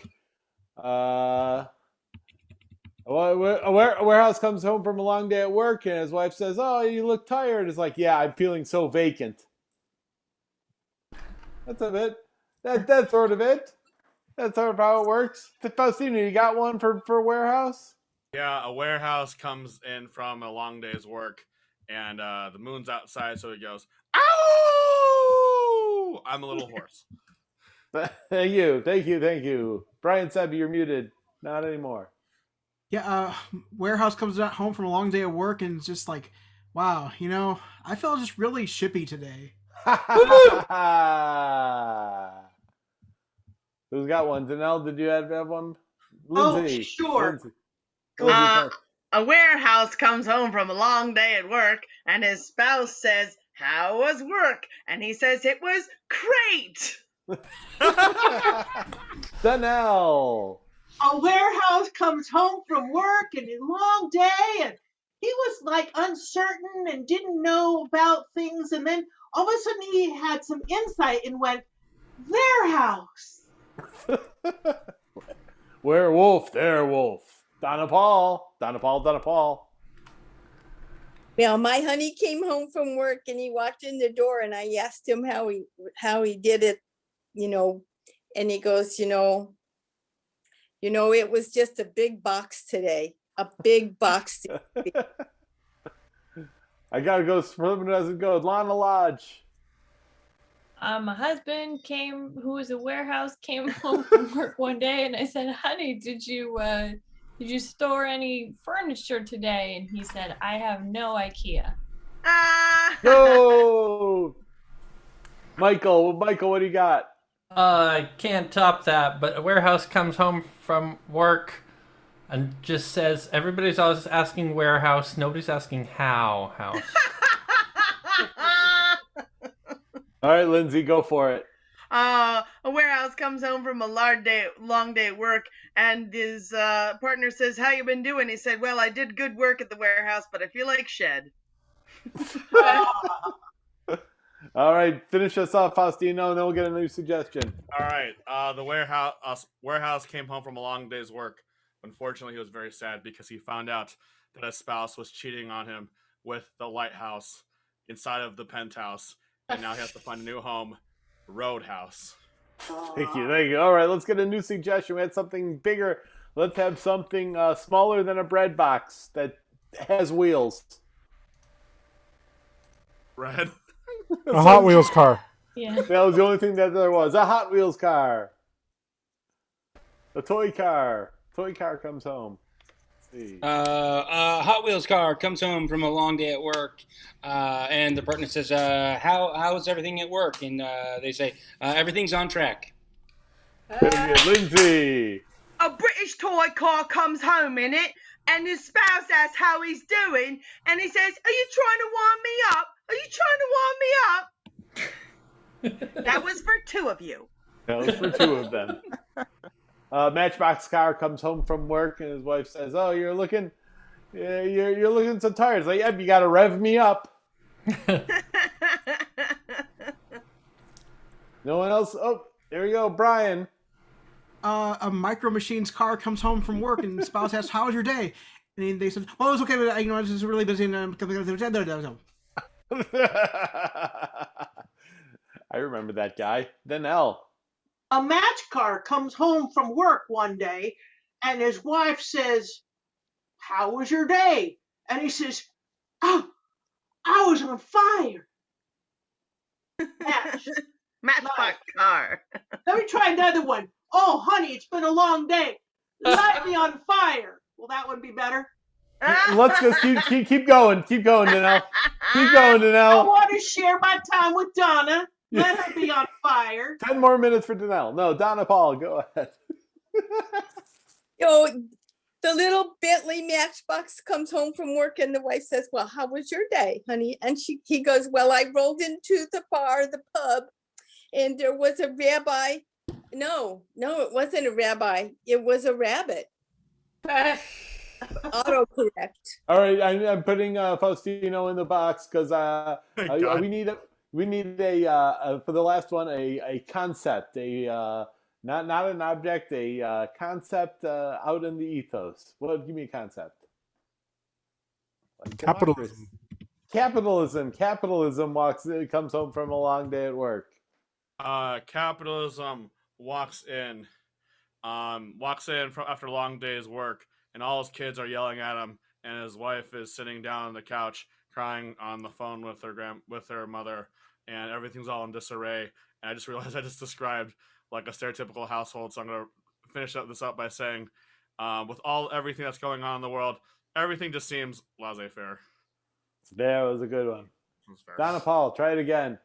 [SPEAKER 7] A warehouse comes home from a long day at work, and his wife says, "Oh, you look tired." It's like, "Yeah, I'm feeling so vacant." That's a bit. That's sort of it. That's sort of how it works. Faustino, you got one for warehouse?
[SPEAKER 3] Yeah, a warehouse comes in from a long day's work, and the moon's outside, so he goes, "Ow!" I'm a little horse.
[SPEAKER 7] Thank you. Brian Sebby, you're muted. Not anymore.
[SPEAKER 17] Yeah, warehouse comes home from a long day of work and it's just like, wow, I felt just really shippy today.
[SPEAKER 7] Who's got one? Denelle, did you have one?
[SPEAKER 13] Lindsay. Oh, sure. A warehouse comes home from a long day at work, and his spouse says, "How was work?" And he says, "It was great."
[SPEAKER 7] Denelle.
[SPEAKER 15] A warehouse comes home from work and a long day, and he was like uncertain and didn't know about things, and then all of a sudden he had some insight and went, "Warehouse."
[SPEAKER 7] Werewolf, werewolf. Donna Paul.
[SPEAKER 19] Well, my honey came home from work and he walked in the door, and I asked him how he did it, and he goes, it was just a big box today. A big box today.
[SPEAKER 7] I gotta go. Swimming doesn't go. Lana Lodge.
[SPEAKER 26] My husband who was a warehouse, came home from work one day, and I said, "Honey, did you store any furniture today?" And he said, "I have no IKEA."
[SPEAKER 7] Go, Michael. Michael, what do you got?
[SPEAKER 14] I can't top that, but a warehouse comes home from work and just says, everybody's always asking warehouse, nobody's asking how house.
[SPEAKER 7] All right, Lindsay, go for it.
[SPEAKER 13] A warehouse comes home from a long day at work, and his partner says, "How you been doing?" He said, "Well, I did good work at the warehouse, but I feel like shed."
[SPEAKER 7] All right, finish us off, Faustino, and then we'll get a new suggestion.
[SPEAKER 3] All right. The warehouse came home from a long day's work. Unfortunately, he was very sad because he found out that his spouse was cheating on him with the lighthouse inside of the penthouse, and now he has to find a new home, Roadhouse.
[SPEAKER 7] Thank you. All right, let's get a new suggestion. We had something bigger. Let's have something smaller than a bread box that has wheels.
[SPEAKER 3] Red.
[SPEAKER 18] A Hot Wheels car.
[SPEAKER 26] Yeah.
[SPEAKER 7] That was the only thing that there was. A Hot Wheels car. A toy car. Toy car comes home. Let's see.
[SPEAKER 1] A Hot Wheels car comes home from a long day at work, and the partner says, "How's everything at work?" And they say, "Everything's on track."
[SPEAKER 7] Lindsay.
[SPEAKER 13] A British toy car comes home in it, and his spouse asks how he's doing, and he says, "Are you trying to warm me up? Are you trying to warm me up?" That was for two of you.
[SPEAKER 7] That was for two of them. Matchbox car comes home from work, and his wife says, "Oh, you're looking so tired." It's like, "Yep, you got to rev me up." No one else. Oh, there we go, Brian.
[SPEAKER 17] A Micro Machines car comes home from work, and the spouse asks, "How was your day?" And they said, "Well, it was okay, but I was just really busy." And
[SPEAKER 7] I remember that guy. Denelle.
[SPEAKER 15] A match car comes home from work one day, and his wife says, "How was your day?" And he says, "Oh, I was on fire."
[SPEAKER 13] Matchbox car.
[SPEAKER 15] Let me try another one. "Oh, honey, it's been a long day. Light me on fire." Will that one be better?
[SPEAKER 7] Let's just keep going. Keep going, Denelle. Keep going,
[SPEAKER 15] I
[SPEAKER 7] Denelle.
[SPEAKER 15] want to share my time with Donna. Let her be on fire.
[SPEAKER 7] 10 more minutes for Denelle. No, Donna Paul, go ahead.
[SPEAKER 19] The little Bentley Matchbox comes home from work, and the wife says, "Well, how was your day, honey?" And he goes, "Well, I rolled into the pub, and there was a rabbi." No, it wasn't a rabbi. It was a rabbit. Autocorrect.
[SPEAKER 7] All right, I'm putting Faustino in the box because we need a for the last one a concept, not an object, a concept out in the ethos. Well, give me a concept. Like
[SPEAKER 18] Capitalism.
[SPEAKER 7] Capitalism comes home from a long day at work.
[SPEAKER 3] Capitalism walks in after a long day's work, and all his kids are yelling at him, and his wife is sitting down on the couch crying on the phone with her mother, and everything's all in disarray. And I just realized I just described like a stereotypical household, so I'm gonna finish this up by saying, with everything that's going on in the world, everything just seems laissez-faire.
[SPEAKER 7] That was a good one. Donna Paul, try it again.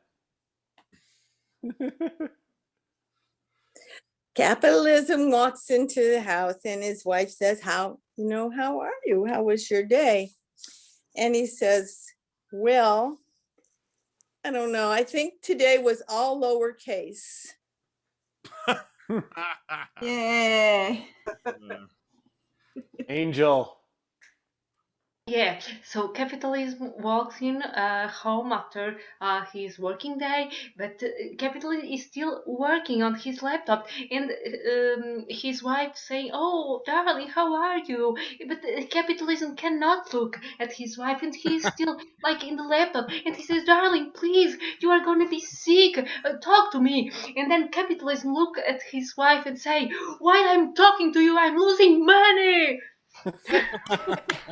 [SPEAKER 19] Capitalism walks into the house, and his wife says, how are you? How was your day? And he says, "Well, I don't know. I think today was all lowercase."
[SPEAKER 4] Yay.
[SPEAKER 7] Angel.
[SPEAKER 12] Yeah, so capitalism walks in home after his working day, but capitalism is still working on his laptop, and his wife saying, "Oh, darling, how are you?" But capitalism cannot look at his wife, and he's still like in the laptop, and he says, "Darling, please, you are going to be sick. Talk to me." And then capitalism look at his wife and say, "While I'm talking to you, I'm losing money."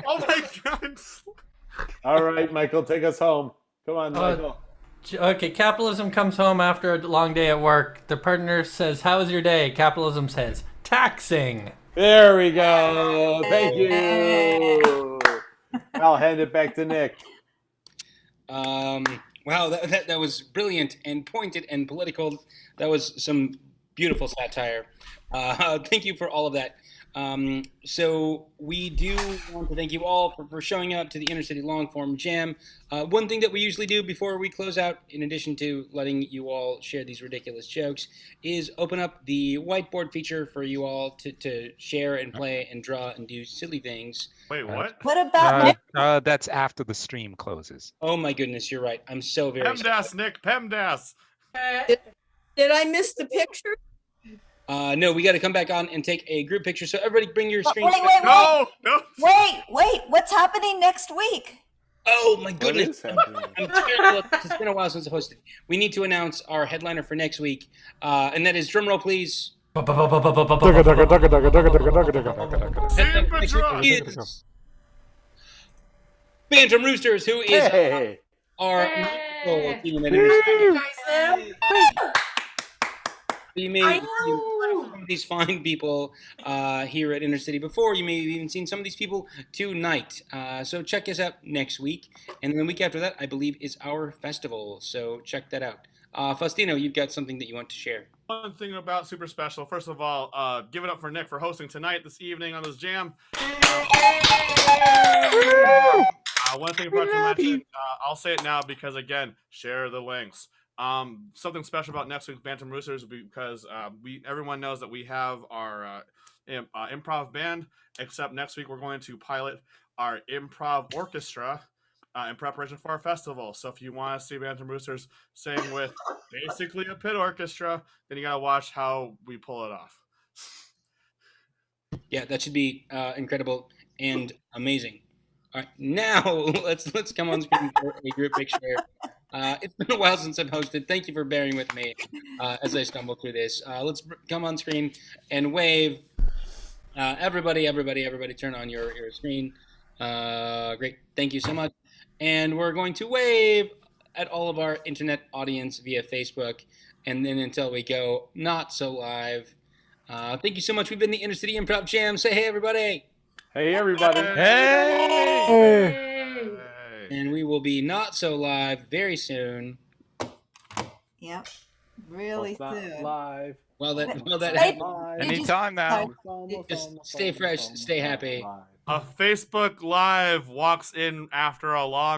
[SPEAKER 3] Oh my god!
[SPEAKER 7] All right, Michael, take us home. Come on, Michael.
[SPEAKER 14] Okay, capitalism comes home after a long day at work. The partner says, "How was your day?" Capitalism says, "Taxing."
[SPEAKER 7] There we go. Thank you. I'll hand it back to Nick.
[SPEAKER 1] Wow, that was brilliant and pointed and political. That was some beautiful satire. Thank you for all of that. So we do want to thank you all for showing up to the InterCity Long Form Jam. One thing that we usually do before we close out, in addition to letting you all share these ridiculous jokes, is open up the whiteboard feature for you all to share and play and draw and do silly things.
[SPEAKER 3] Wait, what?
[SPEAKER 4] What about
[SPEAKER 10] That's after the stream closes.
[SPEAKER 1] Oh my goodness, you're right. I'm so very
[SPEAKER 3] PEMDAS, Nick, PEMDAS.
[SPEAKER 19] Did I miss the picture?
[SPEAKER 1] No, we got to come back on and take a group picture. So everybody bring your screen.
[SPEAKER 3] No.
[SPEAKER 4] Wait, what's happening next week?
[SPEAKER 1] Oh my goodness. I'm terrible. It's been a while since I hosted. We need to announce our headliner for next week. And that is, drumroll please. Is Bantam Roosters, who is our team at You may have seen some of these fine people here at InterCity before. You may have even seen some of these people tonight. So check us out next week. And then the week after that, I believe, is our festival. So check that out. Faustino, you've got something that you want to share.
[SPEAKER 3] One thing about Super Special. First of all, give it up for Nick for hosting tonight, this evening on this jam. One thing I forgot to mention, I'll say it now because, again, share the links. Something special about next week's Bantam Roosters because everyone knows that we have our improv band, except next week we're going to pilot our improv orchestra in preparation for our festival. So if you want to see Bantam Roosters sing with basically a pit orchestra, then you got to watch how we pull it off.
[SPEAKER 1] Yeah, that should be incredible and amazing. All right, now let's come on screen for a group picture. It's been a while since I've hosted. Thank you for bearing with me as I stumble through this. Let's come on screen and wave. Everybody, turn on your screen. Great, thank you so much. And we're going to wave at all of our internet audience via Facebook. And then until we go not so live. Thank you so much. We've been the InterCity Improv Jam. Say hey, everybody.
[SPEAKER 7] Hey, everybody.
[SPEAKER 1] Hey. And we will be not so live very soon.
[SPEAKER 4] Yep, really soon.
[SPEAKER 7] Live.
[SPEAKER 1] Well, that
[SPEAKER 10] anytime now.
[SPEAKER 1] Just stay fresh, stay happy.
[SPEAKER 3] A Facebook Live walks in after a long